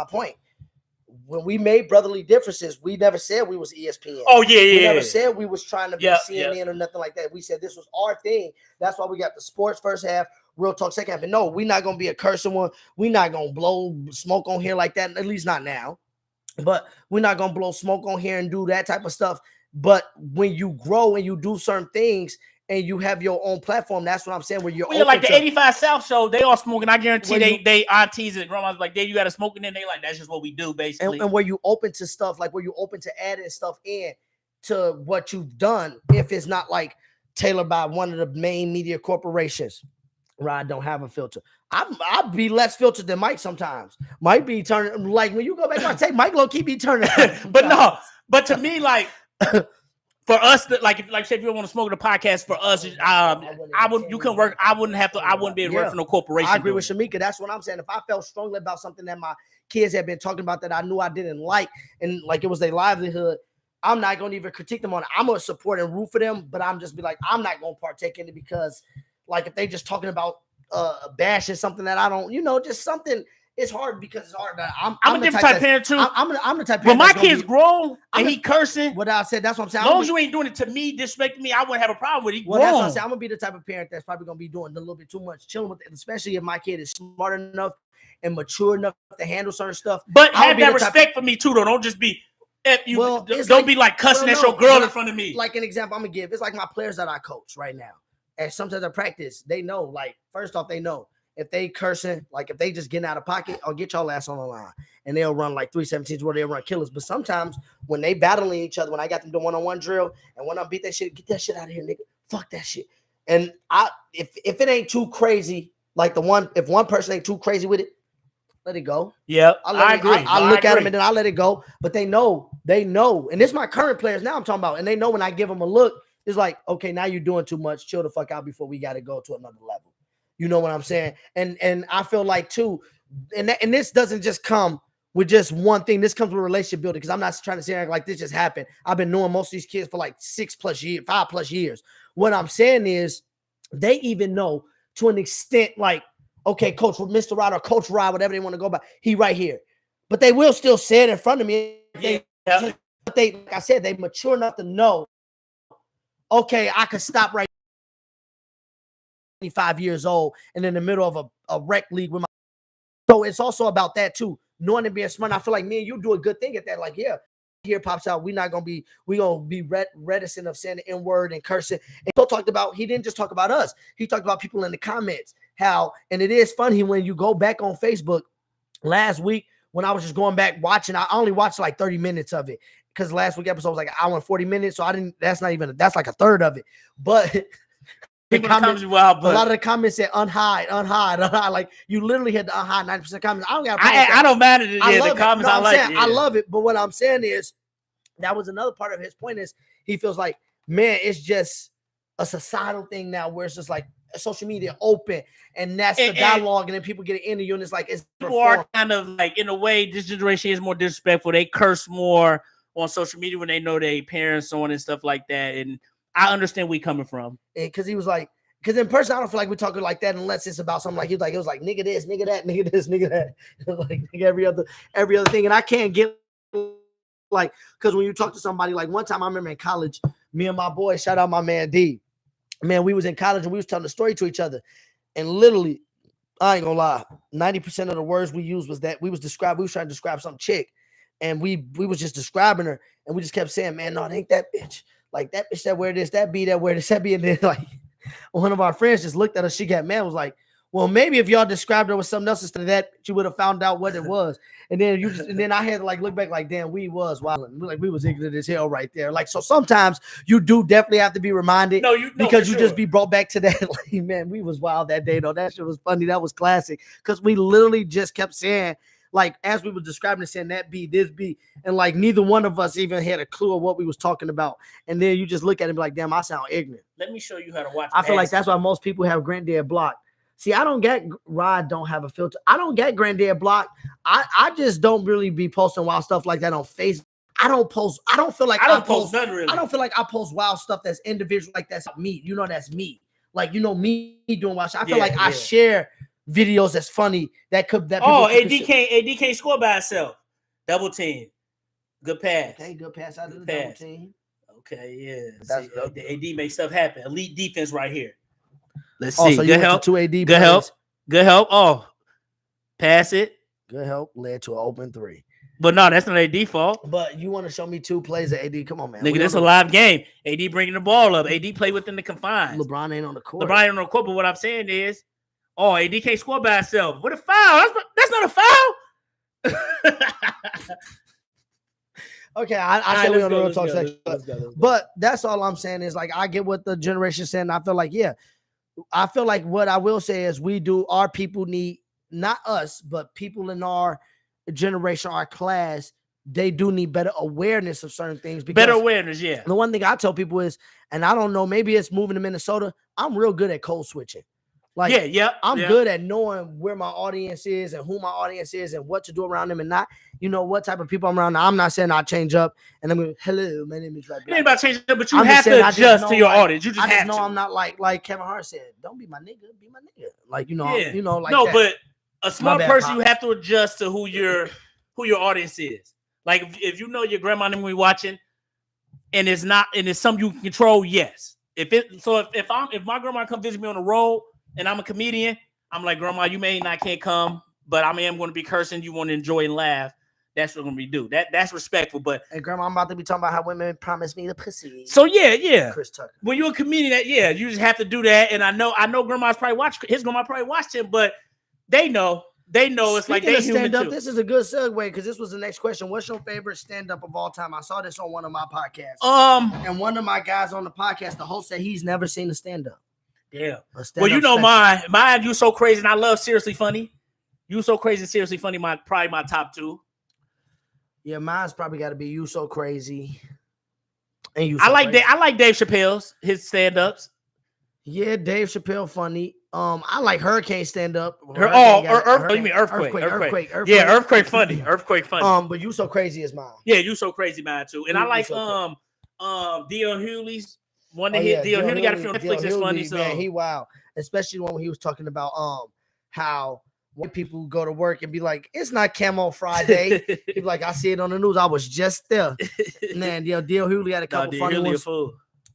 point. When we made Brotherly Differences, we never said we was ESPN. Oh, yeah. We never said we was trying to be CNN or nothing like that. We said this was our thing. That's why we got the sports first half, real talk second half. And no, we're not going to be a cursing one. We're not going to blow smoke on here like that, at least not now. But we're not going to blow smoke on here and do that type of stuff. But when you grow and you do certain things, and you have your own platform, that's what I'm saying. Where you're like the 85 South show, they all smoking. I guarantee they aunties and grandmas like, you got to smoke, and then they like, that's just what we do, basically. And where you open to stuff, like where you open to adding stuff in to what you've done, if it's not like tailored by one of the main media corporations. Rod don't have a filter. I'd be less filtered than Mike sometimes. Mike be turning, like when you go back and take Mike low key be turning. but to me, like. For us, like say if you want to smoke the podcast, for us, I would. You can work. I wouldn't have to. I wouldn't be able to work for no corporation. I agree with Shamika. That's what I'm saying. If I felt strongly about something that my kids had been talking about that I knew I didn't like, and like it was their livelihood, I'm not gonna even critique them on it. I'm gonna support and root for them, but I'm just be like, I'm not gonna partake in it because, like, if they just talking about bashing something that I don't, just something. It's hard because it's hard. I'm a different type of parent too. I'm the type of parent. When my kid's grown and he cursing, what I said, that's what I'm saying. As long as you ain't doing it to me, disrespecting me, I wouldn't have a problem with it. Well, that's what I'm saying. I'm gonna be the type of parent that's probably gonna be doing a little bit too much chilling with it, especially if my kid is smart enough and mature enough to handle certain stuff. But have that respect for me too, though. Don't just be. Don't be like cussing at your girl in front of me. Like an example I'm gonna give. It's like my players that I coach right now, and sometimes I practice. They know, like first off, they know. If they cursing, like if they just getting out of pocket, I'll get y'all ass on the line. And they'll run like 317s where they'll run killers. But sometimes when they battling each other, when I got them doing one-on-one drill, and when I beat that shit, get that shit out of here, nigga. Fuck that shit. And if it ain't too crazy, like if one person ain't too crazy with it, let it go. Yeah, I agree. I look at them and then I let it go. But they know. And this is my current players now I'm talking about. And they know when I give them a look, it's like, okay, now you're doing too much. Chill the fuck out before we got to go to another level. You know what I'm saying? And I feel like too, and this doesn't just come with just one thing. This comes with relationship building because I'm not trying to say like this just happened. I've been knowing most of these kids for like 5+ years. What I'm saying is they even know to an extent like, okay, Coach Mr. Rod or Coach Rod, whatever they want to go by, he right here. But they will still say it in front of me. They, like I said, they mature enough to know, okay, I can stop right 25 years old and in the middle of a rec league with my. So it's also about that too, knowing and being smart. I feel like me and you do a good thing at that. Like, yeah, here Pops out. We're gonna be reticent of saying the N-word and cursing. And he talked about, he didn't just talk about us. He talked about people in the comments. How, and it is funny when you go back on Facebook last week when I was just going back watching. I only watched like 30 minutes of it because last week episode was like an hour and 40 minutes. So I didn't. That's like a third of it, but. A lot of the comments said unhide. Like you literally had to unhide 90% comments. I don't matter. The comments I like. I love it. But what I'm saying is that was another part of his point is he feels like, man, it's just a societal thing now where it's just like social media open and that's the dialogue and then people get into you and it's like it's people are kind of like in a way this generation is more disrespectful. They curse more on social media when they know their parents on and stuff like that. And I understand where you're coming from. Because he was like, because in person, I don't feel like we're talking like that unless it's about something like, it was like, nigga this, nigga that, nigga this, nigga that. Like nigga, every other thing. And I can't get like, because when you talk to somebody, like one time I remember in college, me and my boy, shout out my man D. Man, we was in college and we was telling the story to each other. And literally, I ain't gonna lie, 90% of the words we used was that we was trying to describe some chick. And we was just describing her, and we just kept saying, man, no, it ain't that bitch. Like that bitch that wear this, that be that wear this, that be. And then like one of our friends just looked at us, she got mad, was like, well, maybe if y'all described her with something else instead of that, you would have found out what it was. And then and then I had to like look back like, damn, we was wilding. Like we was ignorant as hell right there. Like, so sometimes you do definitely have to be reminded because you just be brought back to that. Like, man, we was wild that day though. That shit was funny. That was classic. Because we literally just kept saying, like, as we were describing it, saying that be, this be, and like neither one of us even had a clue of what we was talking about. And then you just look at it and be like, damn, I sound ignorant. Let me show you how to watch. I feel like that's why most people have Granddad blocked. See, I don't get Rod don't have a filter. I don't get Granddad blocked. I just don't really be posting wild stuff like that on Facebook. I don't post. I don't feel like I don't post nothing really. I don't feel like I post wild stuff that's individual, like that's me. You know, that's me. Like, you know, me doing wild stuff. I feel like I share videos that's funny that could that. AD can't score by itself. Double team. Good pass. Okay, good pass out of the double team. Okay, yeah. See, AD makes stuff happen. Elite defense right here. Let's see. So good help. Two AD. Good help. Good help. Oh, pass it. Good help led to an open three. But no, that's not AD fault. But you want to show me two plays of AD? Come on, man. Nigga, this a live game. AD bringing the ball up. AD play within the confines. LeBron ain't on the court. LeBron ain't on the court. But what I'm saying is, AD can't score by itself. What a foul. That's not a foul. Okay, I said we on the real talk section. But that's all I'm saying is, like, I get what the generation saying. I feel like, I feel like what I will say is our people need, not us, but people in our generation, our class, they do need better awareness of certain things. Better awareness, yeah. The one thing I tell people is, and I don't know, maybe it's moving to Minnesota, I'm real good at code switching. Like, I'm good at knowing where my audience is and who my audience is and what to do around them and not, you know, what type of people I'm around. Now, I'm not saying I change up and I'm going, hello, my name is Red. You ain't about to change up, but you have to adjust to your audience. You just have to. I'm not like Kevin Hart said, don't be my nigga, be my nigga. Like, you know, like no, that. But a smart person, you have to adjust to who your audience is. Like, if you know your grandma and we watching, and it's something you can control, yes. If my grandma come visit me on the road and I'm a comedian, I'm like, grandma, you may not can't come, but I am going to be cursing. You want to enjoy and laugh. That's what I'm going to do. That's respectful. But hey, grandma, I'm about to be talking about how women promise me the pussy. So yeah. Chris Tucker. When you're a comedian, you just have to do that. And I know grandma's probably his grandma probably watched him, but they know it's like they human too. This is a good segue because this was the next question. What's your favorite stand-up of all time? I saw this on one of my podcasts. And one of my guys on the podcast, the host said he's never seen a stand-up. Yeah. Well, you know mine. You So Crazy, and I love Seriously Funny. You So Crazy, Seriously Funny, probably my top two. Yeah, mine's probably got to be You So Crazy. And You. I like Dave Chappelle's his stand-ups. Yeah, Dave Chappelle funny. I like Hurricane stand-up. You mean Earthquake? Yeah, Earthquake funny. But You So Crazy is mine. Yeah, You So Crazy mine too. And I like D.L. Hewley's. One that hit D.L. Hewley got a few on Netflix. It's funny. So man, he wild. Especially when he was talking about how white people go to work and be like, it's not Camo Friday. He'd be like, I see it on the news. I was just there. Man, D.L. Hewley had a couple funny ones.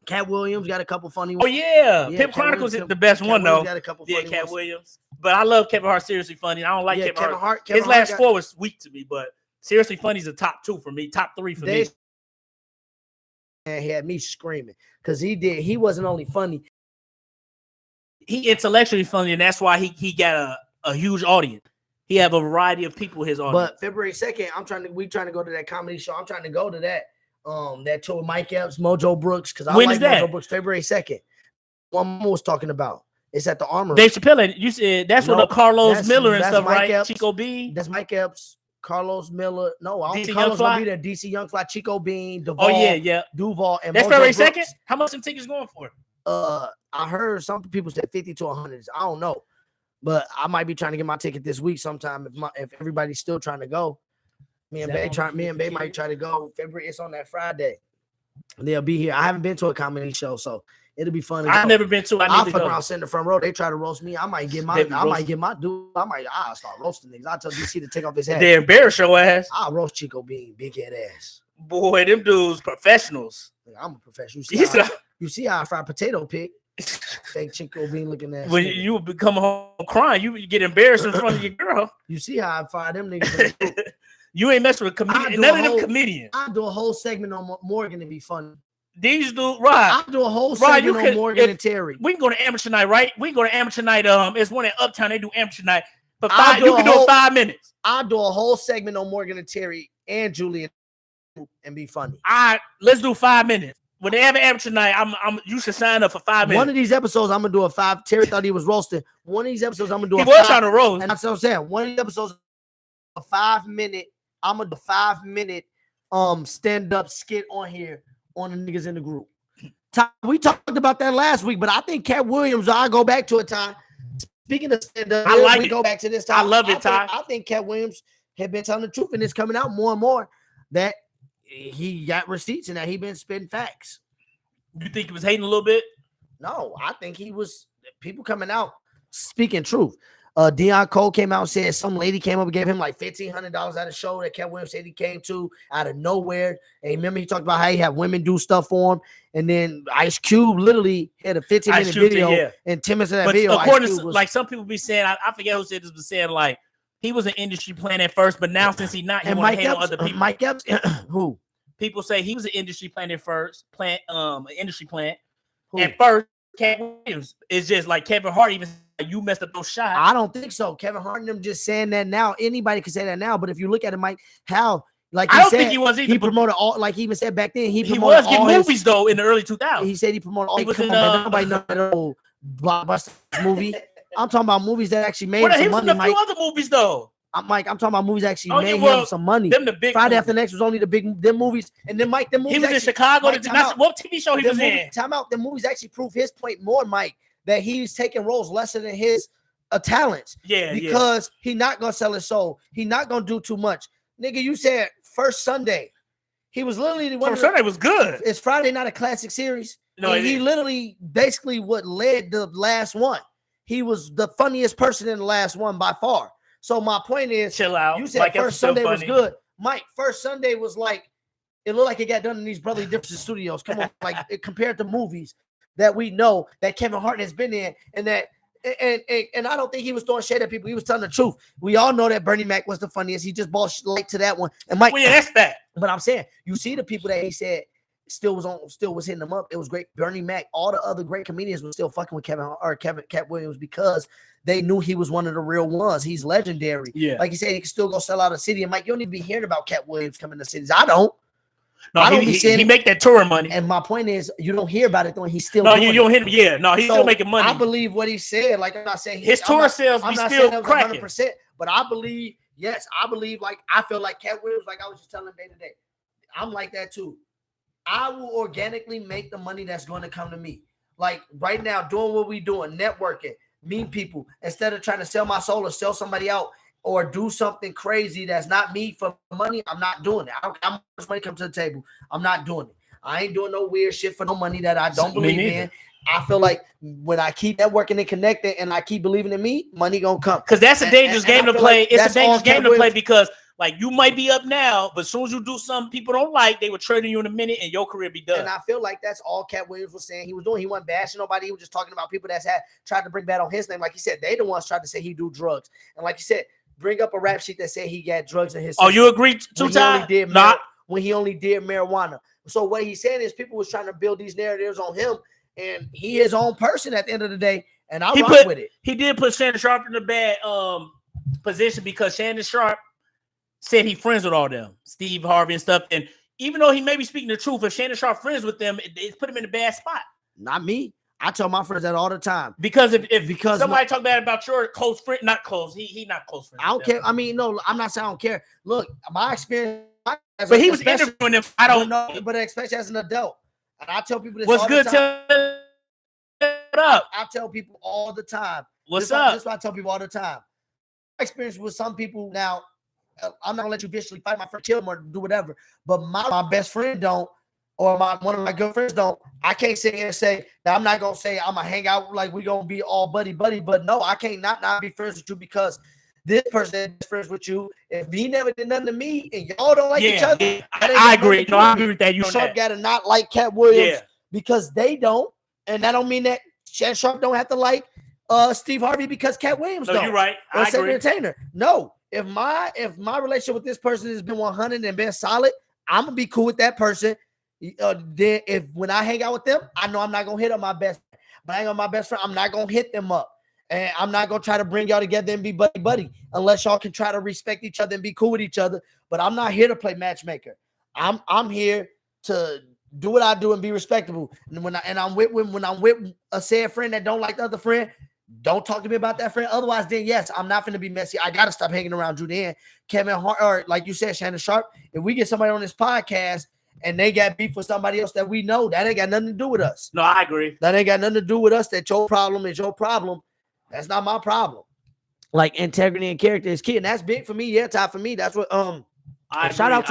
Cat Williams got a couple funny ones. Oh yeah, Pimp Chronicles is the best one though. Got a couple funny Cat ones. Williams. But I love Kevin Hart. Seriously Funny. I don't like Kevin Hart. His Hart last four was weak to me, but Seriously Funny is a top two for me. Top three for me. And he had me screaming because he wasn't only funny, he intellectually funny, and that's why he got a huge audience. He have a variety of people his audience. But February 2nd, we trying to go to that comedy show. I'm trying to go to that that tour with Mike Epps, Mojo Brooks, because I like Mojo Brooks. February 2nd. One more was talking about. It's at the Armory. Dave Chappelle, you said that's what Carlos Miller and stuff, right? Epps, Chico Bean. That's Mike Epps. Carlos Miller. No, I don't think Carlos gonna be there. DC Young Fly, Chico Bean, Duval. Oh yeah. Duval and that's February 2nd. How much some tickets going for? I heard some people said 50 to 100. I don't know, but I might be trying to get my ticket this week sometime if everybody's still trying to go. Me and Is that Bay on try. the Me and Bay might 15th? try to go February. It's on that Friday. They'll be here. I haven't been to a comedy show, so it'll be fun. I've never been to. I I'll need to fuck go. around sitting in the front row. They try to roast me. I might get my. They be I might roasting. get my dude. I'll start roasting niggas. I'll tell DC to take off his hat. They embarrass your ass. I'll roast Chico Bean, big head ass. Boy, them dudes It's one at Uptown. They do amateur night. But you can do it 5 minutes. I'll do a whole segment on Morgan and Terry and Julian and be funny. Let's do 5 minutes. When they have an amateur night, you should sign up for 5 minutes. One of these episodes, I'm gonna do a 5. Terry thought he was roasting. One of these episodes, I'm gonna do he a was 5. trying to roast. And that's what I'm saying. One of these episodes, a 5 minute. I'm gonna do a 5 minute stand up skit on here on the niggas in the group. We talked about that last week, but I think Cat Williams. I'll go back to it. Ty. Speaking of stand up, I like it. Go back to this time. I love it, Ty. I think Cat Williams had been telling the truth, and it's coming out more and more that he got receipts and that he been spitting facts. You think he was hating a little bit? No, I think he was people coming out speaking truth. Deion Cole came out and said some lady came up and gave him like $1,500 at a show that Cat Williams said he came to out of nowhere. And remember, he talked about how he had women do stuff for him. And then Ice Cube literally had a 15-minute video and 10 minutes of that video. According to like some people be saying, I forget who said this, was saying like he was an industry plant at first, but now since he's not, he want to hate on other people. Mike Epps, who? People say he was an industry plant at first, an industry plant. Who? At first, Cat Williams is just like Kevin Hart even said, you messed up those shots. I don't think so. Kevin Hart and them just saying that now. Anybody can say that now, but if you look at it, Mike, how like I don't think he was either. He promoted all, like he even said back then. He was getting movies though in the early 2000s. He said he promoted all. He was in nobody knows that old blockbuster movie. I'm talking about movies that actually made some money. A few other movies though. I'm talking about movies that actually made him some money. Them the big Friday After Next was only them movies, and then Mike, them movies. He was in Chicago. What TV show he was in? Time out. The movies actually prove his point more, Mike, that he's taking roles lesser than his talents. Yeah, because he not gonna sell his soul. He not gonna do too much. Nigga, you said First Sunday. He was literally the one. First Sunday was good. Is Friday not a classic series? No, he literally basically what led the last one. He was the funniest person in the last one by far. So my point is, chill out. You said Mike First Sunday was good. Mike, First Sunday was like, it looked like it got done in these Brotherly Differences studios. Come on, like compared to movies that we know that Kevin Hart has been in, and that and I don't think he was throwing shade at people. He was telling the truth. We all know that Bernie Mac was the funniest. He just bought light to that one. And Mike, well, yeah, that's that. But I'm saying, you see the people that he said still was hitting them up. It was great. Bernie Mac, all the other great comedians were still fucking with Cat Williams because they knew he was one of the real ones. He's legendary. Yeah. Like he said, he can still go sell out a city. And Mike, you don't need to be hearing about Cat Williams coming to cities. I don't. No, he make that touring money. And my point is, you don't hear about it though. He's still you don't hear him. Yeah, no, he's still making money. I believe what he said. Like I'm not saying his tour sales be still cracking. 100%, but I believe, yes, I believe. Like I feel like Cat Williams. Like I was just telling him day to day, I'm like that too. I will organically make the money that's going to come to me. Like right now, doing what we doing, networking, meet people, instead of trying to sell my soul or sell somebody out or do something crazy that's not me for money. I'm not doing it. I don't care how much money comes to the table. I'm not doing it. I ain't doing no weird shit for no money that I don't believe in. I feel like when I keep networking and connecting and I keep believing in me, money gonna come. Because that's a dangerous game to play. It's a dangerous game to play because like you might be up now, but as soon as you do something people don't like, they would trade you in a minute and your career be done. And I feel like that's all Cat Williams was saying he was doing. He wasn't bashing nobody. He was just talking about people that's tried to bring bad on his name. Like he said, they the ones tried to say he do drugs. And like he said, bring up a rap sheet that said he got drugs in his system. Oh, you agree to that? When he only did marijuana. So what he's saying is people was trying to build these narratives on him, and he his own person at the end of the day. And I rock with it. He did put Shannon Sharpe in a bad position because Shannon Sharpe said he friends with all them, Steve Harvey and stuff. And even though he may be speaking the truth, if Shannon Sharpe friends with them, it put him in a bad spot. Not me. I tell my friends that all the time. Because if somebody talk bad about your close friend, not close, he not close friend. I don't care. I mean, no, I'm not saying I don't care. Look, my experience. But he was interviewing him. I don't know, but especially as an adult, and I tell people this. What's good? Tell up. I tell people all the time. What's up? That's what I tell people all the time. My experience with some people now. I'm not gonna let you viciously fight my friend, kill him, or do whatever. But my best friend don't, or one of my good friends don't. I can't sit here and say that I'm not gonna say I'm gonna hang out like we gonna be all buddy. But no, I can't not be friends with you because this person is friends with you. If he never did nothing to me and y'all don't like each other, I agree. No, I agree with that. You Sharp got to not like Cat Williams because they don't, and that don't mean that Shannon Sharp don't have to like Steve Harvey because Cat Williams don't. You're right. I agree. Entertainer. No, if my relationship with this person has been 100 and been solid, I'm gonna be cool with that person. Then if when I hang out with them, I know I'm not gonna hit up my best friend. But I ain't on my best friend, I'm not gonna hit them up. And I'm not gonna try to bring y'all together and be buddy unless y'all can try to respect each other and be cool with each other. But I'm not here to play matchmaker. I'm here to do what I do and be respectable. And when I'm with a said friend that don't like the other friend, don't talk to me about that friend. Otherwise, then yes, I'm not gonna be messy. I gotta stop hanging around Julian, Kevin Hart, or like you said, Shannon Sharp. If we get somebody on this podcast and they got beef with somebody else that we know, that ain't got nothing to do with us. No, I agree. That ain't got nothing to do with us. That your problem is your problem. That's not my problem. Like integrity and character is key, and that's big for me. Yeah, Ty, for me, that's what. Shout out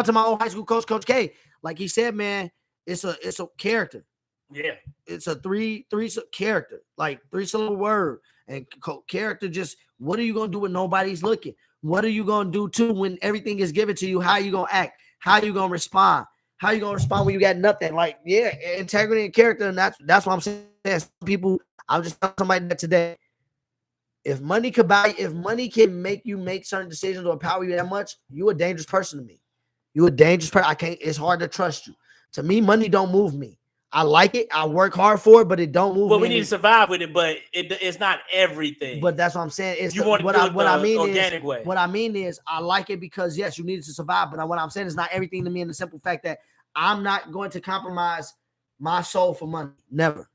to my old high school coach, Coach K. Like he said, man, it's a character. Yeah, it's a three character, like 3-syllable word, and character. Just what are you gonna do when nobody's looking? What are you gonna do too when everything is given to you? How you gonna act? How you gonna respond? How you gonna respond when you got nothing? Like, yeah, integrity and character, and that's what I'm saying. Some people, I was just telling somebody that today. If money can make you make certain decisions or empower you that much, you're a dangerous person to me. You're a dangerous person. It's hard to trust you. To me, money don't move me. I like it. I work hard for it, but it don't move me. Well, we need to survive with it, but it's not everything. But that's what I'm saying. It's what I mean is I like it because yes, you need it to survive. But what I'm saying is not everything to me in the simple fact that I'm not going to compromise my soul for money. Never.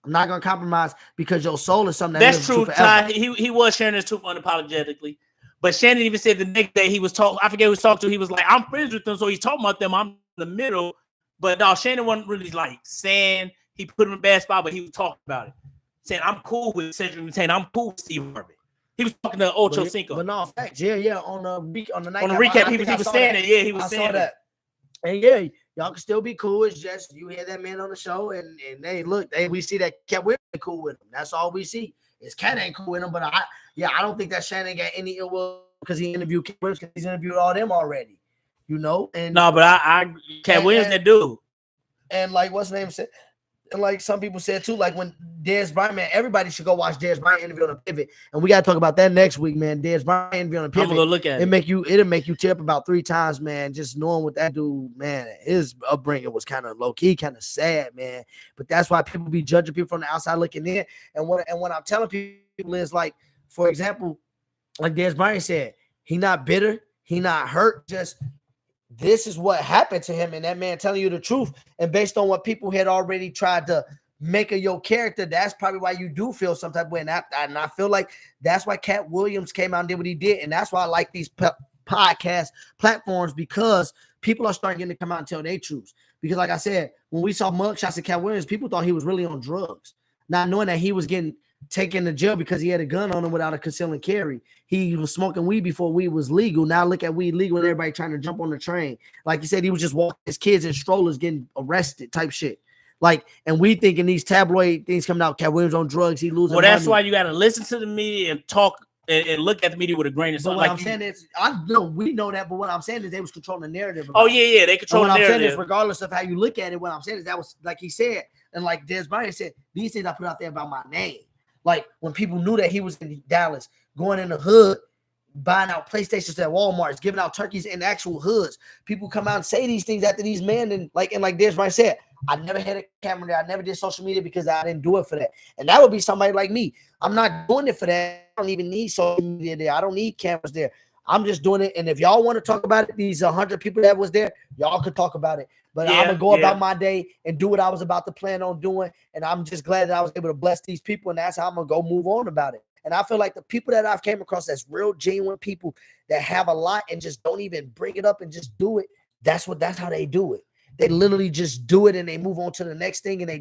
I'm not going to compromise because your soul is something that's true. Ty, he was sharing his truth unapologetically. But Shannon even said the next day he was talking. I forget who he was talking to. He was like, "I'm friends with them," so he's talking about them. I'm in the middle. But no, Shannon wasn't really like saying he put him in a bad spot, but he was talking about it, saying, "I'm cool with Cedric Entertainer. I'm cool with Steve Harvey." He was talking to Ocho Cinco. But no, facts, yeah. On the night on the recap, he was saying that. Yeah, he was saying that. And yeah, y'all can still be cool. It's just you hear that man on the show, and we see that Cat Williams cool with him. That's all we see. Is Cat ain't cool with him, but I don't think that Shannon got any ill will because he interviewed Cat Williams because he's interviewed all them already. You know, and no, but Cat Williams that dude. And like what's the name said, and like some people said too, like when Dez Bryant, man, everybody should go watch Dez Bryant interview on the Pivot, and we gotta talk about that next week, man. Dez Bryant interview on the Pivot. I'm gonna go look at it. It'll make you tear up about 3 times, man. Just knowing what that dude, man, his upbringing was kind of low key, kind of sad, man. But that's why people be judging people from the outside looking in. And what I'm telling people is like, for example, like Dez Bryant said, he not bitter, he not hurt, just. This is what happened to him, and that man telling you the truth. And based on what people had already tried to make of your character, that's probably why you do feel some type of way. And I feel like that's why Cat Williams came out and did what he did. And that's why I like these podcast platforms because people are starting to come out and tell their truths. Because like I said, when we saw mugshots of Cat Williams, people thought he was really on drugs, not knowing that he was getting taken to jail because he had a gun on him without a concealed carry. He was smoking weed before weed was legal. Now look at weed legal and everybody trying to jump on the train. Like he said, he was just walking his kids in strollers getting arrested type shit. Like, and we thinking these tabloid things coming out, Cat Williams on drugs, he losing money. That's why you got to listen to the media and talk and look at the media with a grain of salt. What I'm saying is, we know that, but what I'm saying is they was controlling the narrative. They control the narrative. What I'm saying is, regardless of how you look at it, what I'm saying is that was, like he said, and like Dez Bryant said, these things I put out there about my name. Like when people knew that he was in Dallas, going in the hood, buying out PlayStations at Walmart's, giving out turkeys in actual hoods. People come out and say these things after these men, and like Dez Bryant said, I never had a camera there. I never did social media because I didn't do it for that. And that would be somebody like me. I'm not doing it for that. I don't even need social media there. I don't need cameras there. I'm just doing it. And if y'all want to talk about it, these 100 people that was there, y'all could talk about it. But I'm going to go about my day and do what I was about to plan on doing. And I'm just glad that I was able to bless these people. And that's how I'm going to go move on about it. And I feel like the people that I've came across that's real genuine people that have a lot and just don't even bring it up and just do it. That's how they do it. They literally just do it and they move on to the next thing and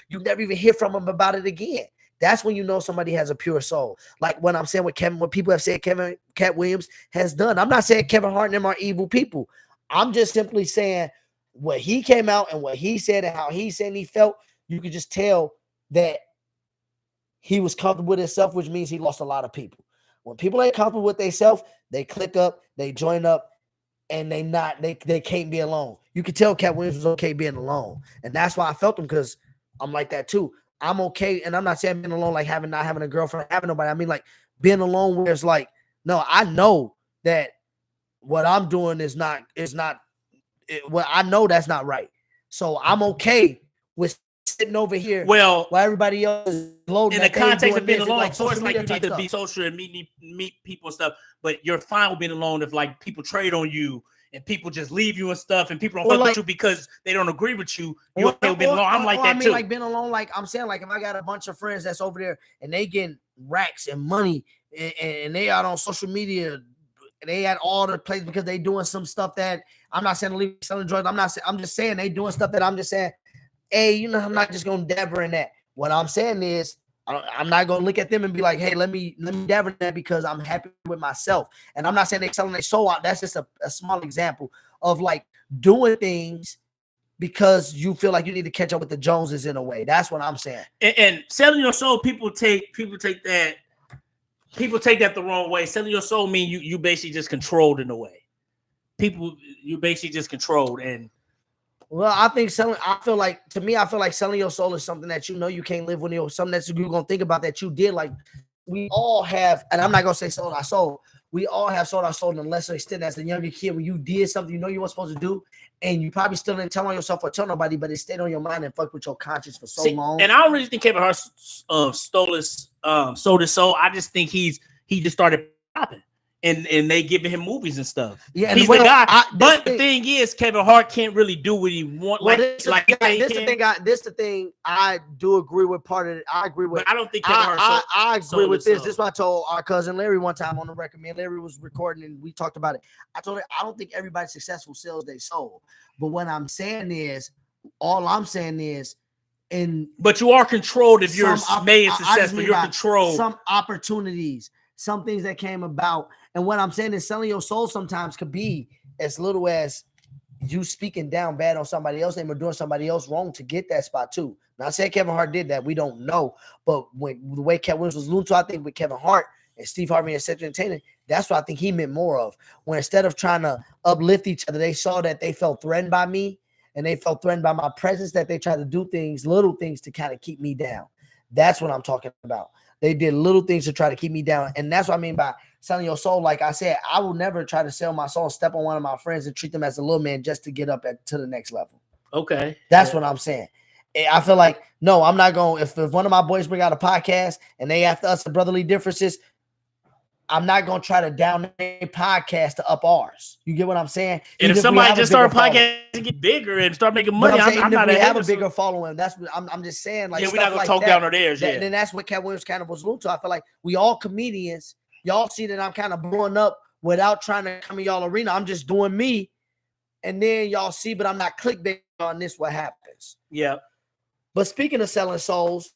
you never even hear from them about it again. That's when you know somebody has a pure soul. Like when I'm saying what people have said Cat Williams has done. I'm not saying Kevin Hart and them are evil people. I'm just simply saying what he came out and what he said and how he said he felt. You could just tell that he was comfortable with himself, which means he lost a lot of people. When people ain't comfortable with themselves, they click up, they join up, and they can't be alone. You could tell Cat Williams was okay being alone. And that's why I felt him, because I'm like that too. I'm okay. And I'm not saying being alone like not having a girlfriend, having nobody. I mean like being alone where it's like, no, I know that what I'm doing is not well, I know that's not right. So I'm okay with sitting over here while everybody else is loading. In the context of being alone, of course, like you need to be social and meet people and stuff, but you're fine with being alone if like people trade on you and people just leave you and stuff, and people don't fuck with you because they don't agree with you. You're okay with being alone. I'm like that too. Like being alone, like I'm saying, like if I got a bunch of friends that's over there and they getting racks and money and they out on social media, and they at all the places because they doing some stuff that I'm not saying to leave selling drugs. I'm just saying they doing stuff that I'm just saying, hey, you know, I'm not just gonna dabber in that. What I'm saying is I'm not gonna look at them and be like, hey, let me dabber in that because I'm happy with myself. And I'm not saying they're selling their soul out. That's just a small example of like doing things because you feel like you need to catch up with the Joneses in a way. That's what I'm saying. And selling your soul, people take that the wrong way. Selling your soul mean you basically just controlled in a way. You basically just controlled. And well, I feel like selling your soul is something that you know you can't live with, you, something that you're gonna think about that you did. Like we all have, and I'm not gonna say sold our soul. We all have sold our soul in a lesser extent as a younger kid when you did something you know you weren't supposed to do, and you probably still didn't tell on yourself or tell nobody, but it stayed on your mind and fucked with your conscience for so long. And I don't really think Kevin Hart sold his soul. I just think he just started popping. And they giving him movies and stuff. Yeah, he's the guy. But the thing is, Kevin Hart can't really do what he wants. Well, this the thing. I do agree with part of it. I agree with. But I don't think Kevin Hart. I agree with this. This is what I told our cousin Larry one time on the record. Me and Larry was recording and we talked about it. I told her I don't think everybody successful sells their soul. But what I'm saying is, but you are controlled if you're made successful. You're controlled. Some opportunities, some things that came about. And what I'm saying is selling your soul sometimes could be as little as you speaking down bad on somebody else and doing somebody else wrong to get that spot too. Not saying Kevin Hart did that. We don't know. But the way Cat Williams was alluding to, I think with Kevin Hart and Steve Harvey and Cedric Entertainment, that's what I think he meant more of. When instead of trying to uplift each other, they saw that they felt threatened by me and they felt threatened by my presence, that they tried to do little things to kind of keep me down. That's what I'm talking about. They did little things to try to keep me down. And that's what I mean by selling your soul. Like I said, I will never try to sell my soul and step on one of my friends and treat them as a little man just to get up to the next level. Okay. That's what I'm saying. I feel like, no, I'm not going, if one of my boys bring out a podcast and they have us the brotherly differences, I'm not going to try to down their podcast to up ours. You get what I'm saying? And if somebody just start a podcast and get bigger and start making money, I'm not going to have a bigger following. That's what I'm just saying. Like, yeah, we're not going to talk down on theirs. Yeah. And that's what Cat Williams kind of was alluding to. I feel like we all comedians. Y'all see that I'm kind of blowing up without trying to come in y'all arena. I'm just doing me. And then y'all see, but I'm not clickbait on this, what happens. Yeah. But speaking of selling souls,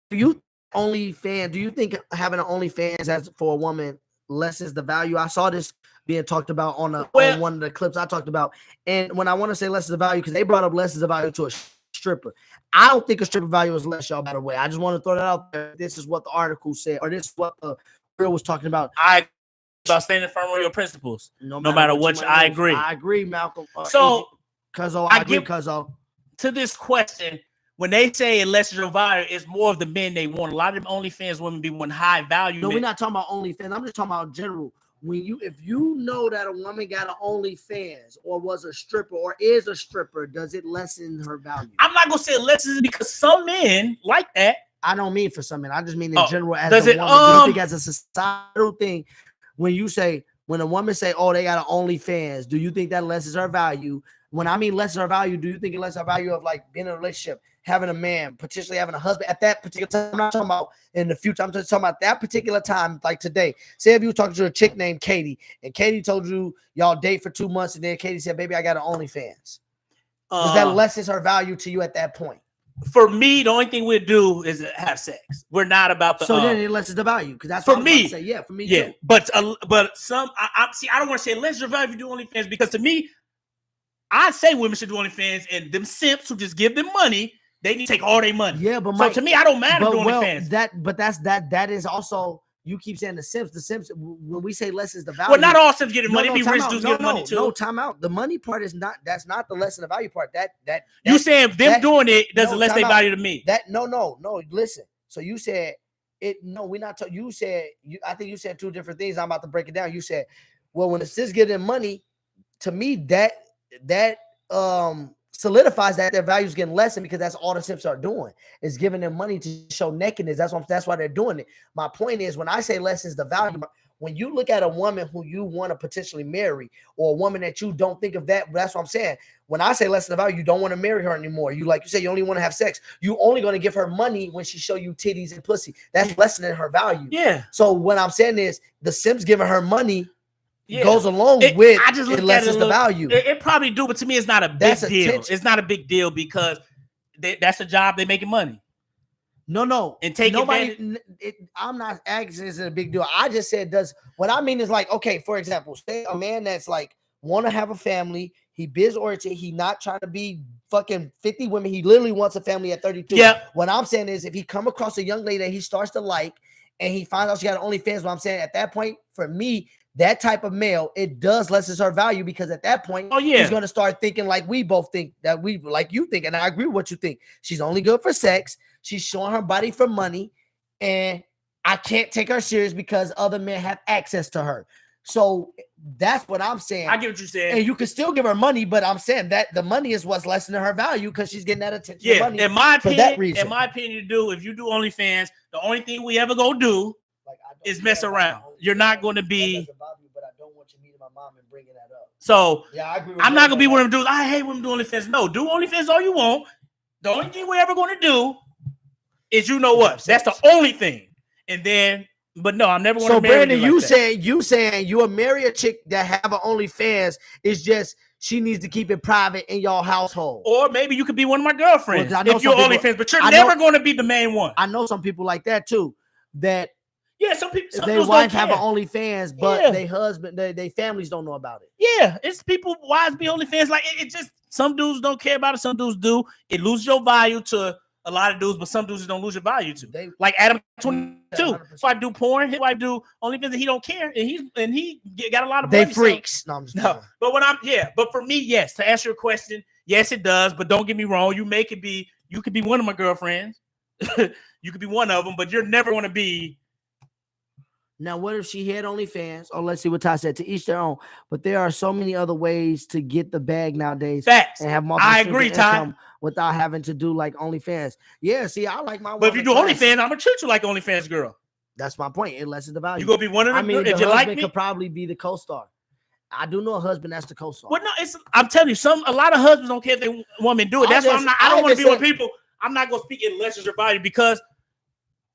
do you think having an OnlyFans as for a woman lessens the value? I saw this being talked about on one of the clips I talked about. And when I want to say lessens the value, because they brought up lessens the value to a stripper. I don't think a stripper value is less, y'all, by the way. I just want to throw that out there. This is what the article said, or this is what the girl was talking about. About standing firm on your principles. No matter what, I agree. I agree, Malcolm. I agree, Cuzzo. To this question, when they say it lessens your value, it's more of the men they want. A lot of them OnlyFans women be wanting high value. No, we're not talking about OnlyFans. I'm just talking about general. If you know that a woman got an OnlyFans or was a stripper or is a stripper, does it lessen her value? I'm not gonna say it lessens because some men like that. I don't mean for some men. I just mean in general as does a it, woman. Do you think as a societal thing, when a woman say, oh, they got an OnlyFans, do you think that lessens her value? When I mean lessens her value, do you think it lessens her value of like being in a relationship, having a man, potentially having a husband at that particular time? I'm not talking about in the future. I'm just talking about that particular time, like today. Say if you were talking to a chick named Katie, and Katie told you y'all date for 2 months, and then Katie said, baby, I got an OnlyFans. Does that lessens her value to you at that point? For me, the only thing we'll do is have sex. We're not about the. So then it lessens the value because that's for what I was about me. to say. Yeah, for me Yeah, too. but some I see. I don't want to say less your value if you do OnlyFans because to me, I say women should do OnlyFans and them simps who just give them money, they need to take all their money. Yeah, but so to me, I don't matter but doing well, OnlyFans. that is also. You keep saying the simps. The simps. When we say lessens the value, Well, not all simps getting money. No, Be time rich out. dudes No, getting money too. No, time out. The money part is not. That's not the lessen the value part. That you saying them doing it doesn't less their value to me. That no. Listen. So you said it. No, we're not. You said you. I think you said two different things. I'm about to break it down. You said, well, when the sis give them money, to me that solidifies that their value is getting lessened because that's all the simps are doing is giving them money to show nakedness. That's why they're doing it. My point is when I say lessens the value, when you look at a woman who you want to potentially marry or a woman that you don't think of that's what I'm saying. When I say lessen the value, you don't want to marry her anymore. You like you say you only want to have sex. You only going to give her money when she show you titties and pussy. That's lessening her value. Yeah. So what I'm saying is the simps giving her money goes along with I just look it lessens the value. It probably do, but to me, it's not a big deal. It's not a big deal because that's a job they're making money. No. And take advantage. I'm not asking is it a big deal. I just said what I mean is like, okay, for example, say a man that's like want to have a family, he biz oriented, he not trying to be fucking 50 women, he literally wants a family at 32. Yeah. What I'm saying is if he come across a young lady that he starts to like and he finds out she got OnlyFans, what I'm saying at that point, for me, that type of male, it does lessens her value because at that point, he's going to start thinking like we both think that we like you think. And I agree with what you think. She's only good for sex. She's showing her body for money. And I can't take her serious because other men have access to her. So that's what I'm saying. I get what you're saying. And you can still give her money, but I'm saying that the money is what's lessening her value because she's getting that attention. Yeah, money in my opinion, for that reason. In my opinion, if you do OnlyFans, the only thing we ever go do is mess around. You're not going to be. But I don't want you meeting my mom and bringing that up. So yeah, I agree with I'm not going to be one of them dudes. I hate women doing OnlyFans. No, do OnlyFans all you want. The only thing we're ever going to do is you know what? That's the only thing. And then, but no, I'm never going to marry Brandon, you. You saying you will marry a chick that have an OnlyFans is just she needs to keep it private in y'all household. Or maybe you could be one of my girlfriends if you're OnlyFans, but you're never going to be the main one. I know some people like that too. Some people. Their wife have an OnlyFans, but their husband, their families don't know about it. Yeah, it's people wives be OnlyFans. Like it just some dudes don't care about it. Some dudes do. It loses your value to a lot of dudes, but some dudes don't lose your value to. Like Adam 22. If I do porn, his wife do OnlyFans, and he don't care, and he got a lot of money. They freaks. So. No, but for me, yes. To answer your question, yes, it does. But don't get me wrong. You could be one of my girlfriends. You could be one of them, but you're never going to be. Now, what if she had OnlyFans? Oh, let's see what Ty said. To each their own. But there are so many other ways to get the bag nowadays. Facts. And have multiple. I agree, Ty. Without having to do like OnlyFans. Yeah, see, I like my. But if you do OnlyFans, I'm gonna treat you like OnlyFans girl. That's my point. It lessens the value. You gonna be one of them. I mean, if the you like me, me, could probably be the co-star. I do know a husband that's the co-star. Well, no, I'm telling you, a lot of husbands don't care if they women do it. That's why I don't want to be with people. I'm not gonna speak in lessens your value because.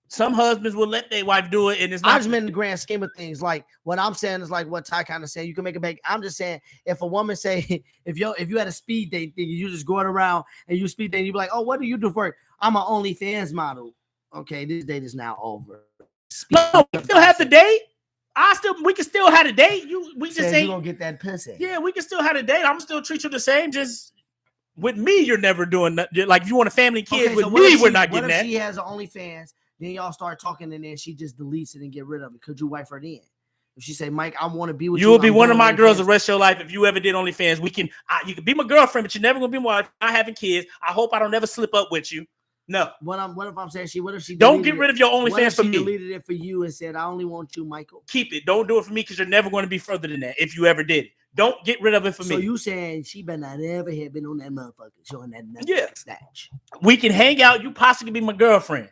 Some husbands will let their wife do it, and it's not. I just meant in the grand scheme of things. Like what I'm saying is like what Ty kind of saying. You can make it back. I'm just saying if a woman say if you had a speed date thing, you just going around and you speed date, you be like, oh, what do you do for it? I'm an OnlyFans model. Okay, this date is now over. No, we still have the date. We can still have a date. We just say you gonna get that pussy. Yeah, we can still have a date. I'm still treat you the same. Just with me, you're never doing that. Like if you want a family kid with me, we're not getting that. What if she has an OnlyFans? Then y'all start talking and then she just deletes it and get rid of it. Could you wife her then? If she say, Mike, I want to be with you. You will be one of my girls the rest of your life if you ever did OnlyFans. You can be my girlfriend, but you're never gonna be my wife. Not having kids. I hope I don't ever slip up with you. No. What if I'm saying what if she don't get rid of your OnlyFans for me? Deleted it for you and said, I only want you, Michael. Keep it. Don't do it for me because you're never going to be further than that if you ever did it. Don't get rid of it for me. So you saying she better not ever have been on that motherfucker showing that snatch. We can hang out. You possibly be my girlfriend.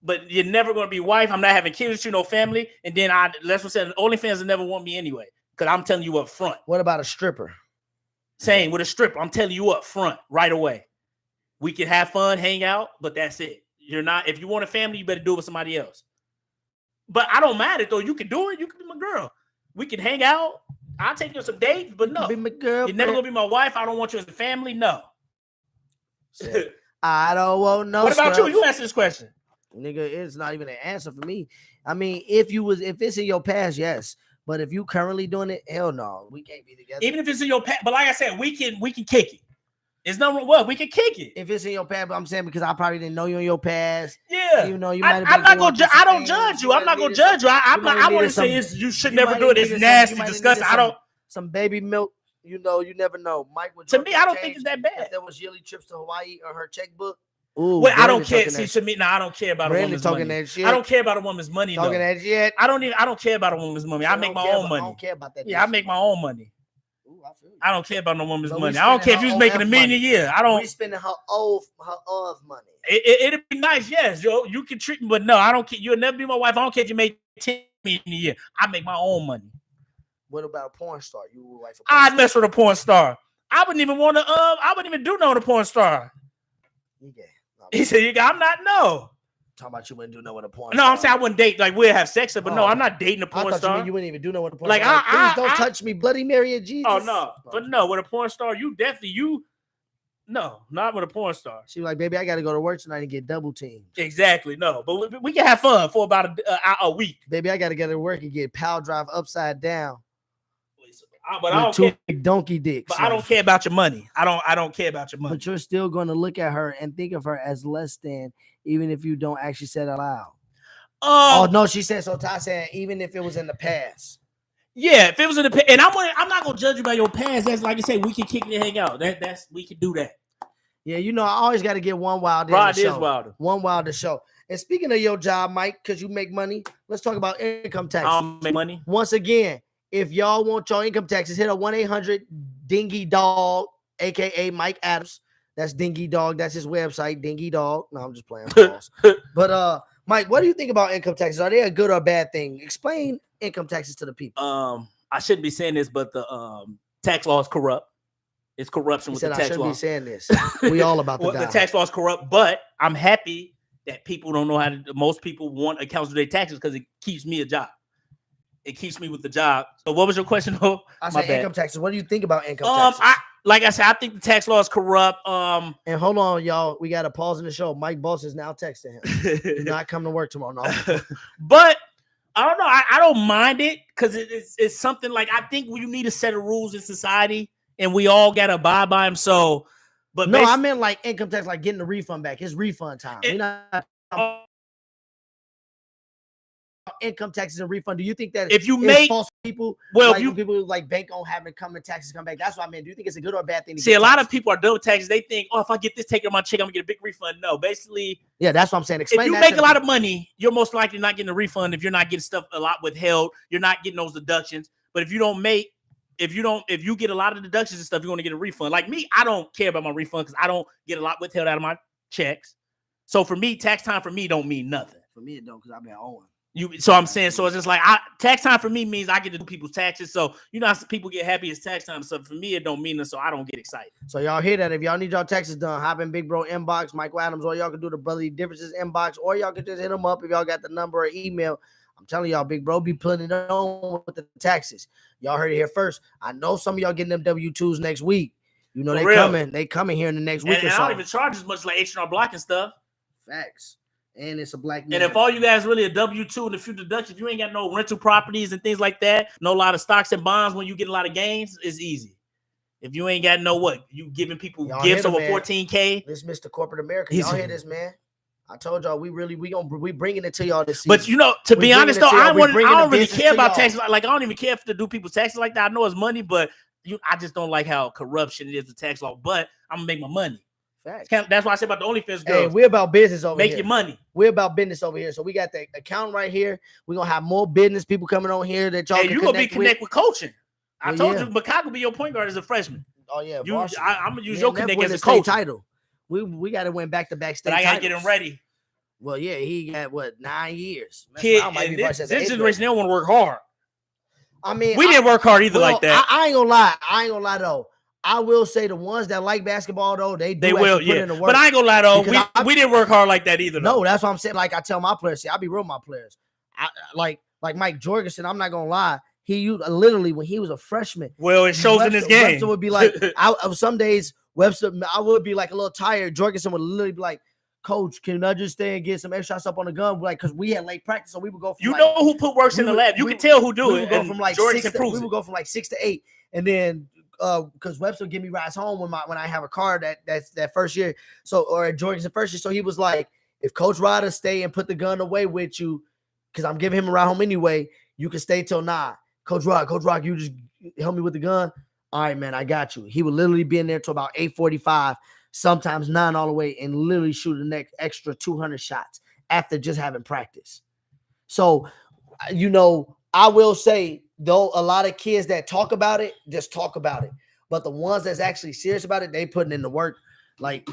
But you're never going to be wife. I'm not having kids with you, no family. And then that's what said OnlyFans will never want me anyway. Because I'm telling you up front. What about a stripper? Same with a stripper. I'm telling you up front right away. We can have fun, hang out, but that's it. You're not. If you want a family, you better do it with somebody else. But I don't mind it though. You can do it. You can be my girl. We can hang out. I'll take you on some dates, but no. Be my girl. You're never gonna be my wife. I don't want you as a family. No. I I don't want no. What about scrubs. you? You answer this question. Nigga, it's not even an answer for me. I mean, if it's in your past, yes. But if you currently doing it, hell no, we can't be together. Even if it's in your past, but like I said, we can kick it. It's no what we can kick it. If it's in your past, but I'm saying because I probably didn't know you in your past. Yeah, you know, you might have I'm not going gonna. I don't judge you. I'm not gonna judge you. I want to say you should never do it. It's nasty, disgusting. I don't. Some baby milk. You know, you never know. Mike would. To me, I don't think it's that bad. If there was yearly trips to Hawaii or her checkbook. Ooh, well, I don't care. See, to me, no, I don't care about a woman's money. That shit. I don't care about a woman's money. Talking that shit. I don't care about a woman's money. I make my own money. I don't care about that. Yeah, I make my own money. Ooh, I feel you. I don't care about no woman's money. I don't care if you was making $1 million a year. I don't. We spending her old money. It'd be nice, yes. You can treat me, but no, I don't care. You'll never be my wife. I don't care if you make $10 million a year. I make my own money. What about a porn star? You would wife? I'd mess with a porn star. I wouldn't even want to. I wouldn't even do no with a porn star. Yeah. He said, "I'm not no." Talking about you wouldn't do no with a porn star. No, I'm saying I wouldn't date. Like we'll have sex, but no, I'm not dating a porn star. You wouldn't even do no with a porn star. Like please don't touch me, Bloody Mary and Jesus. Oh no, but no, with a porn star, no, not with a porn star. She was like, baby, I got to go to work tonight and get double teamed. Exactly, no, but we can have fun for about a week. Baby, I got to get to work and get power drive upside down. But I don't care. Big donkey dicks. But I don't care about your money. I don't care about your money. But you're still going to look at her and think of her as less than, even if you don't actually say it out loud. Oh no, she said so. Ty said even if it was in the past. Yeah, if it was in the past, and I'm not gonna judge you by your past. That's like I say, we can kick and hang out. We can do that. Yeah, you know, I always got to get one wild. Rod is wilder. One wilder show. And speaking of your job, Mike, because you make money, let's talk about income taxes. I don't make money. Once again. If y'all want your income taxes, hit a 1-800-DINGY-DOG, aka Mike Adams. That's Dingy Dog. That's his website, Dingy Dog. No, I'm just playing. But Mike, what do you think about income taxes? Are they a good or a bad thing? Explain income taxes to the people. I shouldn't be saying this, but the tax law is corrupt. It's corruption with the tax law. I shouldn't be saying this. We all about the the tax law is corrupt, but I'm happy that people don't know how to. Most people want accounts for their taxes because it keeps me a job. It keeps me with the job. So what was your question? Oh, I said income taxes. What do you think about income taxes? Like I said, I think the tax law is corrupt. And hold on, y'all. We got to pause in the show. Mike Boss is now texting him. He's not coming to work tomorrow. No. But I don't know. I don't mind it because it's something like I think you need a set of rules in society, and we all got to abide by them. So, but no, I meant like income tax, like getting the refund back. It's refund time. Income taxes and refund. Do you think that if you make false people, people like bank on having taxes come back? That's what I mean. Do you think it's a good or a bad thing? To see, a lot of people are done with taxes. They think, oh, if I get this taken on my check, I'm gonna get a big refund. No, basically, yeah, that's what I'm saying. Explain if you make a lot of money, you're most likely not getting a refund. If you're not getting stuff a lot withheld, you're not getting those deductions. But if you get a lot of deductions and stuff, you're gonna get a refund. Like me, I don't care about my refund because I don't get a lot withheld out of my checks. So for me, tax time for me don't mean nothing. For me, it don't because I've been owing. So I'm saying, so it's just like tax time for me means I get to do people's taxes. So you know how people get happy it's tax time. So for me, it don't mean it. So I don't get excited. So y'all hear that? If y'all need y'all taxes done, hop in Big Bro inbox, Michael Adams, or y'all can do the Brotherly Differences inbox, or y'all can just hit them up if y'all got the number or email. I'm telling y'all, Big Bro be putting it on with the taxes. Y'all heard it here first. I know some of y'all getting them W-2s next week. You know they coming here in the next week or so. And I don't even charge as much like H&R Block and stuff. Facts. And it's a black man. And if all you guys really a W-2 and a few deductions, you ain't got no rental properties and things like that, no lot of stocks and bonds when you get a lot of gains, it's easy. If you ain't got you giving people gifts over $14K. This Mr. Corporate America. Y'all hear this, man? I told y'all we bringing it to y'all this season. But you know, to be honest though, I don't really care about taxes. Like I don't even care to do people's taxes like that. I know it's money, but I just don't like how corruption is with tax law. But I'm gonna make my money. That's why I said about the OnlyFans girls. Hey, we're about business over here. Make your money. We're about business over here. So we got the account right here. We're gonna have more business people coming on here that y'all. Hey, you're gonna be connect with coaching. I told you, Makai will be your point guard as a freshman. Oh yeah, I'm gonna use your connect as a coach. Title. We got to win back-to-back state. But I gotta get him ready. Well, yeah, he got 9 years. Kid, this generation they don't want to work hard. I mean, we didn't work hard either like that. I ain't gonna lie though. I will say the ones that like basketball though, they will put in the work. But I ain't gonna lie though, we didn't work hard like that either. No, that's what I'm saying. Like I tell my players, I be real with my players. Like Mike Jorgensen, I'm not gonna lie. He literally when he was a freshman. Well, it shows in his game. So would be like some days Webster, I would be like a little tired. Jorgensen would literally be like, Coach, can I just stay and get some extra shots up on the gun? Like, because we had late practice, so we would go from who put works in the lab. You can tell who do it. We would go from like Jordan 6 to, we would go from like 6 to 8. And then because Webster would give me rides home when I have a car that first year. So, or at Jorgensen first year. So he was like, if Coach Ryder stay and put the gun away with you, because I'm giving him a ride home anyway, you can stay till 9. Coach Rock, you just help me with the gun. All right, man, I got you. He would literally be in there till about 8:45. Sometimes 9 all the way, and literally shoot the next extra 200 shots after just having practice. So, I will say, though, a lot of kids that talk about it, just talk about it. But the ones that's actually serious about it, they putting in the work. Like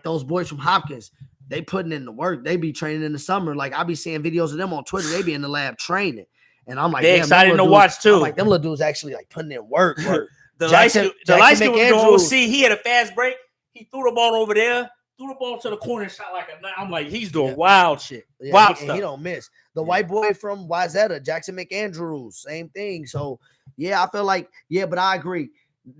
those boys from Hopkins, they putting in the work. They be training in the summer. Like, I be seeing videos of them on Twitter. They be in the lab training. And I'm like, they excited to watch, too. I'm like, them little dudes actually, like, putting in work. The light skin was going, see, he had a fast break. He threw the ball over there, threw the ball to the corner and shot like a nine. I'm like, he's doing wild shit. Yeah, wild stuff. He don't miss. The white boy from Wayzata, Jackson McAndrews, same thing. So, yeah, I feel like, but I agree.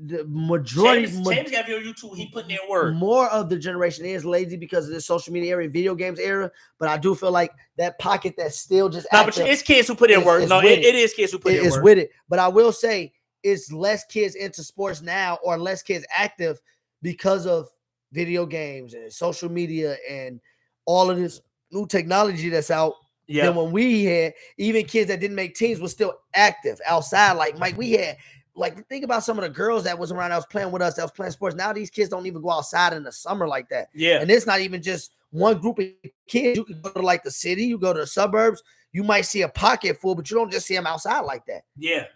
The majority. James got on YouTube. He putting in work. More of the generation is lazy because of the social media era, video games era. But I do feel like that pocket that's still just active. But it's kids who put in work. No, it is kids who put in work. It's with it. But I will say it's less kids into sports now or less kids active because of video games and social media and all of this new technology that's out. Yeah. Than when we had, even kids that didn't make teams were still active outside. Like Mike, we had, like, think about some of the girls that was around that was playing with us, that was playing sports. Now these kids don't even go outside in the summer like that. Yeah. And it's not even just one group of kids. You can go to like the city, you go to the suburbs, you might see a pocket full, but you don't just see them outside like that. Yeah.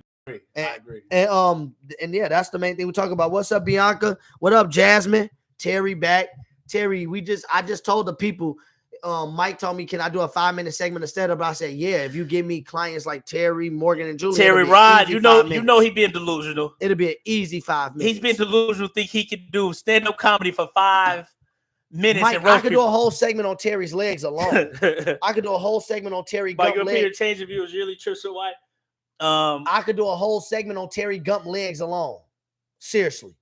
I agree. And yeah, that's the main thing we talk about. What's up, Bianca? What up, Jasmine? Terry back. Terry, I just told the people, Mike told me, can I do a 5-minute segment instead of? But I said, yeah, if you give me clients like Terry, Morgan, and Julie. Terry Rod, you know he being delusional. It'll be an easy 5 minutes. He's been delusional, think he can do stand-up comedy for 5 minutes. Mike, I could do a whole segment on Terry's legs alone. I could do a whole segment on Terry Gump legs. Your change of view is really Trisha White. I could do a whole segment on Terry Gump legs alone. Seriously.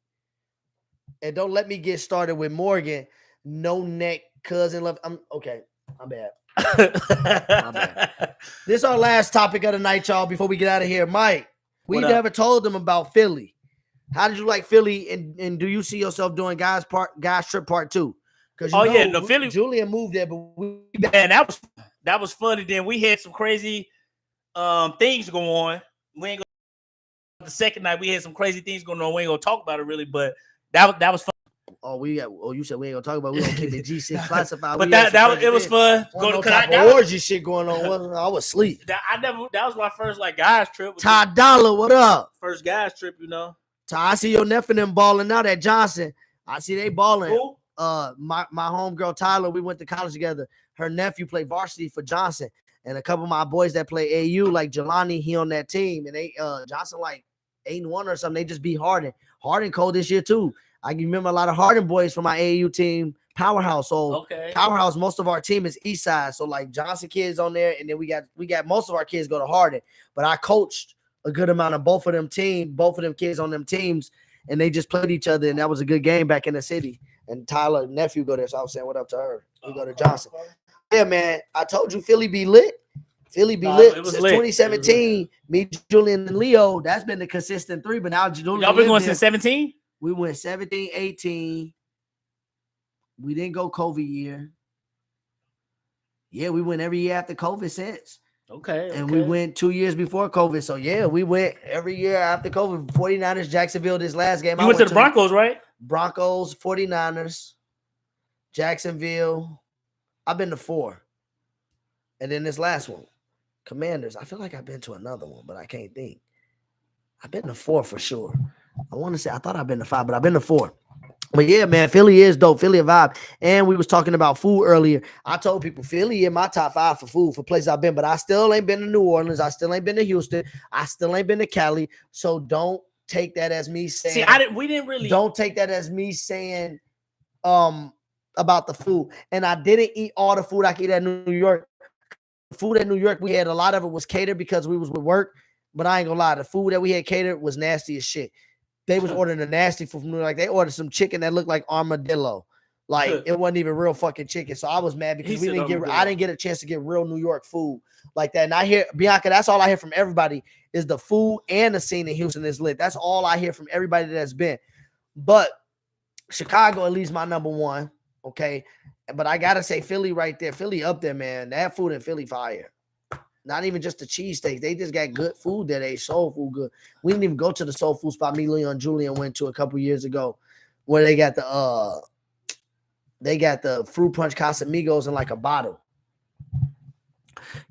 And don't let me get started with Morgan. No neck, cousin love. Okay. I'm bad. My bad. This is our last topic of the night, y'all, before we get out of here. Mike, we never told them about Philly. How did you like Philly? And do you see yourself doing guys trip part 2? Because Philly. Julian moved there, but man, that was funny. Then we had some crazy things go on. We ain't gonna the second night we had some crazy things going on. We ain't gonna talk about it really, but that was fun. You said we ain't gonna talk about it. We gonna keep it G6 classified. But it was fun. Orgy shit going on. I was asleep. That was my first guys trip. Ty Dollar, what up? First guys trip, Ty, I see your nephew them balling now at Johnson. I see they balling. Who? My homegirl Tyler, we went to college together. Her nephew played varsity for Johnson. And a couple of my boys that play AU, like Jelani, he on that team. And they Johnson 8-1 or something. They just beat Hardin. Hardin cold this year too. I can remember a lot of Hardin boys from my AAU team, Powerhouse. So Powerhouse, most of our team is East Side. So Johnson kids on there, and then we got most of our kids go to Hardin. But I coached a good amount of both of them kids on them teams, and they just played each other, and that was a good game back in the city. And Tyler nephew go there, so I was saying what up to her. We go to Johnson. Yeah, man. I told you Philly be lit. Philly be lit since 2017. Me, Julian, and Leo. That's been the consistent 3. But now Julian. Y'all been going since 17? We went 17, 18. We didn't go COVID year. Yeah, we went every year after COVID since. Okay. And we went 2 years before COVID. So yeah, we went every year after COVID. 49ers, Jacksonville this last game. You went to the Broncos, right? Broncos, 49ers, Jacksonville. I've been to 4. And then this last one, Commanders. I feel like I've been to another one, but I can't think. I've been to 4 for sure. I thought I've been to 5, but I've been to 4. But yeah, man, Philly is dope. Philly a vibe. And we was talking about food earlier. I told people Philly in my top 5 for food for places I've been, but I still ain't been to New Orleans. I still ain't been to Houston. I still ain't been to Cali. So don't take that as me saying. See, we didn't really. Don't take that as me saying about the food. And I didn't eat all the food I could eat at New York. Food at New York, we had a lot of it was catered because we was with work. But I ain't gonna lie, the food that we had catered was nasty as shit. They was ordering a nasty food from New York. Like they ordered some chicken that looked like armadillo. Like it wasn't even real fucking chicken. So I was mad because I didn't get a chance to get real New York food like that. And I hear Bianca, that's all I hear from everybody is the food and the scene in Houston is lit. That's all I hear from everybody that's been. But Chicago at least my number one. Okay. But I gotta say Philly right there. Philly up there, man. That food in Philly fire. Not even just the cheesesteaks. They just got good food there. They soul food good. We didn't even go to the soul food spot me, Leon, and Julian went to a couple years ago where they got the fruit punch Casamigos in like a bottle.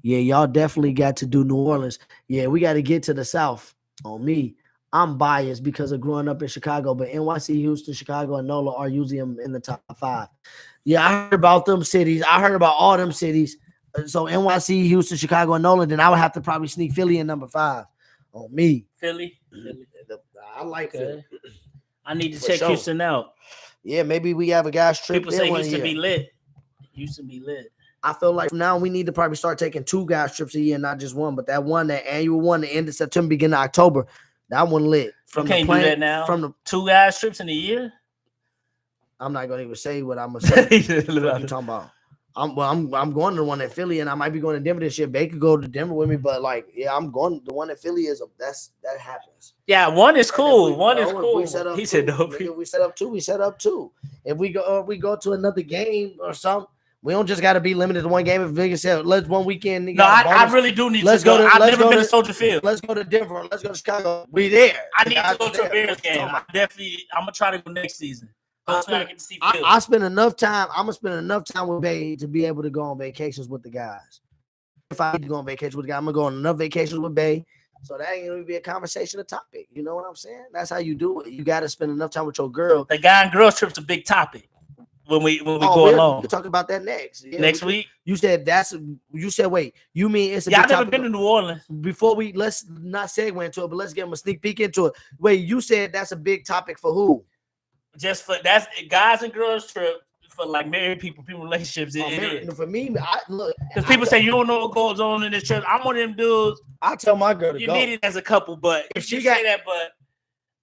Yeah, y'all definitely got to do New Orleans. Yeah, we got to get to the South. On me, I'm biased because of growing up in Chicago, but NYC, Houston, Chicago, and NOLA are usually in the top 5. Yeah, I heard about them cities. I heard about all them cities. So NYC, Houston, Chicago, and NOLA, then I would have to probably sneak Philly in number 5 on me. Philly. I like Philly. I need to check Houston out. Yeah, maybe we have a guys trip. People say Houston be lit. Houston be lit. I feel like now we need to probably start taking 2 guys trips a year, not just one. But that annual one, the end of September, beginning of October, that one lit. From you can't do that now. From the 2 guys trips in a year. I'm not gonna even say what I'm gonna say. What you talking about? I'm going to the one in Philly, and I might be going to Denver this year. Bay could go to Denver with me, but like, yeah, I'm going. The one in Philly that happens. Yeah, one is cool. One is cool. He said no. We set up 2. We set up 2. If we go to another game or something, we don't just got to be limited to one game. If Vegas said let's one weekend. No, I really do need to go. I've never been to Soldier Field. Let's go to Denver. Let's go to Chicago. We there. I need to go to a Bears game. I'm gonna try to go next season. I spend enough time. I'm gonna spend enough time with Bay to be able to go on vacations with the guys. If I need to go on vacation with the guys, I'm gonna go on enough vacations with Bay. So that ain't gonna be a conversation, a topic. You know what I'm saying? That's how you do it. You got to spend enough time with your girl. The guy and girl trip's a big topic when we go along. We'll talk about that next. Yeah, next week. You said wait. You mean it's a I've big never topic been to New Orleans. Before let's not segue into it, but let's give them a sneak peek into it. Wait, you said that's a big topic for who? Just for that's guys and girls trip for like married people relationships. For me, look, because people say you don't know what goes on in this trip. I'm one of them dudes. I tell my girl to you go. need it as a couple, but if she say that, but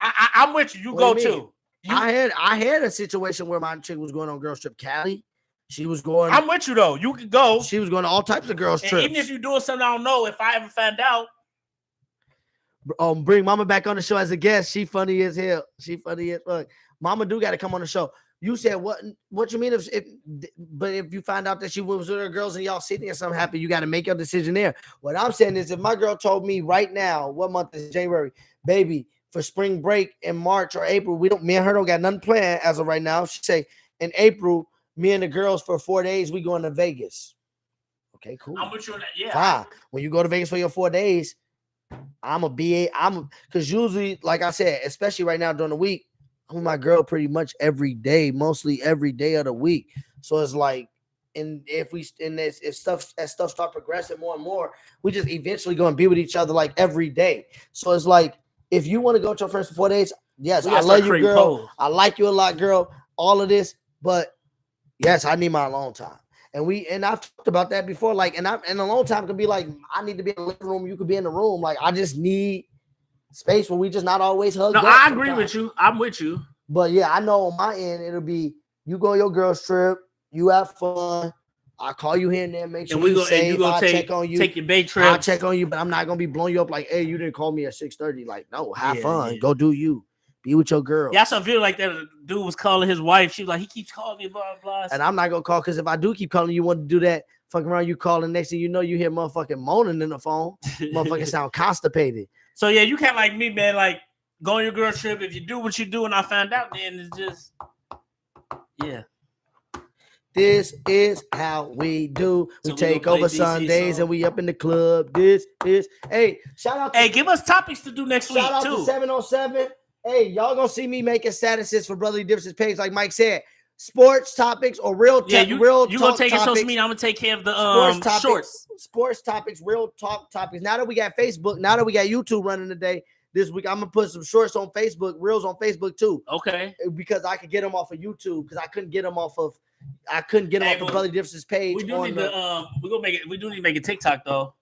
I'm with you. You go too. I had a situation where my chick was going on girls trip. Cali, she was going. I'm with you though. You could go. She was going to all types of girls trips. Even if you're doing something I don't know, if I ever find out. Bring Mama back on the show as a guest. She funny as hell. She funny as fuck. Mama do got to come on the show. You said what you mean if you find out that she was with her girls and y'all sitting there something happen, you got to make your decision there. What I'm saying is if my girl told me right now, what month is January, baby, for spring break in March or April, me and her don't got nothing planned as of right now. She say in April, me and the girls for 4 days, we going to Vegas. Okay, cool. I'm with you on that. Yeah. Fine. When you go to Vegas for your 4 days, because usually, like I said, especially right now during the week, I'm with my girl pretty much every day, mostly every day of the week. So it's like, if stuff start progressing more and more, we just eventually going to be with each other like every day. So it's like, if you want to go to your friends for 4 days, yes, I love you, girl. I like you a lot, girl. All of this, but yes, I need my alone time. And I've talked about that before. Like, and alone time could be like, I need to be in the living room. You could be in the room. Like, I just need space where we just not always hug. No, I agree with you. I'm with you. But yeah, I know on my end, it'll be you go your girls trip, you have fun. I call you here and there, make sure you safe. I'll check on you. Take your bay trip. I'll check on you, but I'm not gonna be blowing you up like, hey, you didn't call me at 6:30. Like, no, have fun. Yeah. Go do you. Be with your girl. Yeah, I saw a video like that. A dude was calling his wife. She was like, he keeps calling me, blah, blah. And I'm not gonna call because if I do keep calling you, want to do that, fucking around, you calling next thing you know, you hear motherfucking moaning in the phone. Motherfucking sound constipated. So yeah, you can't like me, man. Like go on your girl trip. If you do what you do, and I find out, then it's just yeah. This is how we do. We take over Sundays and we up in the club. This is hey, shout out. Hey, give us topics to do next week too. Shout out to 707. Hey, y'all gonna see me making statuses for Brotherly Differences page, like Mike said. Sports topics or real talk. You gonna take it social media. I'm gonna take care of the shorts. Sports topics, real talk topics. Now that we got Facebook, now that we got YouTube running today, this week I'm gonna put some shorts on Facebook, reels on Facebook too. Okay. Because I could get them off of YouTube because I couldn't get them off of the Brotherly Differences page. We do need to make a TikTok though.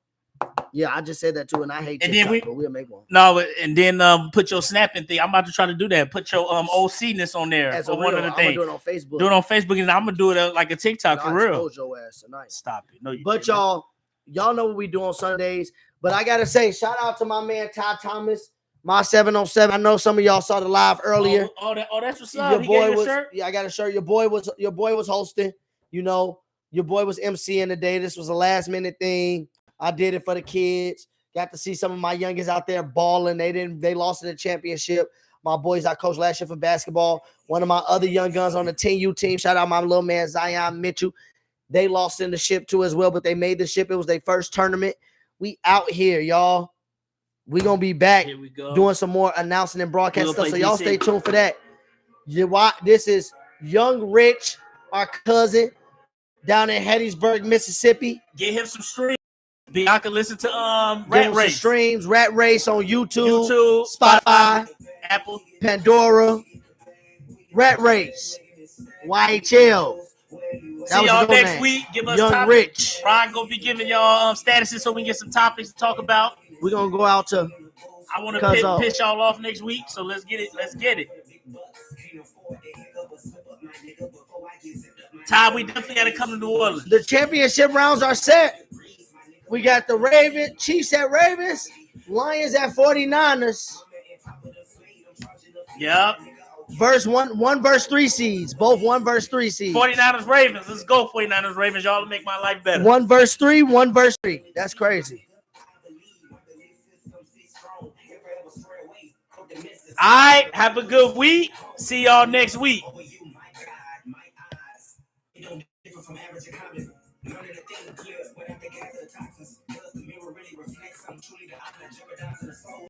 Yeah, I just said that too, and I hate And then TikTok, but we'll make one. No, and then put your snapping thing. I'm about to try to do that. Put your OC-ness on there As for a one real, of the I'm things. gonna do it on Facebook. Do it on Facebook, and I'm gonna do it like a TikTok And for I'll real. expose your ass tonight. Stop it. No, you But didn't. y'all know what we do on Sundays. But I gotta say, shout out to my man Ty Thomas, my 707. I know some of y'all saw the live earlier. Oh, that's what's up. Your He boy gave you a was, shirt? yeah, I got a shirt. Your boy was hosting. You know, your boy was MCing today. This was a last minute thing. I did it for the kids. Got to see some of my youngins out there balling. They lost in the championship. My boys I coached last year for basketball. One of my other young guns on the 10U team. Shout out my little man Zion Mitchell. They lost in the ship too as well, but they made the ship. It was their first tournament. We out here, y'all. We gonna be back Here we go. doing some more announcing and broadcast We'll stuff. play So y'all DC. stay tuned for that. This is Young Rich, our cousin, down in Hattiesburg, Mississippi. Get him some streams. Bianca, listen to Give Rat him some Race. streams, Rat Race on YouTube, YouTube, Spotify, Apple. Pandora, Rat Race, YHL. See y'all next week. Give us Young topics. Rich. Ryan gonna be giving y'all statuses so we can get some topics to talk about. We're gonna go out to I want to piss y'all off next week, so let's get it. Let's get it. Ty, we definitely got to come to New Orleans. the championship rounds are set. We got the Chiefs at Ravens, Lions at 49ers. Yep. One verse 3 seeds. Both 1 verse 3 seeds. 49ers Ravens. Let's go 49ers Ravens. Y'all make my life better. 1 verse 3, 1 verse 3. That's crazy. All right. Have a good week. See y'all next week.